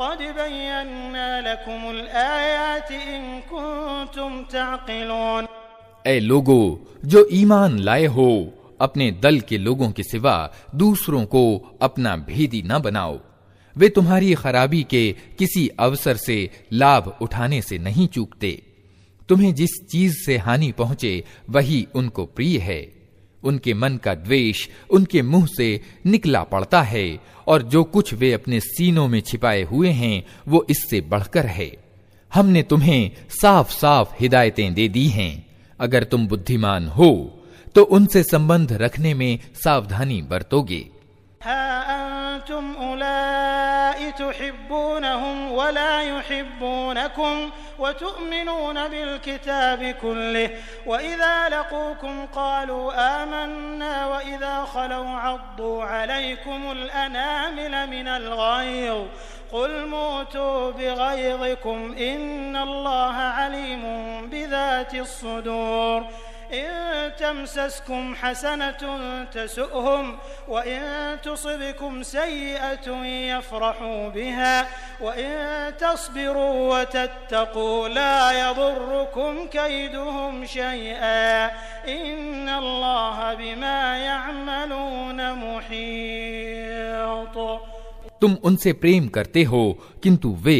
क़द बय्यन्ना लकुमुल आयाति इन कुन्तुम तअक़िलून। ऐ लोगो जो ईमान लाए हो, अपने दल के लोगों के सिवा दूसरों को अपना भेदी न बनाओ। वे तुम्हारी खराबी के किसी अवसर से लाभ उठाने से नहीं चूकते। तुम्हें जिस चीज से हानि पहुंचे वही उनको प्रिय है। उनके मन का द्वेष उनके मुंह से निकला पड़ता है और जो कुछ वे अपने सीनों में छिपाए हुए हैं वो इससे बढ़कर है। हमने तुम्हें साफ साफ हिदायतें दे दी हैं। अगर तुम बुद्धिमान हो तो उनसे संबंध रखने में सावधानी बरतोगे। अंतुम उलाई तुहिब्बूनहुम वला युहिब्बूनकुम व तुअमिनून बिल किताबि कुल्लिहि व इज़ा लक़ूकुम क़ालू आमन्ना व इज़ा खलौ अद्दू अलैकुमुल अनामिल मिनल ग़ैज़ क़ुल मूतू बिग़ैज़िकुम इन्नल्लाह अलीमुम बिज़ातिस सुदूर। इन तमसस्कुम हसनतुन तसुअहुम व इन तुसिबकुम सय्यअतुन यफ़रहू बिहा व इन तस्बिरू व तत्तक़ू ला यदुर्रुकुम कैदुहुम शयअ इन्नल्लाह बिमा यअमलून मुहीत। तुम उनसे प्रेम करते हो किंतु वे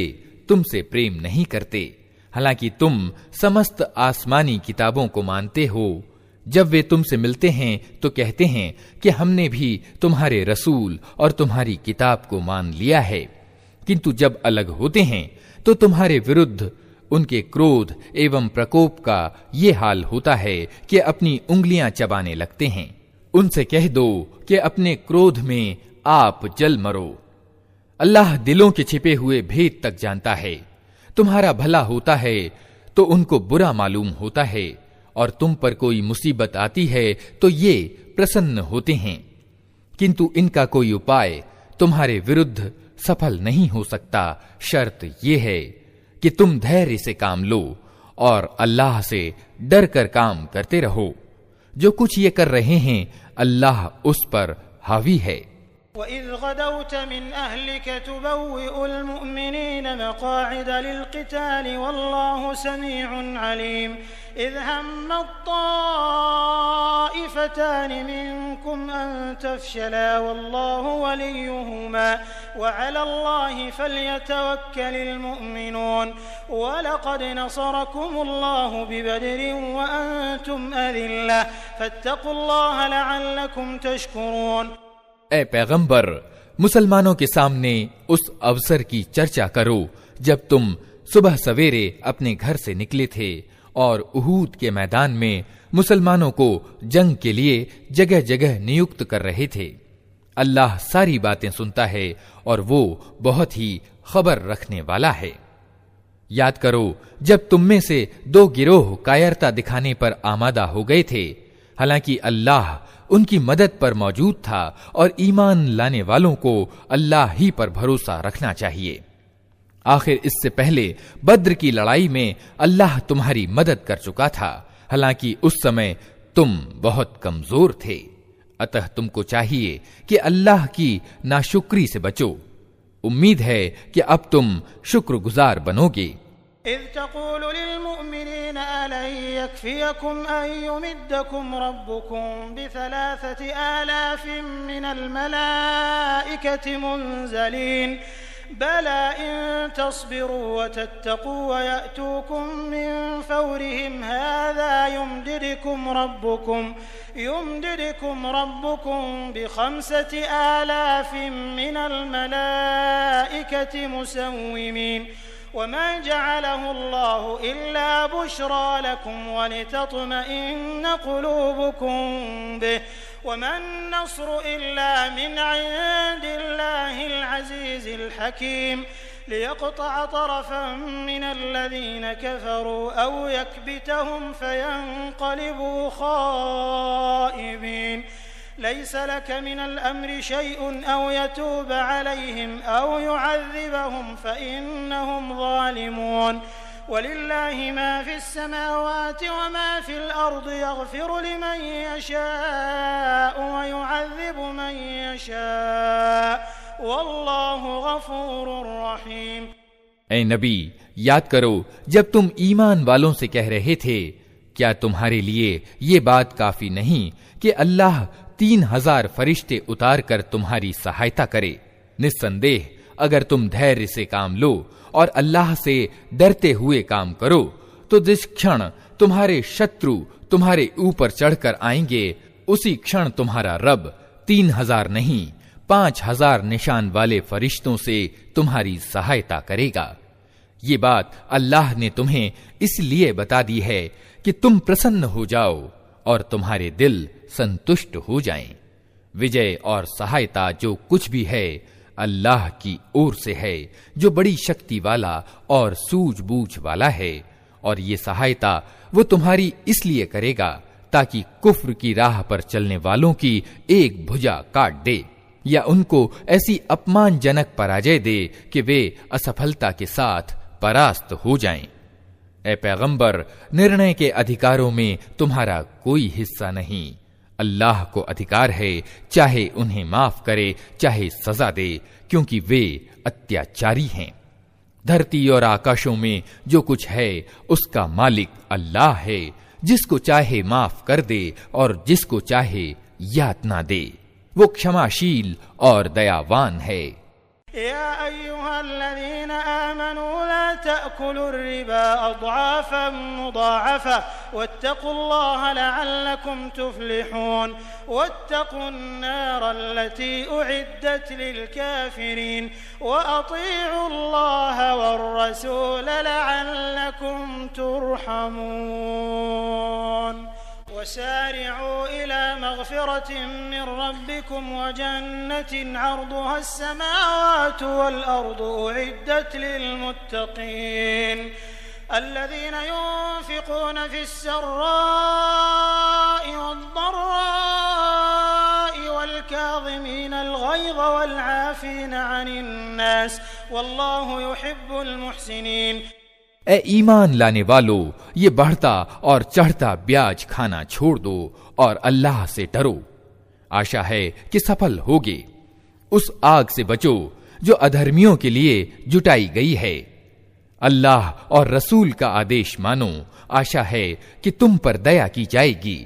तुमसे प्रेम नहीं करते, हालांकि तुम समस्त आसमानी किताबों को मानते हो। जब वे तुमसे मिलते हैं तो कहते हैं कि हमने भी तुम्हारे रसूल और तुम्हारी किताब को मान लिया है, किंतु जब अलग होते हैं तो तुम्हारे विरुद्ध उनके क्रोध एवं प्रकोप का ये हाल होता है कि अपनी उंगलियां चबाने लगते हैं। उनसे कह दो कि अपने क्रोध में आप जल मरो। अल्लाह दिलों के छिपे हुए भेद तक जानता है। तुम्हारा भला होता है तो उनको बुरा मालूम होता है और तुम पर कोई मुसीबत आती है तो ये प्रसन्न होते हैं, किंतु इनका कोई उपाय तुम्हारे विरुद्ध सफल नहीं हो सकता। शर्त ये है कि तुम धैर्य से काम लो और अल्लाह से डर कर काम करते रहो। जो कुछ ये कर रहे हैं अल्लाह उस पर हावी है। वइज़ गदौत मिन अहलिक तुबव्विउल मुअमिनीन मक़ाዒद लिल-क़िताल वल्लाहु समीउन अलीम। इज़ हम्मत ताइफ़तान मिनकुम अन तफ़शला वल्लाहु वलियुहुमा व अलल्लाहि फ़ल्यतवक्कलिल मुअमिनून। वलक़द नसरकुमुल्लाहु बिबदरिन व अंतुम अज़िल्ला फ़त्तक़ुल्लाह लअल्लकुम तशकुरून। ऐ पैगंबर, मुसलमानों के सामने उस अवसर की चर्चा करो जब तुम सुबह सवेरे अपने घर से निकले थे और उहूद के मैदान में मुसलमानों को जंग के लिए जगह जगह नियुक्त कर रहे थे। अल्लाह सारी बातें सुनता है और वो बहुत ही खबर रखने वाला है। याद करो जब तुम में से दो गिरोह कायरता दिखाने पर आमादा हो गए थे, हालांकि अल्लाह उनकी मदद पर मौजूद था और ईमान लाने वालों को अल्लाह ही पर भरोसा रखना चाहिए। आखिर इससे पहले बद्र की लड़ाई में अल्लाह तुम्हारी मदद कर चुका था, हालांकि उस समय तुम बहुत कमजोर थे। अतः तुमको चाहिए कि अल्लाह की नाशुक्री से बचो। उम्मीद है कि अब तुम शुक्रगुजार बनोगे। इज़ तक़ूलु लिल-मुअमिनीन अलन यकफ़ियकुम अन युमिद्दकुम रब्बुकुम बिसलासति आलाफिन मिनल मलाइकति मुनज़लीन बला इन तस्बिरू व तत्तक़ू व यअतूकुम मिन फ़ौरिहिम हाज़ा युमदिदकुम रब्बुकुम बिख़म्सति आलाफिन मिनल मलाइकति मुसव्विमीन। वमा जअलहु अल्लाहु इल्ला बुश्रा लकुम वलितत्मइन्न क़ुलूबुकुम बिहि वमन नस्रु इल्ला मिन इंदिल्लाहिल अज़ीज़िल हकीम लियक़तअ तरफ़न मिनल्लज़ीन कफ़रू औ यकबितहुम फ़यन्क़लिबू ख़ाइबीन। लैस लक मिनल अम्रि शैउन औ यतूब अलैहिम औ युअज़्ज़िबहुम फ़इन्नहुम ज़ालिमून वलिल्लाहि मा फ़िस्समावाति व मा फ़िल अर्दि यग़फ़िरु लिमन यशाअ व युअज़्ज़िबु मन यशाअ वल्लाहु गफ़ूरुर रहीम। ऐ नबी, याद करो जब तुम ईमान वालों से कह रहे थे, क्या तुम्हारे लिए ये बात काफी नहीं कि अल्लाह 3000 फरिश्ते उतार कर तुम्हारी सहायता करे। निस्संदेह अगर तुम धैर्य से काम लो और अल्लाह से डरते हुए काम करो तो जिस क्षण तुम्हारे शत्रु तुम्हारे ऊपर चढ़कर आएंगे उसी क्षण तुम्हारा रब 3000 नहीं 5000 निशान वाले फरिश्तों से तुम्हारी सहायता करेगा। ये बात अल्लाह ने तुम्हें इसलिए बता दी है कि तुम प्रसन्न हो जाओ और तुम्हारे दिल संतुष्ट हो जाएं। विजय और सहायता जो कुछ भी है अल्लाह की ओर से है, जो बड़ी शक्ति वाला और सूझबूझ वाला है। और ये सहायता वो तुम्हारी इसलिए करेगा ताकि कुफ्र की राह पर चलने वालों की एक भुजा काट दे या उनको ऐसी अपमानजनक पराजय दे कि वे असफलता के साथ परास्त हो जाएं। ऐ पैगंबर, निर्णय के अधिकारों में तुम्हारा कोई हिस्सा नहीं। अल्लाह को अधिकार है चाहे उन्हें माफ करे चाहे सजा दे, क्योंकि वे अत्याचारी हैं। धरती और आकाशों में जो कुछ है उसका मालिक अल्लाह है, जिसको चाहे माफ कर दे और जिसको चाहे यातना दे। वो क्षमाशील और दयावान है। या अय्युहल्लज़ीना आमनू ला तअकुलुर रिबा अज़आफ़न मुज़ाअफ़ा वत्तक़ुल्लाह लअल्लकुम तुफ़्लिहून वत्तक़ुन्नारल्लती उइद्दत लिलकाफ़िरीन वअतीउल्लाह वर्रसूल लअल्लकुम तुरहमून वसारि'ू इला मग़फ़िरतिन मिन रब्बिकुम वजन्नतिन अर्दुहा अस्समावातु वल अर्दु उइद्दत लिलमुत्तक़ीन अल्लज़ीना युन्फ़िक़ूना फ़िस्सर्रा'i वद्दर्रा'i वल्काज़िमीनल ग़ैज़ वल्आफ़ीना अनिन नास वल्लाहु युहिब्बुल मुहसिनीन। ए ईमान लाने वालों, ये बढ़ता और चढ़ता ब्याज खाना छोड़ दो और अल्लाह से डरो। आशा है कि सफल होगे। उस आग से बचो जो अधर्मियों के लिए जुटाई गई है। अल्लाह और रसूल का आदेश मानो। आशा है कि तुम पर दया की जाएगी।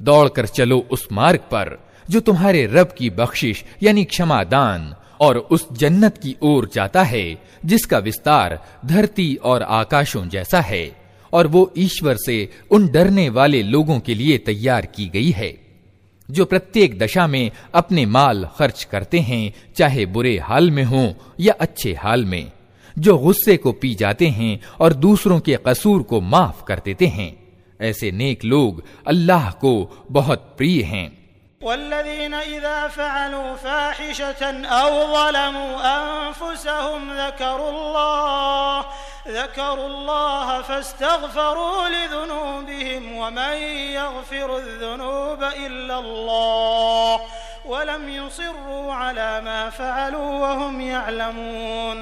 दौड़कर चलो उस मार्ग पर जो तुम्हारे रब की बख्शिश यानी क्षमादान और उस जन्नत की ओर जाता है जिसका विस्तार धरती और आकाशों जैसा है, और वो ईश्वर से उन डरने वाले लोगों के लिए तैयार की गई है जो प्रत्येक दशा में अपने माल खर्च करते हैं, चाहे बुरे हाल में हो या अच्छे हाल में, जो गुस्से को पी जाते हैं और दूसरों के कसूर को माफ कर देते हैं। ऐसे नेक लोग अल्लाह को बहुत प्रिय हैं। वल्लज़ीना इज़ा फ़अलू फ़ाहिशतन औ ज़लमू अन्फुसहुम ज़करुल्लाह फ़स्तग़फ़रू लिज़ुनूबिहिम वमन यग़फ़िरुज़्ज़ुनूब इल्लल्लाह वलम युसिर्रू अला मा फ़अलू वहुम यअलमून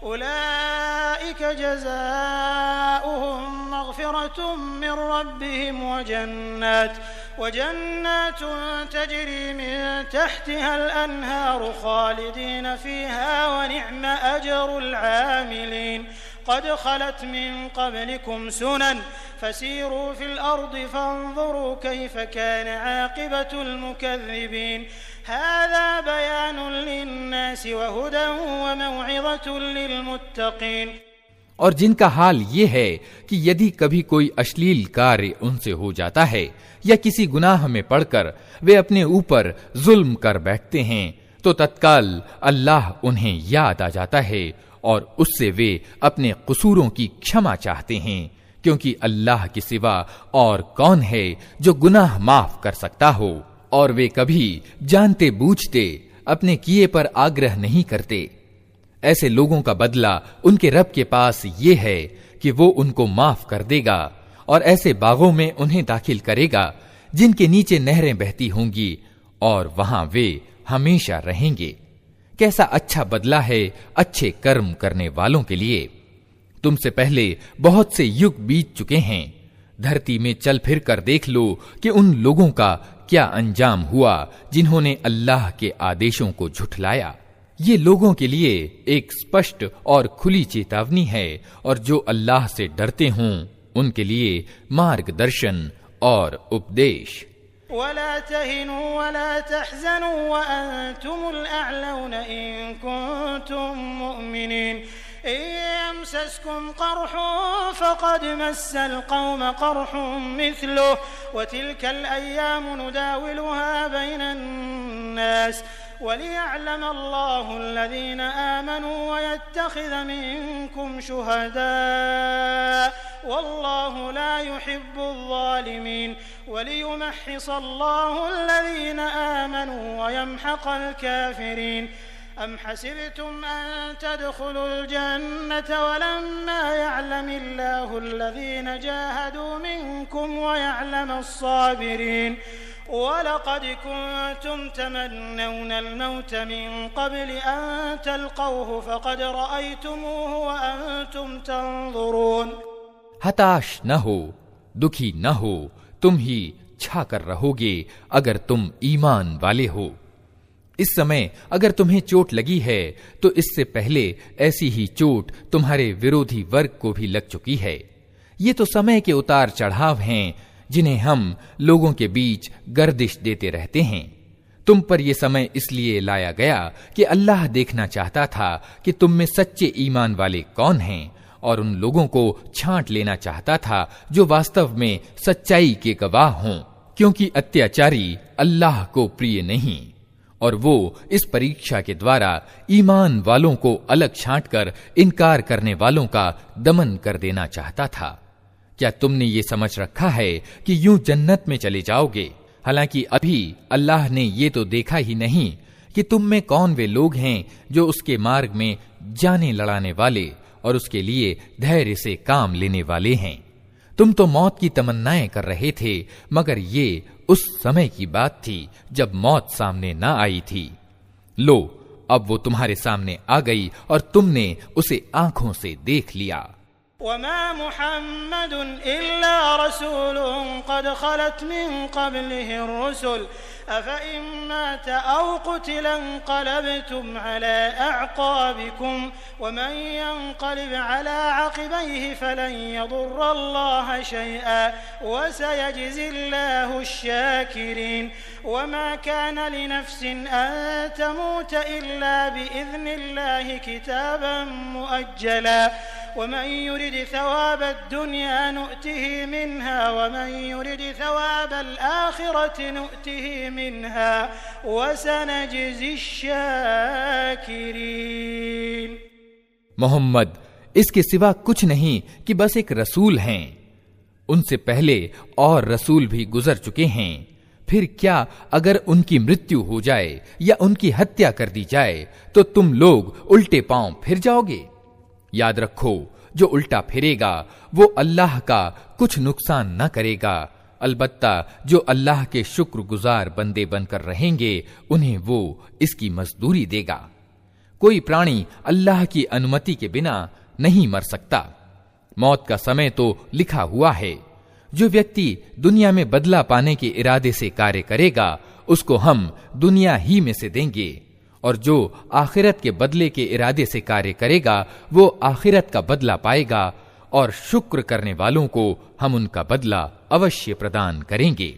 उलाइक जज़ाउहुम मग़फ़िरतुम मिन रब्बिहिम वजन्नात तजरी मिन तहतिहल अन्हारु ख़ालिदीन फ़ीहा वनिअम अजरुल आमिलीन क़द ख़लत मिन क़ब्लिकुम सुनन फ़सीरू फ़िल अर्दि फ़न्ज़ुरू कैफ़ कान आक़िबतुल मुकज़्ज़िबीन हाज़ा बयानुन लिन्नासि वहुदन वमौइज़तुन लिलमुत्तक़ीन। और जिनका हाल ये है कि यदि कभी कोई अश्लील कार्य उनसे हो जाता है या किसी गुनाह में पड़कर वे अपने ऊपर जुल्म कर बैठते हैं तो तत्काल अल्लाह उन्हें याद आ जाता है और उससे वे अपने कसूरों की क्षमा चाहते हैं, क्योंकि अल्लाह के सिवा और कौन है जो गुनाह माफ कर सकता हो। और वे कभी जानते बूझते अपने किए पर आग्रह नहीं करते। ऐसे लोगों का बदला उनके रब के पास ये है कि वो उनको माफ कर देगा और ऐसे बागों में उन्हें दाखिल करेगा जिनके नीचे नहरें बहती होंगी और वहां वे हमेशा रहेंगे। कैसा अच्छा बदला है अच्छे कर्म करने वालों के लिए। तुमसे पहले बहुत से युग बीत चुके हैं। धरती में चल फिर कर देख लो कि उन लोगों का क्या अंजाम हुआ जिन्होंने अल्लाह के आदेशों को झुठलाया। ये लोगों के लिए एक स्पष्ट और खुली चेतावनी है, और जो अल्लाह से डरते हों उनके लिए मार्गदर्शन और उपदेश। वला तहिनू वला तहज़नू व अंतुमुल अअलौना इन कुंतुम मुमिनीन यमसस्कुम क़रहुन फ़क़द मस्सल क़ौम क़रहुन मिस्लुहु व तिल्कल अय्यामु नुदाविलुहा बैनन नास वलियअलम अल्लाहु अल्लज़ीना आमनू व यत्तख़िज़ मिनकुम शुहदा वल्लाहु ला युहिब्बुल ज़ालिमीन वलियुमह्हिस अल्लाहु अल्लज़ीना आमनू व यमहक़ल काफ़िरीन अम हसिबतुम अन तदखुलुल जन्नत वलम्मा यअलमिल्लाहु अल्लज़ीना जाहदू मिनकुम व यअलमस साबिरीन वलक़द कुन्तुम तमन्नौनल मौत मिन क़ब्ल अन तल्क़ौहु फ़क़द रअयतुमूहु व अंतुम तंज़ुरून। हताश न हो, दुखी न हो, तुम ही छाकर रहोगे अगर तुम ईमान वाले हो। इस समय अगर तुम्हें चोट लगी है तो इससे पहले ऐसी ही चोट तुम्हारे विरोधी वर्ग को भी लग चुकी है। ये तो समय के उतार चढ़ाव हैं जिन्हें हम लोगों के बीच गर्दिश देते रहते हैं। तुम पर यह समय इसलिए लाया गया कि अल्लाह देखना चाहता था कि तुम में सच्चे ईमान वाले कौन हैं, और उन लोगों को छांट लेना चाहता था जो वास्तव में सच्चाई के गवाह हों, क्योंकि अत्याचारी अल्लाह को प्रिय नहीं, और वो इस परीक्षा के द्वारा ईमान वालों को अलग छांटकर इनकार करने वालों का दमन कर देना चाहता था। क्या तुमने ये समझ रखा है कि यूं जन्नत में चले जाओगे, हालांकि अभी अल्लाह ने ये तो देखा ही नहीं कि तुम में कौन वे लोग हैं जो उसके मार्ग में जाने लड़ाने वाले और उसके लिए धैर्य से काम लेने वाले हैं। तुम तो मौत की तमन्नाएं कर रहे थे, मगर ये उस समय की बात थी जब मौत सामने न आई थी। लो, अब वो तुम्हारे सामने आ गई और तुमने उसे आंखों से देख लिया। वमा मुहम्मदुन इल्ला रसूलुन क़द ख़लत मिन क़ब्लिहि रुसुल अफ़इन मात औ क़ुतिला इंक़लबतुम अला अअक़ाबिकुम वमन यंक़लिब अला अक़बैहि फ़लन यदुर्रल्लाह शैअन वसयजज़िल्लाहु अश-शाकिरीन वमा कान लिनफ़्सिन अन तमूत इल्ला बिइज़्निल्लाहि किताबन मुअज्जला वमन युरिद थवाब दुनिया नुअतिहि मिन्हा वमन युरिद थवाब आखिरति नुअतिहि मिन्हा वसनजज़ि शाकिरीन। मोहम्मद इसके सिवा कुछ नहीं कि बस एक रसूल हैं। उनसे पहले और रसूल भी गुजर चुके हैं। फिर क्या अगर उनकी मृत्यु हो जाए या उनकी हत्या कर दी जाए तो तुम लोग उल्टे पांव फिर जाओगे? याद रखो, जो उल्टा फिरेगा वो अल्लाह का कुछ नुकसान न करेगा, अलबत्ता जो अल्लाह के शुक्रगुजार बंदे बनकर रहेंगे उन्हें वो इसकी मजदूरी देगा। कोई प्राणी अल्लाह की अनुमति के बिना नहीं मर सकता। मौत का समय तो लिखा हुआ है। जो व्यक्ति दुनिया में बदला पाने के इरादे से कार्य करेगा उसको हम दुनिया ही में से देंगे, और जो आखिरत के बदले के इरादे से कार्य करेगा वो आखिरत का बदला पाएगा, और शुक्र करने वालों को हम उनका बदला अवश्य प्रदान करेंगे।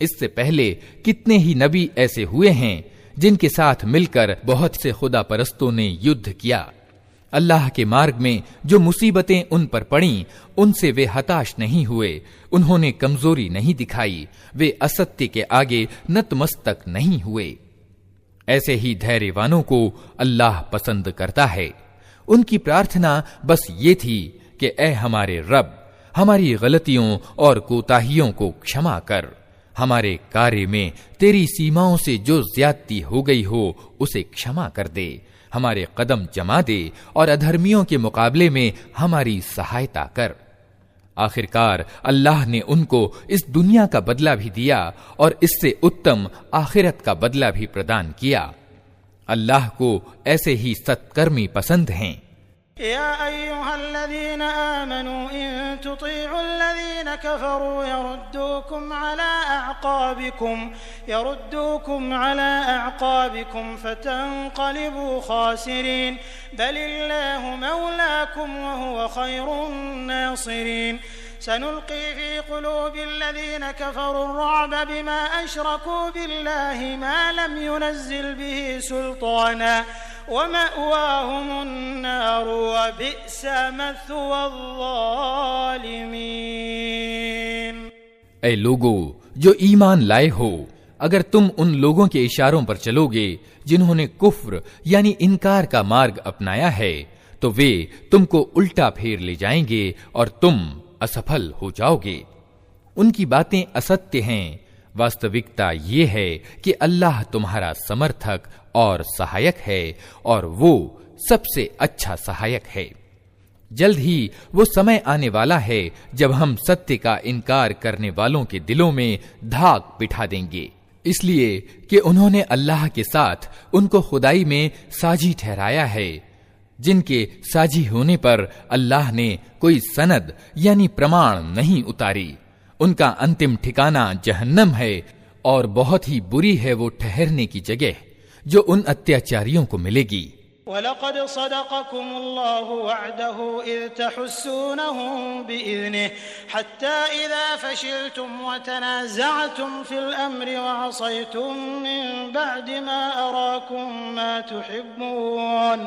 इससे पहले कितने ही नबी ऐसे हुए हैं जिनके साथ मिलकर बहुत से खुदा परस्तों ने युद्ध किया। अल्लाह के मार्ग में जो मुसीबतें उन पर पड़ीं, उनसे वे हताश नहीं हुए, उन्होंने कमजोरी नहीं दिखाई, वे असत्य के आगे नतमस्तक नहीं हुए। ऐसे ही धैर्यवानों को अल्लाह पसंद करता है। उनकी प्रार्थना बस ये थी कि ऐ हमारे रब, हमारी गलतियों और कोताहियों को क्षमा कर, हमारे कार्य में तेरी सीमाओं से जो ज्यादती हो गई हो उसे क्षमा कर दे, हमारे कदम जमा दे और अधर्मियों के मुकाबले में हमारी सहायता कर। आखिरकार अल्लाह ने उनको इस दुनिया का बदला भी दिया और इससे उत्तम आखिरत का बदला भी प्रदान किया। अल्लाह को ऐसे ही सत्कर्मी पसंद हैं। या अय्युहल्लज़ीना आमनू इन तुतीउल्लज़ीना कफरू यरुद्दूकुम अला अअक़ाबिकुम फतंक़लिबू खासिरीन बलिल्लाहु मौलाकुम व हुवा खैरुन नासिरीन सनुल्क़ी फ़ी क़ुलूबिल्लज़ीना कफ़रू अर्रुअब बिमा अशरकू बिल्लाहि मा लम युनज़्ज़िल बिही सुल्ताना वमअवाहुमुन्नार वबिअस मथवल-ज़ालिमीन। ऐ लोगो जो ईमान लाए हो, अगर तुम उन लोगों के इशारों पर चलोगे जिन्होंने कुफ्र यानी इनकार का मार्ग अपनाया है, तो वे तुमको उल्टा फेर ले जाएंगे और तुम असफल हो जाओगे। उनकी बातें असत्य हैं। वास्तविकता ये है कि अल्लाह तुम्हारा समर्थक और सहायक है और वो सबसे अच्छा सहायक है। जल्द ही वो समय आने वाला है जब हम सत्य का इनकार करने वालों के दिलों में धाक बिठा देंगे, इसलिए कि उन्होंने अल्लाह के साथ उनको खुदाई में साझी ठहराया है, जिनके साझी होने पर अल्लाह ने कोई सनद यानी प्रमाण नहीं उतारी। उनका अंतिम ठिकाना जहन्नम है और बहुत ही बुरी है वो ठहरने की जगह जो उन अत्याचारियों को मिलेगी। वलक़द सदक़कुमुल्लाहु वअदहु इज़ तहुस्सूनहुम बिइज़निहि हत्ता इज़ा फशिलतुम व तनाज़अतुम फिल अम्रि व असयतुम मिन बअदि मा अराकुम मा तुहिब्बून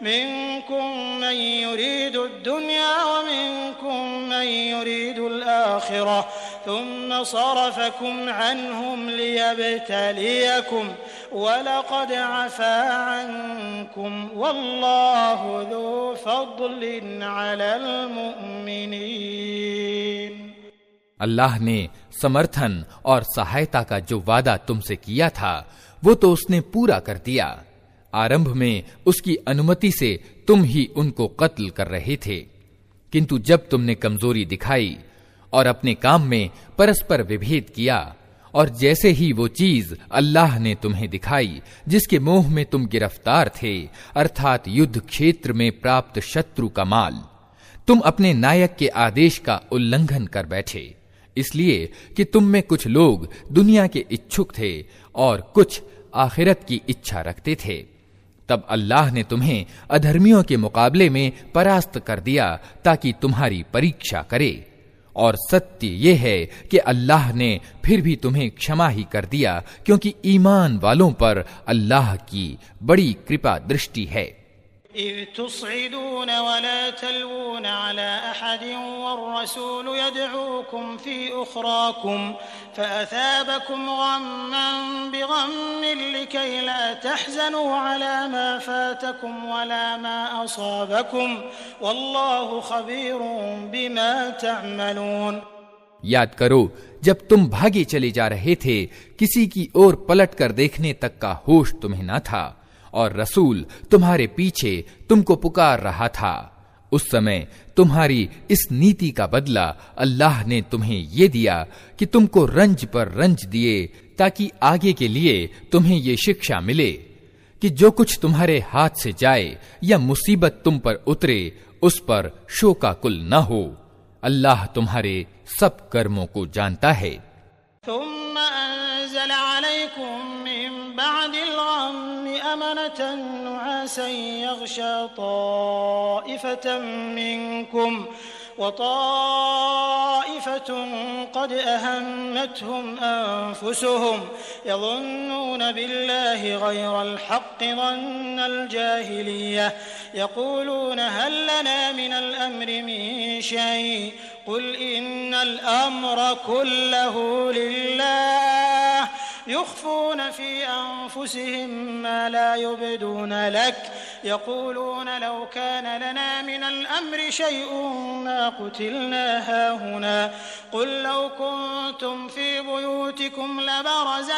मिनकुम मन युरीदु दुनिया व मिनकुम मन युरीदुल आखिरह थुम्मा सरफकुम अन्हुम लियब्तलियकुम वलक़द अफ़ा अन्कुम वल्लाहु ज़ू फ़ज़लिन अलल मुमिनीन। अल्लाह ने समर्थन और सहायता का जो वादा तुमसे किया था वो तो उसने पूरा कर दिया। आरंभ में उसकी अनुमति से तुम ही उनको कत्ल कर रहे थे, किंतु जब तुमने कमजोरी दिखाई और अपने काम में परस्पर विभेद किया और जैसे ही वो चीज अल्लाह ने तुम्हें दिखाई जिसके मोह में तुम गिरफ्तार थे, अर्थात युद्ध क्षेत्र में प्राप्त शत्रु का माल, तुम अपने नायक के आदेश का उल्लंघन कर बैठे, इसलिए कि तुम में कुछ लोग दुनिया के इच्छुक थे और कुछ आखिरत की इच्छा रखते थे। तब अल्लाह ने तुम्हें अधर्मियों के मुकाबले में परास्त कर दिया ताकि तुम्हारी परीक्षा करे। और सत्य ये है कि अल्लाह ने फिर भी तुम्हें क्षमा ही कर दिया, क्योंकि ईमान वालों पर अल्लाह की बड़ी कृपा दृष्टि है। इज़ तुस्इदून वला तलवून अला अहदिन वर्रसूल यदऊकुम फी उखराकुम फअसाबकुम गम्मन बिगम्मिन लिकई ला तहज़नू अला मा फातकुम वला मा असाबकुम वल्लाहु खबीरुन बिमा तअमलून। याद करो जब तुम भागे चले जा रहे थे, किसी की ओर पलट कर देखने तक का होश तुम्हें न था और रसूल तुम्हारे पीछे तुमको पुकार रहा था। उस समय तुम्हारी इस नीति का बदला अल्लाह ने तुम्हें ये दिया कि तुमको रंज पर रंज दिए, ताकि आगे के लिए तुम्हें ये शिक्षा मिले कि जो कुछ तुम्हारे हाथ से जाए या मुसीबत तुम पर उतरे उस पर शोकाकुल न हो। अल्लाह तुम्हारे सब कर्मों को जानता है। थुम्मा अंज़ल अलैकुम मिन बअदिल गम्मि अमनतन नुआसन यग़शा ताइफतन मिनकुम वताइफतुन क़द अहम्मतहुम अन्फुसुहुम यज़ुन्नून बिल्लाहि गैरल हक़्क़ि ज़न्नल जाहिलिय्यह यक़ूलून हल लना मिनल अम्रि मिन शै क़ुल इन्नल अम्र कुल्लहु लिल्लाह युख़्फ़ून फ़ी अन्फुसिहिम मा ला युब्दून लक यक़ूलून लौ कान लना मिनल अम्रि शै'उन मा क़ुतिलना हाहुना क़ुल लौ कुन्तुम फ़ी बुयूतिकुम लबरज़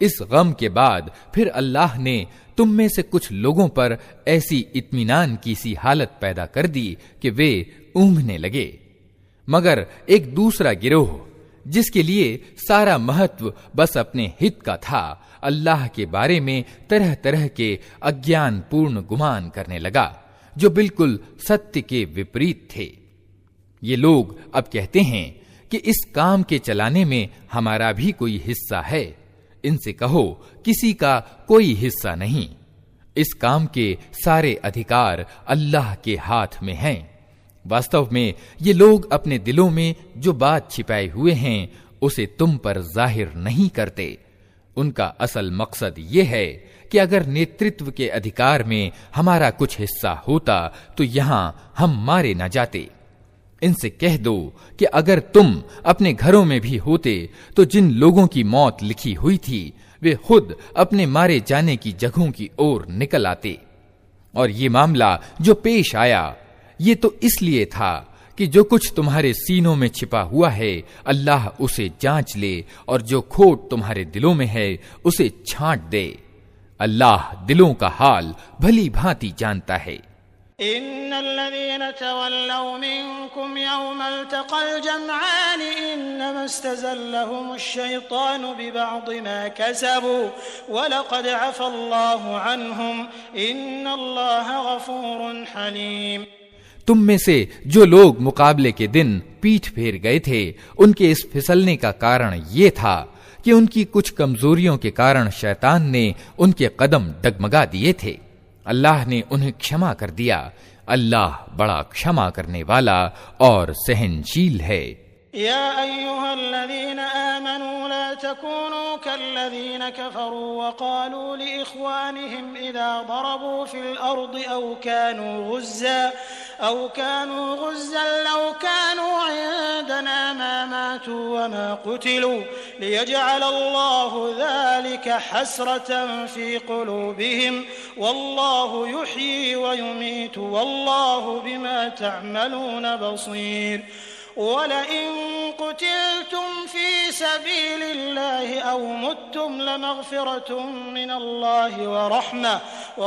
इस गम के बाद फिर अल्लाह ने तुम में से कुछ लोगों पर ऐसी इत्मीनान की सी हालत पैदा कर दी कि वे ऊँघने लगे, मगर एक दूसरा गिरोह जिसके लिए सारा महत्व बस अपने हित का था, अल्लाह के बारे में तरह तरह के अज्ञान पूर्ण गुमान करने लगा जो बिल्कुल सत्य के विपरीत थे। ये लोग अब कहते हैं कि इस काम के चलाने में हमारा भी कोई हिस्सा है। इनसे कहो किसी का कोई हिस्सा नहीं, इस काम के सारे अधिकार अल्लाह के हाथ में हैं। वास्तव में ये लोग अपने दिलों में जो बात छिपाए हुए हैं उसे तुम पर जाहिर नहीं करते। उनका असल मकसद ये है कि अगर नेतृत्व के अधिकार में हमारा कुछ हिस्सा होता तो यहां हम मारे न जाते। इनसे कह दो कि अगर तुम अपने घरों में भी होते तो जिन लोगों की मौत लिखी हुई थी वे खुद अपने मारे जाने की जगहों की ओर निकल आते। और ये मामला जो पेश आया ये तो इसलिए था कि जो कुछ तुम्हारे सीनों में छिपा हुआ है अल्लाह उसे जांच ले और जो खोट तुम्हारे दिलों में है उसे छांट दे। अल्लाह दिलों का हाल भली भांति जानता है। इन्नल्लज़ीन तवल्लव मिनकुम यौमल तक़ल जमआन इन्नमा इस्तज़ल्लहुमुश्शैतानु बिबअज़ि मा कसबू वलक़द अफ़ल्लाहु अन्हुम इन्नल्लाह गफ़ूरुन हलीम। तुम में से जो लोग मुकाबले के दिन पीठ फेर गए थे उनके इस फिसलने का कारण ये था कि उनकी कुछ कमजोरियों के कारण शैतान ने उनके कदम डगमगा दिए थे। अल्लाह ने उन्हें क्षमा कर दिया। अल्लाह बड़ा क्षमा करने वाला और सहनशील है। या अय्युहल्लज़ीन आमनू ला तकूनू कल्लज़ीन कफ़रू वक़ालू लिइख़वानिहिम इज़ा ज़रबू फ़िल अर्ज़ि औ कानू गुज़्ज़न लौ कानू इंदना मा मातू वमा क़ुतिलू लियजअलल्लाहु ज़ालिक हसरतन फ़ी क़ुलूबिहिम वल्लाहु युह्यी व युमीतु वल्लाहु बिमा तअमलून बसीर। वलइन क़ुतिलतुम फ़ी सबीलिल्लाहि औ मुत्तुम लमग़फ़िरतुन मिनल्लाहि व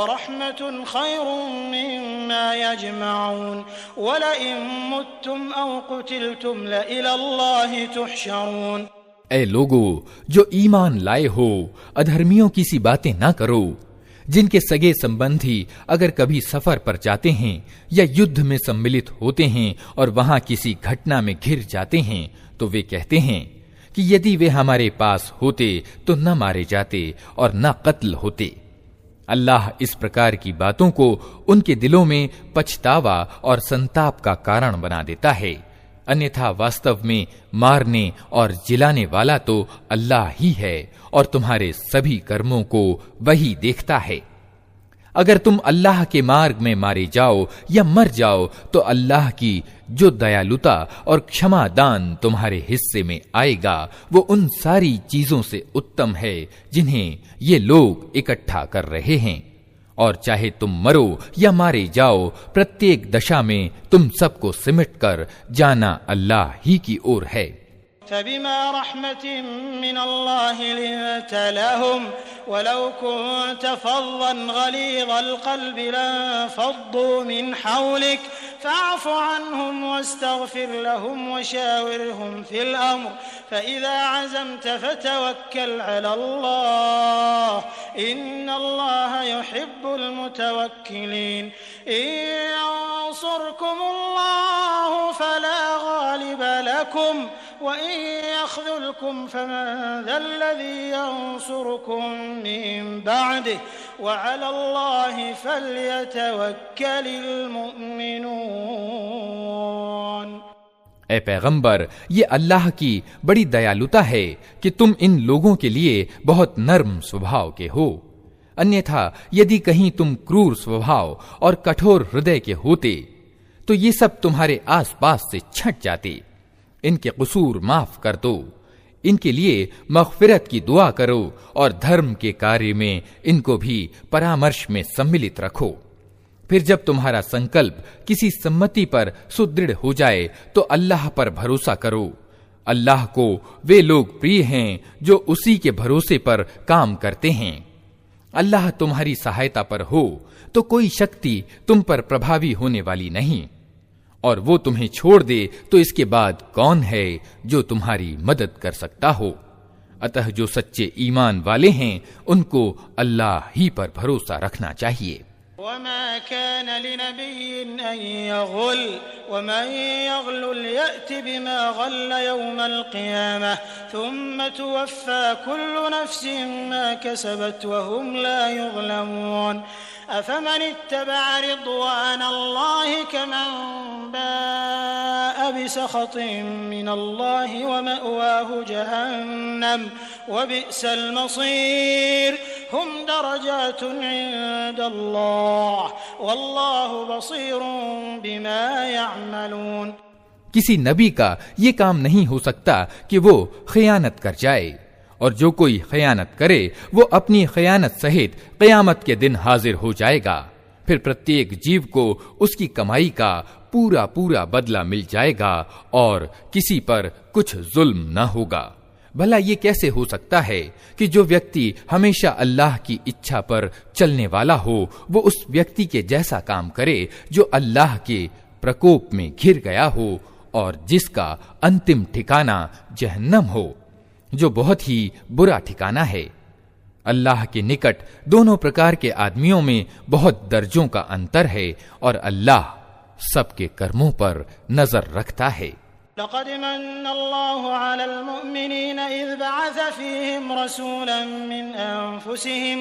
रहमतुन ख़ैरुम मिम्मा यजमऊन वलइन मुत्तुम औ क़ुतिलतुम लइलल्लाहि तुहशरून। ऐ लोगो जो ईमान लाए हो, अधर्मियों की सी बातें ना करो। जिनके सगे संबंधी अगर कभी सफर पर जाते हैं या युद्ध में सम्मिलित होते हैं और वहां किसी घटना में घिर जाते हैं तो वे कहते हैं कि यदि वे हमारे पास होते तो न मारे जाते और न कत्ल होते। अल्लाह इस प्रकार की बातों को उनके दिलों में पछतावा और संताप का कारण बना देता है। अन्यथा वास्तव में मारने और जिलाने वाला तो अल्लाह ही है और तुम्हारे सभी कर्मों को वही देखता है। अगर तुम अल्लाह के मार्ग में मारे जाओ या मर जाओ तो अल्लाह की जो दयालुता और क्षमा दान तुम्हारे हिस्से में आएगा वो उन सारी चीजों से उत्तम है जिन्हें ये लोग इकट्ठा कर रहे हैं। और चाहे तुम मरो या मारे जाओ, प्रत्येक दशा में तुम सबको सिमटकर जाना अल्लाह ही की ओर है। फबिमा रहमतिन मिनल्लाहि लिंत लहुम वलौ कुंत फज़्ज़न गलीज़ल क़ल्बि लंफ़द्दू मिन हौलिक फ़अफ़ु अन्हुम वस्तग़फ़िर लहुम वशाविरहुम फ़िल अम्र फ़इज़ा अज़मत फ़तवक्कल अलल्लाह इन्नल्लाह युहिब्बुल मुतवक्किलीन। यंसुरकुमुल्लाहु फला गालिब लकुम व इन यख्ज़ुलकुम फमन ज़ल्लज़ी यंसुरकुम मिन बअदिहि व अलल्लाहि फल्यतवक्कलिल मुमिनून। ए पैगंबर, ये अल्लाह की बड़ी दयालुता है कि तुम इन लोगों के लिए बहुत नर्म स्वभाव के हो। अन्यथा यदि कहीं तुम क्रूर स्वभाव और कठोर हृदय के होते तो ये सब तुम्हारे आसपास से छंट जाते। इनके कसूर माफ कर दो, इनके लिए मग़फ़िरत की दुआ करो और धर्म के कार्य में इनको भी परामर्श में सम्मिलित रखो। फिर जब तुम्हारा संकल्प किसी सम्मति पर सुदृढ़ हो जाए तो अल्लाह पर भरोसा करो। अल्लाह को वे लोग प्रिय हैं जो उसी के भरोसे पर काम करते हैं। अल्लाह तुम्हारी सहायता पर हो तो कोई शक्ति तुम पर प्रभावी होने वाली नहीं, और वो तुम्हें छोड़ दे तो इसके बाद कौन है जो तुम्हारी मदद कर सकता हो। अतः जो सच्चे ईमान वाले हैं उनको अल्लाह ही पर भरोसा रखना चाहिए। वमा कान लिनबिय्यिन अन यग़ुल वमन यग़लुल यअति बिमा ग़ल्ल यौमल क़ियामह थुम्मा तुवफ़्फ़ा कुल्लु नफ़्सिन मा कसबत वहुम ला युज़लमून। अफ़मन इत्तबअ रिज़वान अल्लाहि कमन बाअ बिसख़तिन मिनल्लाहि वमअवाहु जहन्नम वबिअसल मसीर। हुम दरजातुन इंदल्लाह वल्लाहु बसीरुन बिमा यअमलून। किसी नबी का ये काम नहीं हो सकता कि वो खयानत कर जाए, और जो कोई खयानत करे वो अपनी खयानत सहित क़यामत के दिन हाजिर हो जाएगा। फिर प्रत्येक जीव को उसकी कमाई का पूरा पूरा बदला मिल जाएगा और किसी पर कुछ जुल्म न होगा। भला ये कैसे हो सकता है कि जो व्यक्ति हमेशा अल्लाह की इच्छा पर चलने वाला हो वो उस व्यक्ति के जैसा काम करे जो अल्लाह के प्रकोप में घिर गया हो और जिसका अंतिम ठिकाना जहन्नम हो, जो बहुत ही बुरा ठिकाना है। अल्लाह के निकट दोनों प्रकार के आदमियों में बहुत दर्जों का अंतर है और अल्लाह सबके कर्मों पर नजर रखता है। लक़द मन्नल्लाहु अलल मुअमिनीन इज़ बअस फ़ीहिम रसूलन मिन अनफुसिहिम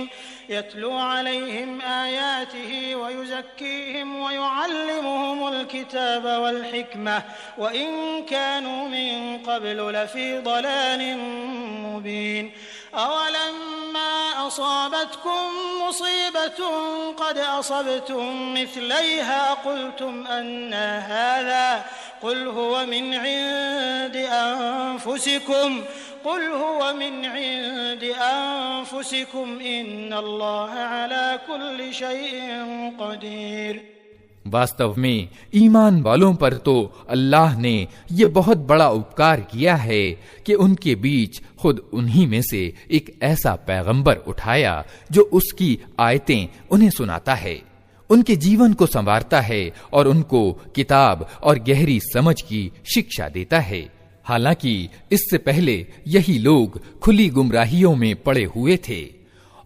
यत्लू अलैहिम आयातिही व युज़क्कीहिम व युअल्लिमुहुमुल किताब वल हिकमह व इन कानू मिन क़ब्लु लफ़ी ज़लालिम मुबीन। अवलम्मा असाबतकुम मुसीबतुन क़द असबतुम मिस्लैहा क़ुल्तुम अन्ना हाज़ा क़ुल हुवा मिन इंदि अनफुसिकुम इन्नल्लाह अला कुल्लि शैइन क़दीर। वास्तव में ईमान वालों पर तो अल्लाह ने ये बहुत बड़ा उपकार किया है कि उनके बीच खुद उन्हीं में से एक ऐसा पैगंबर उठाया जो उसकी आयतें उन्हें सुनाता है, उनके जीवन को संवारता है और उनको किताब और गहरी समझ की शिक्षा देता है। हालांकि इससे पहले यही लोग खुली गुमराहियों में पड़े हुए थे।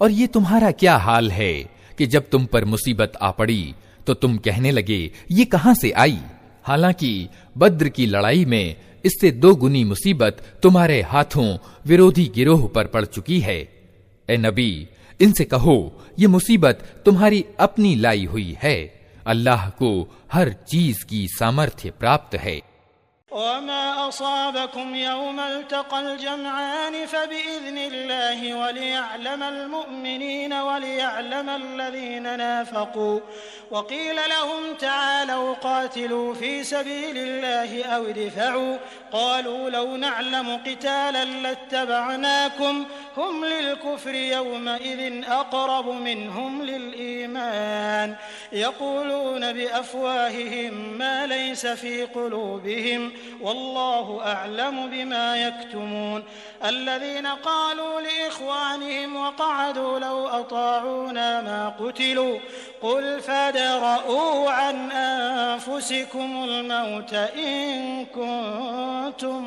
और ये तुम्हारा क्या हाल है कि जब तुम पर मुसीबत आ पड़ी तो तुम कहने लगे ये कहां से आई, हालांकि बद्र की लड़ाई में इससे 2 गुनी मुसीबत तुम्हारे हाथों विरोधी गिरोह पर पड़ चुकी है। ए नबी, इनसे कहो ये मुसीबत तुम्हारी अपनी लाई हुई है। अल्लाह को हर चीज की सामर्थ्य प्राप्त है। वमा असाबकुम यौमल तक़ल जमआन फबिइज़्निल्लाहि वलियअलमल मुअमिनीन वलियअलमल लज़ीना नाफ़क़ू वक़ील लहुम तआलू क़ातिलू फ़ी सबीलिल्लाहि औ इदफ़अू क़ालू लौ नअलमु क़ितालन लत्तबअनाकुम हुम लिलकुफ़्रि यौमइज़िन अक़रबु मिनहुम लिलईमान यक़ूलून बिअफ़वाहिहिम मा लैस फ़ी क़ुलूबिहिम वल्लाहु अअलमु बिमा यक्तुमून अल्लज़ीना क़ालू लिइख़वानिहिम वक़अदू लौ अताअूना मा क़ुतिलू क़ुल फ़द्र'ऊ अन अनफुसिकुमुल मौत इन कुन्तुम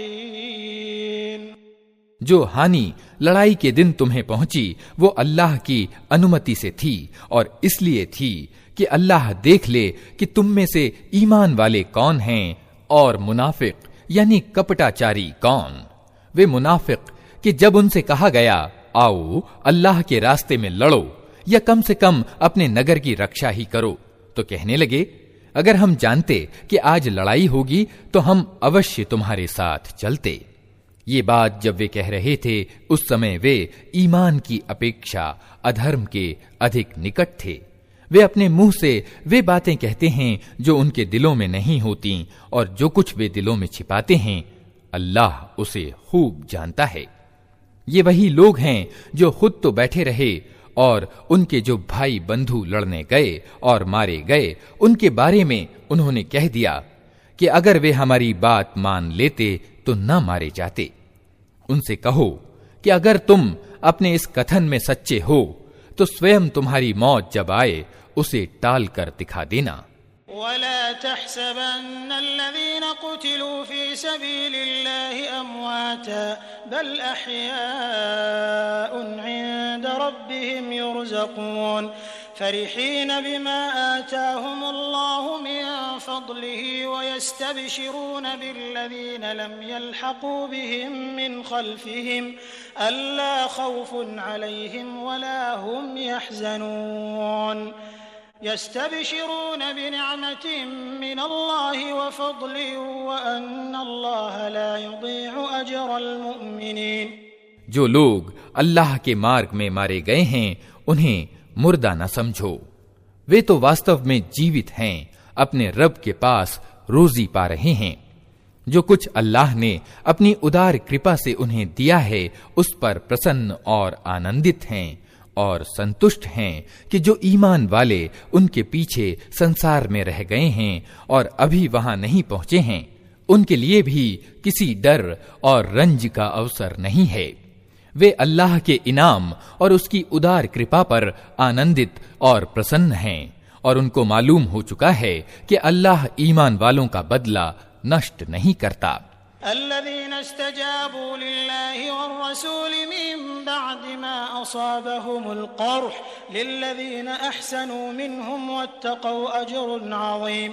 सादिक़ीन। जो हानि लड़ाई के दिन तुम्हें पहुंची वो अल्लाह की अनुमति से थी और इसलिए थी कि अल्लाह देख ले कि तुम में से ईमान वाले कौन हैं और मुनाफिक यानी कपटाचारी कौन। वे मुनाफिक कि जब उनसे कहा गया आओ अल्लाह के रास्ते में लड़ो या कम से कम अपने नगर की रक्षा ही करो, तो कहने लगे अगर हम जानते कि आज लड़ाई होगी तो हम अवश्य तुम्हारे साथ चलते। ये बात जब वे कह रहे थे उस समय वे ईमान की अपेक्षा अधर्म के अधिक निकट थे। वे अपने मुंह से वे बातें कहते हैं जो उनके दिलों में नहीं होती और जो कुछ वे दिलों में छिपाते हैं अल्लाह उसे खूब जानता है। ये वही लोग हैं जो खुद तो बैठे रहे और उनके जो भाई बंधु लड़ने गए और मारे गए उनके बारे में उन्होंने कह दिया कि अगर वे हमारी बात मान लेते तो न मारे जाते। उनसे कहो कि अगर तुम अपने इस कथन में सच्चे हो तो स्वयं तुम्हारी मौत जब आए उसे टाल कर दिखा देना। वला तहसबन्नल्लज़ीन कुतिलू फी सबीलिल्लाहि अमवाता बल अहयाउन इंद रब्बिहिम युरज़क़ून फरिहीन बिमा आताहुमुल्लाहु मिन फज़लिही वयस्तबशिरून बिल्लज़ीन लम यल्हक़ू बिहिम मिन खल्फ़िहिम अल्ला खौफ़ुन अलैहिम वला हुम यहज़नून यस्तबशिरून बिनिअमतिन मिनल्लाहि व फ़ज़लिन व अन्नल्लाह ला युज़ीअु अजरल मुमिनीन। जो लोग अल्लाह के मार्ग में मारे गए हैं उन्हें मुर्दा न समझो, वे तो वास्तव में जीवित हैं, अपने रब के पास रोजी पा रहे हैं। जो कुछ अल्लाह ने अपनी उदार कृपा से उन्हें दिया है उस पर प्रसन्न और आनंदित हैं और संतुष्ट हैं कि जो ईमान वाले उनके पीछे संसार में रह गए हैं और अभी वहां नहीं पहुंचे हैं उनके लिए भी किसी डर और रंज का अवसर नहीं है। वे अल्लाह के इनाम और उसकी उदार कृपा पर आनंदित और प्रसन्न हैं और उनको मालूम हो चुका है कि अल्लाह ईमान वालों का बदला नष्ट नहीं करता। अल्लज़ीना इस्तजाबू लिल्लाहि वर्रसूलि मिन बअदि मा असाबहुमुल क़र्ह लिल्लज़ीना अहसनू मिनहुम वत्तक़ौ अजरुन अज़ीम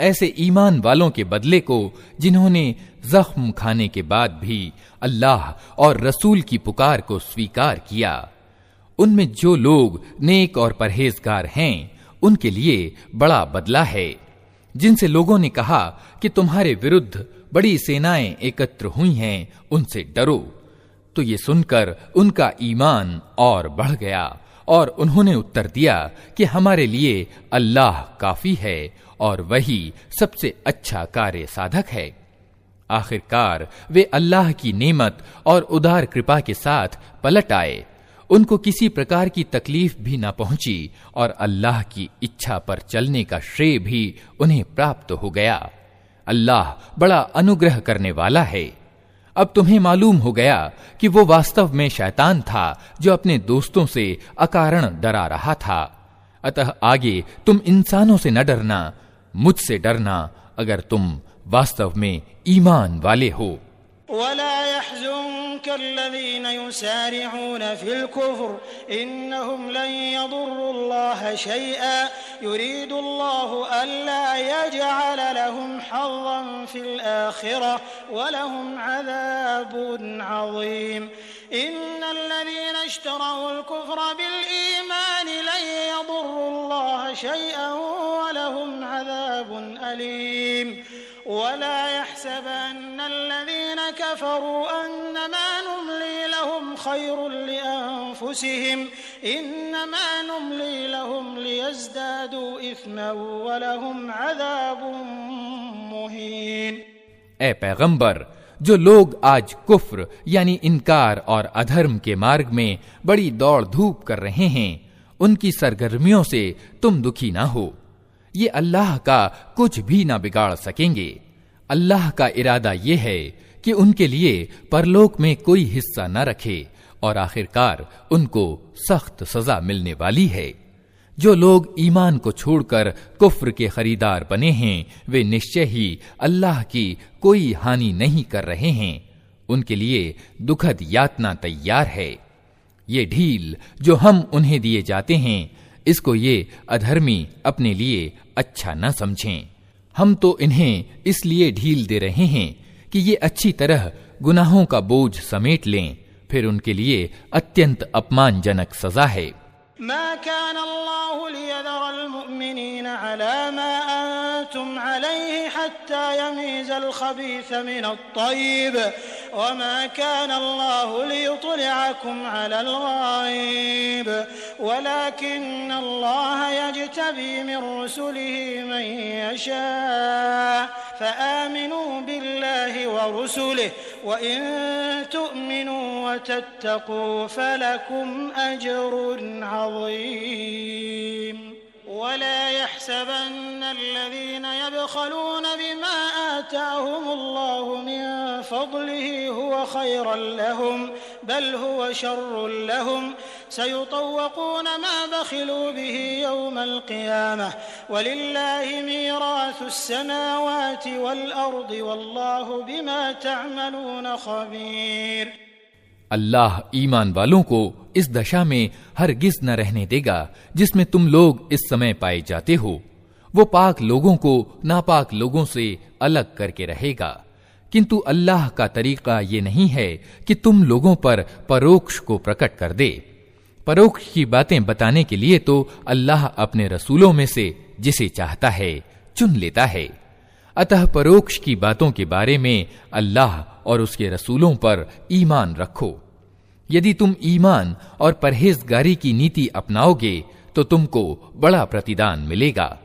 ऐसे ईमान वालों के बदले को जिन्होंने जख्म खाने के बाद भी अल्लाह और रसूल की पुकार को स्वीकार किया, उनमें जो लोग नेक और परहेजगार हैं उनके लिए बड़ा बदला है। जिनसे लोगों ने कहा कि तुम्हारे विरुद्ध बड़ी सेनाएं एकत्र हुई हैं, उनसे डरो, तो ये सुनकर उनका ईमान और बढ़ गया और उन्होंने उत्तर दिया कि हमारे लिए अल्लाह काफी है और वही सबसे अच्छा कार्य साधक है। आखिरकार वे अल्लाह की नेमत और उदार कृपा के साथ पलट आए, उनको किसी प्रकार की तकलीफ भी न पहुंची और अल्लाह की इच्छा पर चलने का श्रेय भी उन्हें प्राप्त हो गया। अल्लाह बड़ा अनुग्रह करने वाला है। अब तुम्हें मालूम हो गया कि वो वास्तव में शैतान था जो अपने दोस्तों से अकारण डरा रहा था। अतः आगे तुम इंसानों से न डरना, मुझसे डरना अगर तुम वास्तव में ईमान वाले हो। वला यहज़ुनकल्लज़ीना युसारिऊन फिल कुफ्र इन्नहुम लन यदुर्रुल्लाह शैआ युरीदुल्लाहु अल्ला यजअल लहुम हज़्ज़न फिल आखिरह वलहुम अज़ाबुन अज़ीम इन्नल्लज़ीना इश्तरौल कुफ्र बिल ईमान लन यदुर्रुल्लाह शैअन वलहुम अज़ाबुन अलीम वला यहसबन्नल्लज़ीना कफ़रू अन्नमा नुम्ली लहुम खैरुल लिअन्फुसिहिम इन्नमा नुम्ली लहुम लियज़दादू इस्मन वलहुम अज़ाबुन मुहीन। ए पैगंबर, जो लोग आज कुफ्र यानी इनकार और अधर्म के मार्ग में बड़ी दौड़ धूप कर रहे हैं, उनकी सरगर्मियों से तुम दुखी ना हो। ये अल्लाह का कुछ भी ना बिगाड़ सकेंगे। अल्लाह का इरादा ये है कि उनके लिए परलोक में कोई हिस्सा न रखे और आखिरकार उनको सख्त सजा मिलने वाली है। जो लोग ईमान को छोड़कर कुफ्र के खरीदार बने हैं, वे निश्चय ही अल्लाह की कोई हानि नहीं कर रहे हैं। उनके लिए दुखद यातना तैयार है। ये ढील जो हम उन्हें दिए जाते हैं, इसको ये अधर्मी अपने लिए अच्छा न समझें। हम तो इन्हें इसलिए ढील दे रहे हैं कि ये अच्छी तरह गुनाहों का बोझ समेट लें, फिर उनके लिए अत्यंत अपमानजनक सजा है। मा कान अल्लाहु लियज़रल मुमिनीना अला मा अंतुम अलैहि हत्ता यमीज़ल खबीस मिनत तय्यिब व मा कान अल्लाहु लियुत्लिअकुम अलल गैब वलाकिन्न अल्लाह यज्तबी मिन रुसुलिहि मन यशा फआमिनू बिल्लाहि व रुसुलिहि व इन तु'मिनू व तत्तकू फलकुम अज्रुन अज़ीम। वला यहसबन्नल्लज़ीना यबखलून बिमा आताहुमुल्लाहु मिन फ़ज़लिहि हुवा खैरन लहुम बल हुवा शर्रुन लहुम सयुतव्वक़ून मा बखिलू बिहि यौमल क़ियामह वलिल्लाहि मीरासुस समावाति वल अर्दि वल्लाहु बिमा तअमलून ख़बीर। अल्लाह ईमान वालों को इस दशा में हरगिज न रहने देगा जिसमें तुम लोग इस समय पाए जाते हो। वो पाक लोगों को नापाक लोगों से अलग करके रहेगा, किंतु अल्लाह का तरीका ये नहीं है कि तुम लोगों पर परोक्ष को प्रकट कर दे। परोक्ष की बातें बताने के लिए तो अल्लाह अपने रसूलों में से जिसे चाहता है चुन लेता है। अतः परोक्ष की बातों के बारे में अल्लाह और उसके रसूलों पर ईमान रखो। यदि तुम ईमान और परहेजगारी की नीति अपनाओगे तो तुमको बड़ा प्रतिदान मिलेगा।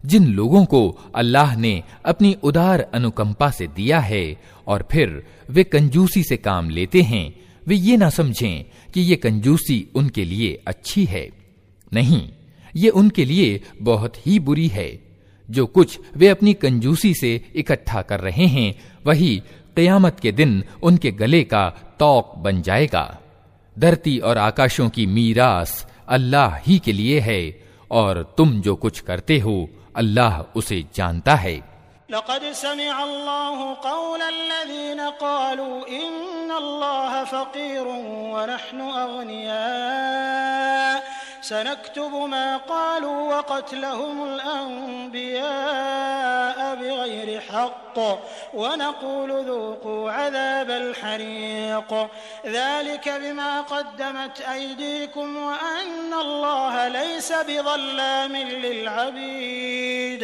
जिन लोगों को अल्लाह ने अपनी उदार अनुकंपा से दिया है और फिर वे कंजूसी से काम लेते हैं, वे ये ना समझें कि ये कंजूसी उनके लिए अच्छी है। नहीं, ये उनके लिए बहुत ही बुरी है। जो कुछ वे अपनी कंजूसी से इकट्ठा कर रहे हैं, वही क़यामत के दिन उनके गले का तौक बन जाएगा। धरती और आकाशों की मीरास अल्लाह ही के लिए है और तुम जो कुछ करते हो अल्लाह उसे जानता है। लक़द समिअ अल्लाहु क़ौलल्लज़ीन क़ालू इन्नल्लाह फ़क़ीरुन व नहनु अग़निया सनक्तुबु मा क़ालू व क़त्लहुमुल अन्बियाअ बिग़ैरि हक़्क़ व नक़ूलु ज़ूक़ू अज़ाबल हरीक़ ज़ालिक बिमा क़द्दमत अयदीकुम व अन्नल्लाह लैस बिज़ल्लामिन लिलअबीद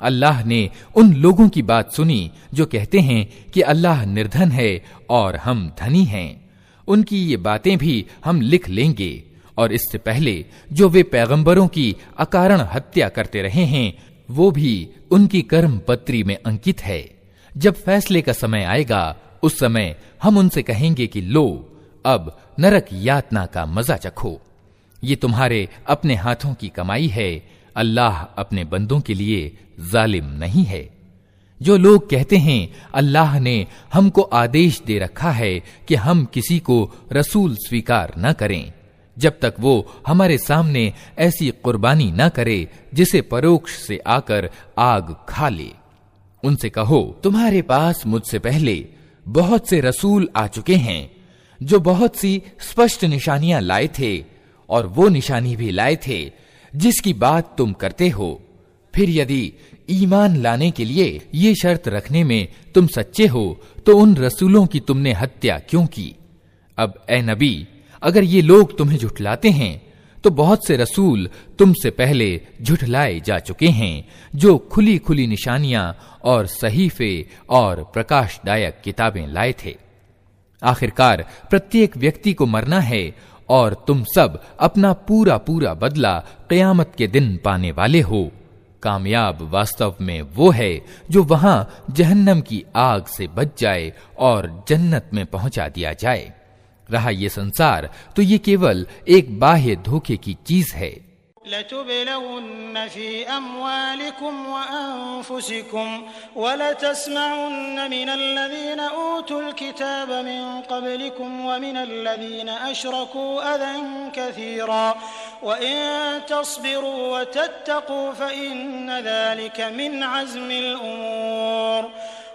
अल्लाह ने उन लोगों की बात सुनी जो कहते हैं कि अल्लाह निर्धन है और हम धनी हैं। उनकी ये बातें भी हम लिख लेंगे, और इससे पहले जो वे पैगंबरों की अकारण हत्या करते रहे हैं वो भी उनकी कर्म पत्री में अंकित है। जब फैसले का समय आएगा उस समय हम उनसे कहेंगे कि लो, अब नरक यातना का मजा चखो। ये तुम्हारे अपने हाथों की कमाई है। अल्लाह अपने बंदों के लिए जालिम नहीं है। जो लोग कहते हैं अल्लाह ने हमको आदेश दे रखा है कि हम किसी को रसूल स्वीकार न करें जब तक वो हमारे सामने ऐसी कुर्बानी न करे जिसे परोक्ष से आकर आग खा ले, उनसे कहो तुम्हारे पास मुझसे पहले बहुत से रसूल आ चुके हैं जो बहुत सी स्पष्ट निशानियां लाए थे, और वो निशानी भी लाए थे जिसकी बात तुम करते हो। फिर यदि ईमान लाने के लिए ये शर्त रखने में तुम सच्चे हो तो उन रसूलों की तुमने हत्या क्यों की? अब ए नबी, अगर ये लोग तुम्हें झुठलाते हैं तो बहुत से रसूल तुमसे पहले झुठलाए जा चुके हैं जो खुली खुली निशानियां और सहीफे और प्रकाशदायक किताबें लाए थे। आखिरकार प्रत्येक व्यक्ति को मरना है और तुम सब अपना पूरा पूरा बदला क़यामत के दिन पाने वाले हो। कामयाब वास्तव में वो है जो वहां जहन्नम की आग से बच जाए और जन्नत में पहुंचा दिया जाए। रहा ये संसार तो ये केवल एक बाह्य धोखे की चीज है। लतुबलउन्न फी अम्वालिकुम व अनफुसिकुम व लतस्मउन्न मिनल्लज़ीना ऊतुल किताब मिन क़ब्लिकुम व मिनल्लज़ीना अशरकू अज़न कसीरा व इन तस्बिरू व तत्तक़ू फ़इन्न ज़ालिका मिन अज़्मिल उमूर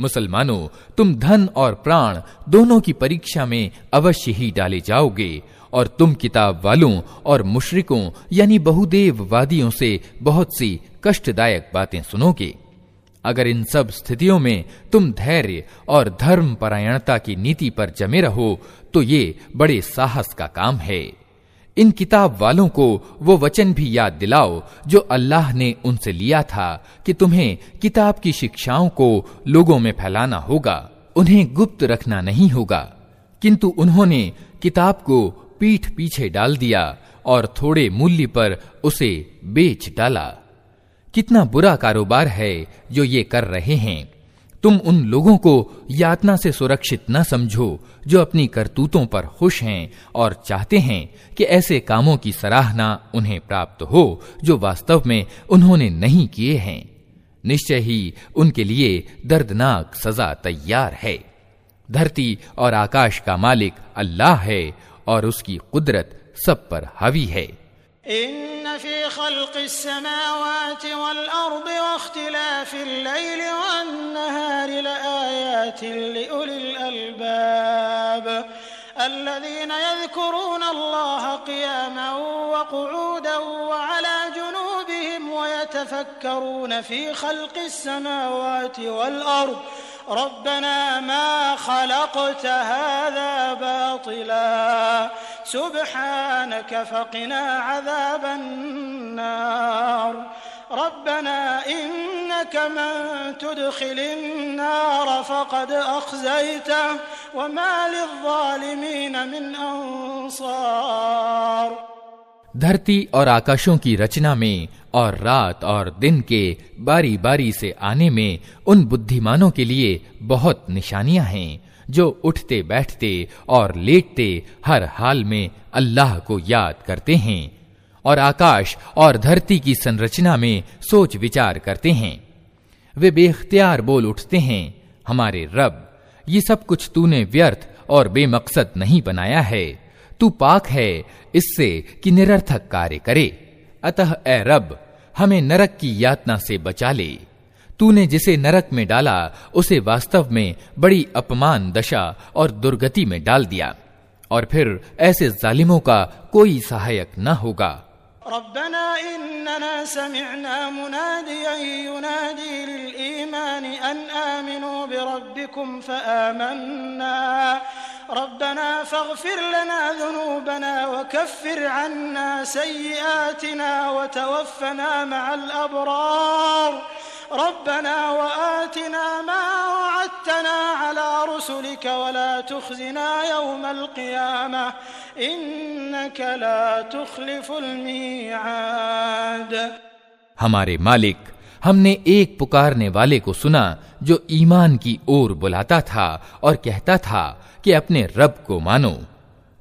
मुसलमानों, तुम धन और प्राण दोनों की परीक्षा में अवश्य ही डाले जाओगे और तुम किताब वालों और मुशरिकों यानी बहुदेववादियों से बहुत सी कष्टदायक बातें सुनोगे। अगर इन सब स्थितियों में तुम धैर्य और धर्म परायणता की नीति पर जमे रहो तो ये बड़े साहस का काम है। इन किताब वालों को वो वचन भी याद दिलाओ जो अल्लाह ने उनसे लिया था कि तुम्हें किताब की शिक्षाओं को लोगों में फैलाना होगा, उन्हें गुप्त रखना नहीं होगा। किंतु उन्होंने किताब को पीठ पीछे डाल दिया और थोड़े मूल्य पर उसे बेच डाला। कितना बुरा कारोबार है जो ये कर रहे हैं। तुम उन लोगों को यातना से सुरक्षित न समझो जो अपनी करतूतों पर खुश हैं और चाहते हैं कि ऐसे कामों की सराहना उन्हें प्राप्त हो जो वास्तव में उन्होंने नहीं किए हैं। निश्चय ही उनके लिए दर्दनाक सजा तैयार है। धरती और आकाश का मालिक अल्लाह है और उसकी कुदरत सब पर हावी है। इन्न फी खल्क़िस समावाति वल अर्दि वख्तिलाफिल लैलि वन नहारि लआयातिन लिउलिल अल्बाब अल्लज़ीना यज़कुरूना अल्लाह क़ियामन व क़ुऊदन व अला जुनूबिहिम व यतफ़क्करूना फी खल्क़िस समावाति वल अर्दि रब्बना मा खलक़्त हाज़ा बातिला सुब्हानक फ़क़िना अज़ाबन नार रब्बना इन्नक मन तुदखिलिन नार फ़क़द अख़ज़यतहु व मा लिज़्ज़ालिमीन मिन अंसार। धरती और आकाशों की रचना में और रात और दिन के बारी बारी से आने में उन बुद्धिमानों के लिए बहुत निशानियां हैं जो उठते बैठते और लेटते हर हाल में अल्लाह को याद करते हैं और आकाश और धरती की संरचना में सोच विचार करते हैं। वे बेख्तियार बोल उठते हैं, हमारे रब, ये सब कुछ तूने व्यर्थ और बेमकसद नहीं बनाया है। तू पाक है इससे कि निरर्थक कार्य करे। अतः ए रब, हमें नरक की यातना से बचा ले। तूने जिसे नरक में डाला उसे वास्तव में बड़ी अपमान दशा और दुर्गति में डाल दिया, और फिर ऐसे जालिमों का कोई सहायक न होगा। रब्बना इन्नना समिअना मुनादियन युनादी लिल ईमान अन आमिनू बिरब्बिकुम फआमन्ना रब्बना फग़फिर लना ज़ुनूबना वकफ्फिर अन्ना सय्यिआतिना वतवफ़्फ़ना मअल अबरार रब्बना वआतिना मा वअदतना अला रुसुलिक वला तुख़ज़िना यौमल क़ियामह इन्नक ला तुख़लिफ़ुल मीआद। हमारे मालिक, हमने एक पुकारने वाले को सुना जो ईमान की ओर बुलाता था और कहता था कि अपने रब को मानो।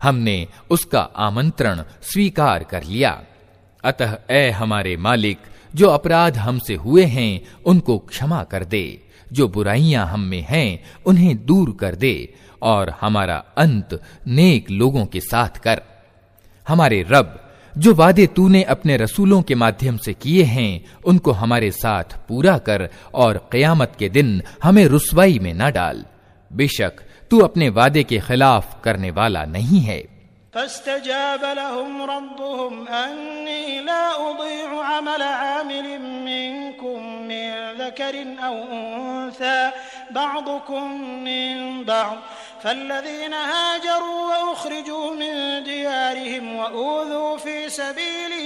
हमने उसका आमंत्रण स्वीकार कर लिया। अतः ऐ हमारे मालिक, जो अपराध हमसे हुए हैं उनको क्षमा कर दे, जो बुराइयां हम में हैं उन्हें दूर कर दे, और हमारा अंत नेक लोगों के साथ कर। हमारे रब, जो वादे तूने अपने रसूलों के माध्यम से किए हैं उनको हमारे साथ पूरा कर, और क़यामत के दिन हमें रुसवाई में न डाल। बेशक तू अपने वादे के खिलाफ करने वाला नहीं है। फस्तजाब लहुम रब्बुहुम अन्नी ला उदीउ अमल आमिलिन मिनकुम मिन ज़करिन औ उन्सा बअदुकुम मिन बअद फल्लज़ीना हाजरू व उख़रिजू मिन दियारिहिम व ऊज़ू फ़ी सबीली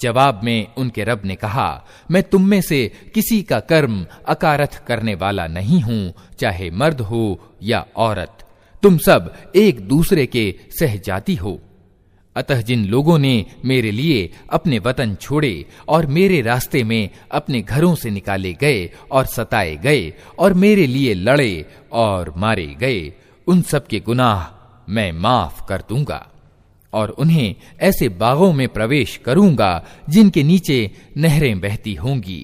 जवाब में उनके रब ने कहा, मैं तुम में से किसी का कर्म अकारथ करने वाला नहीं हूं, चाहे मर्द हो या औरत। तुम सब एक दूसरे के सहजाती हो। अतः जिन लोगों ने मेरे लिए अपने वतन छोड़े और मेरे रास्ते में अपने घरों से निकाले गए और सताए गए और मेरे लिए लड़े और मारे गए, उन सब के गुनाह मैं माफ कर दूंगा, और उन्हें ऐसे बागों में प्रवेश करूंगा जिनके नीचे नहरें बहती होंगी।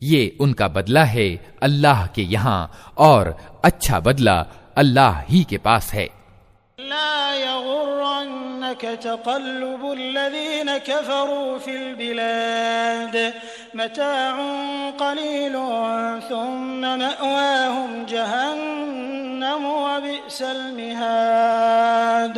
ये उनका बदला है अल्लाह के यहाँ, और अच्छा बदला अल्लाह ही के पास है। ला यग़ुर्रन्नक तक़ल्लुबुल्लज़ीन कफ़रू फ़िल बिलाद मताउन क़लीलुन थुम्म मअवाहुम जहन्नम व बि'सल मिहाद।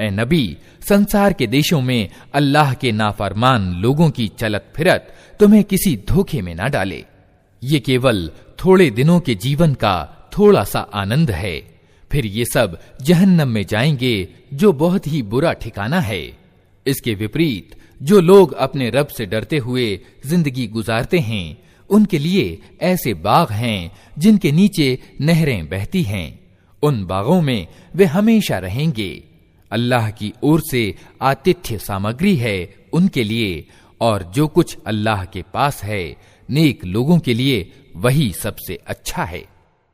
ए नबी, संसार के देशों में अल्लाह के नाफरमान लोगों की चलत फिरत तुम्हें किसी धोखे में न डाले। ये केवल थोड़े दिनों के जीवन का थोड़ा सा आनंद है, फिर ये सब जहन्नम में जाएंगे जो बहुत ही बुरा ठिकाना है। इसके विपरीत जो लोग अपने रब से डरते हुए जिंदगी गुजारते हैं उनके लिए ऐसे बाग हैं जिनके नीचे नहरें बहती हैं। उन बागों में वे हमेशा रहेंगे। अल्लाह की ओर से आतिथ्य सामग्री है उनके लिए, और जो कुछ अल्लाह के पास है नेक लोगों के लिए वही सबसे अच्छा है।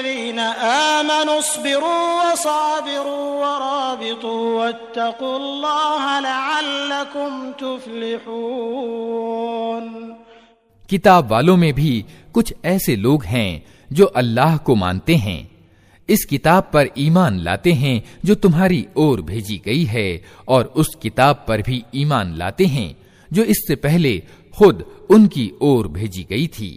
अय्युहल्लज़ीना आमनुस्बिरू वसाबिरू वराबितू वत्तकुल्लाह लअल्लकुम तुफ्लिहून। किताब वालों में भी कुछ ऐसे लोग हैं जो अल्लाह को मानते हैं, इस किताब पर ईमान लाते हैं जो तुम्हारी ओर भेजी गई है, और उस किताब पर भी ईमान लाते हैं जो इससे पहले खुद उनकी ओर भेजी गई थी।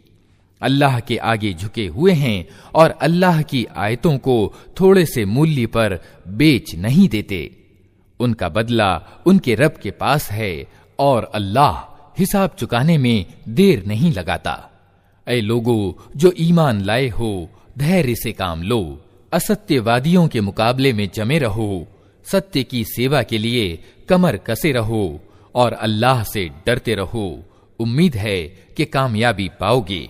अल्लाह के आगे झुके हुए हैं और अल्लाह की आयतों को थोड़े से मूल्य पर बेच नहीं देते। उनका बदला उनके रब के पास है और अल्लाह हिसाब चुकाने में देर नहीं लगाता। ऐ लोगों जो ईमान लाए हो, धैर्य से काम लो, असत्यवादियों के मुकाबले में जमे रहो, सत्य की सेवा के लिए कमर कसे रहो और अल्लाह से डरते रहो। उम्मीद है कि कामयाबी पाओगे।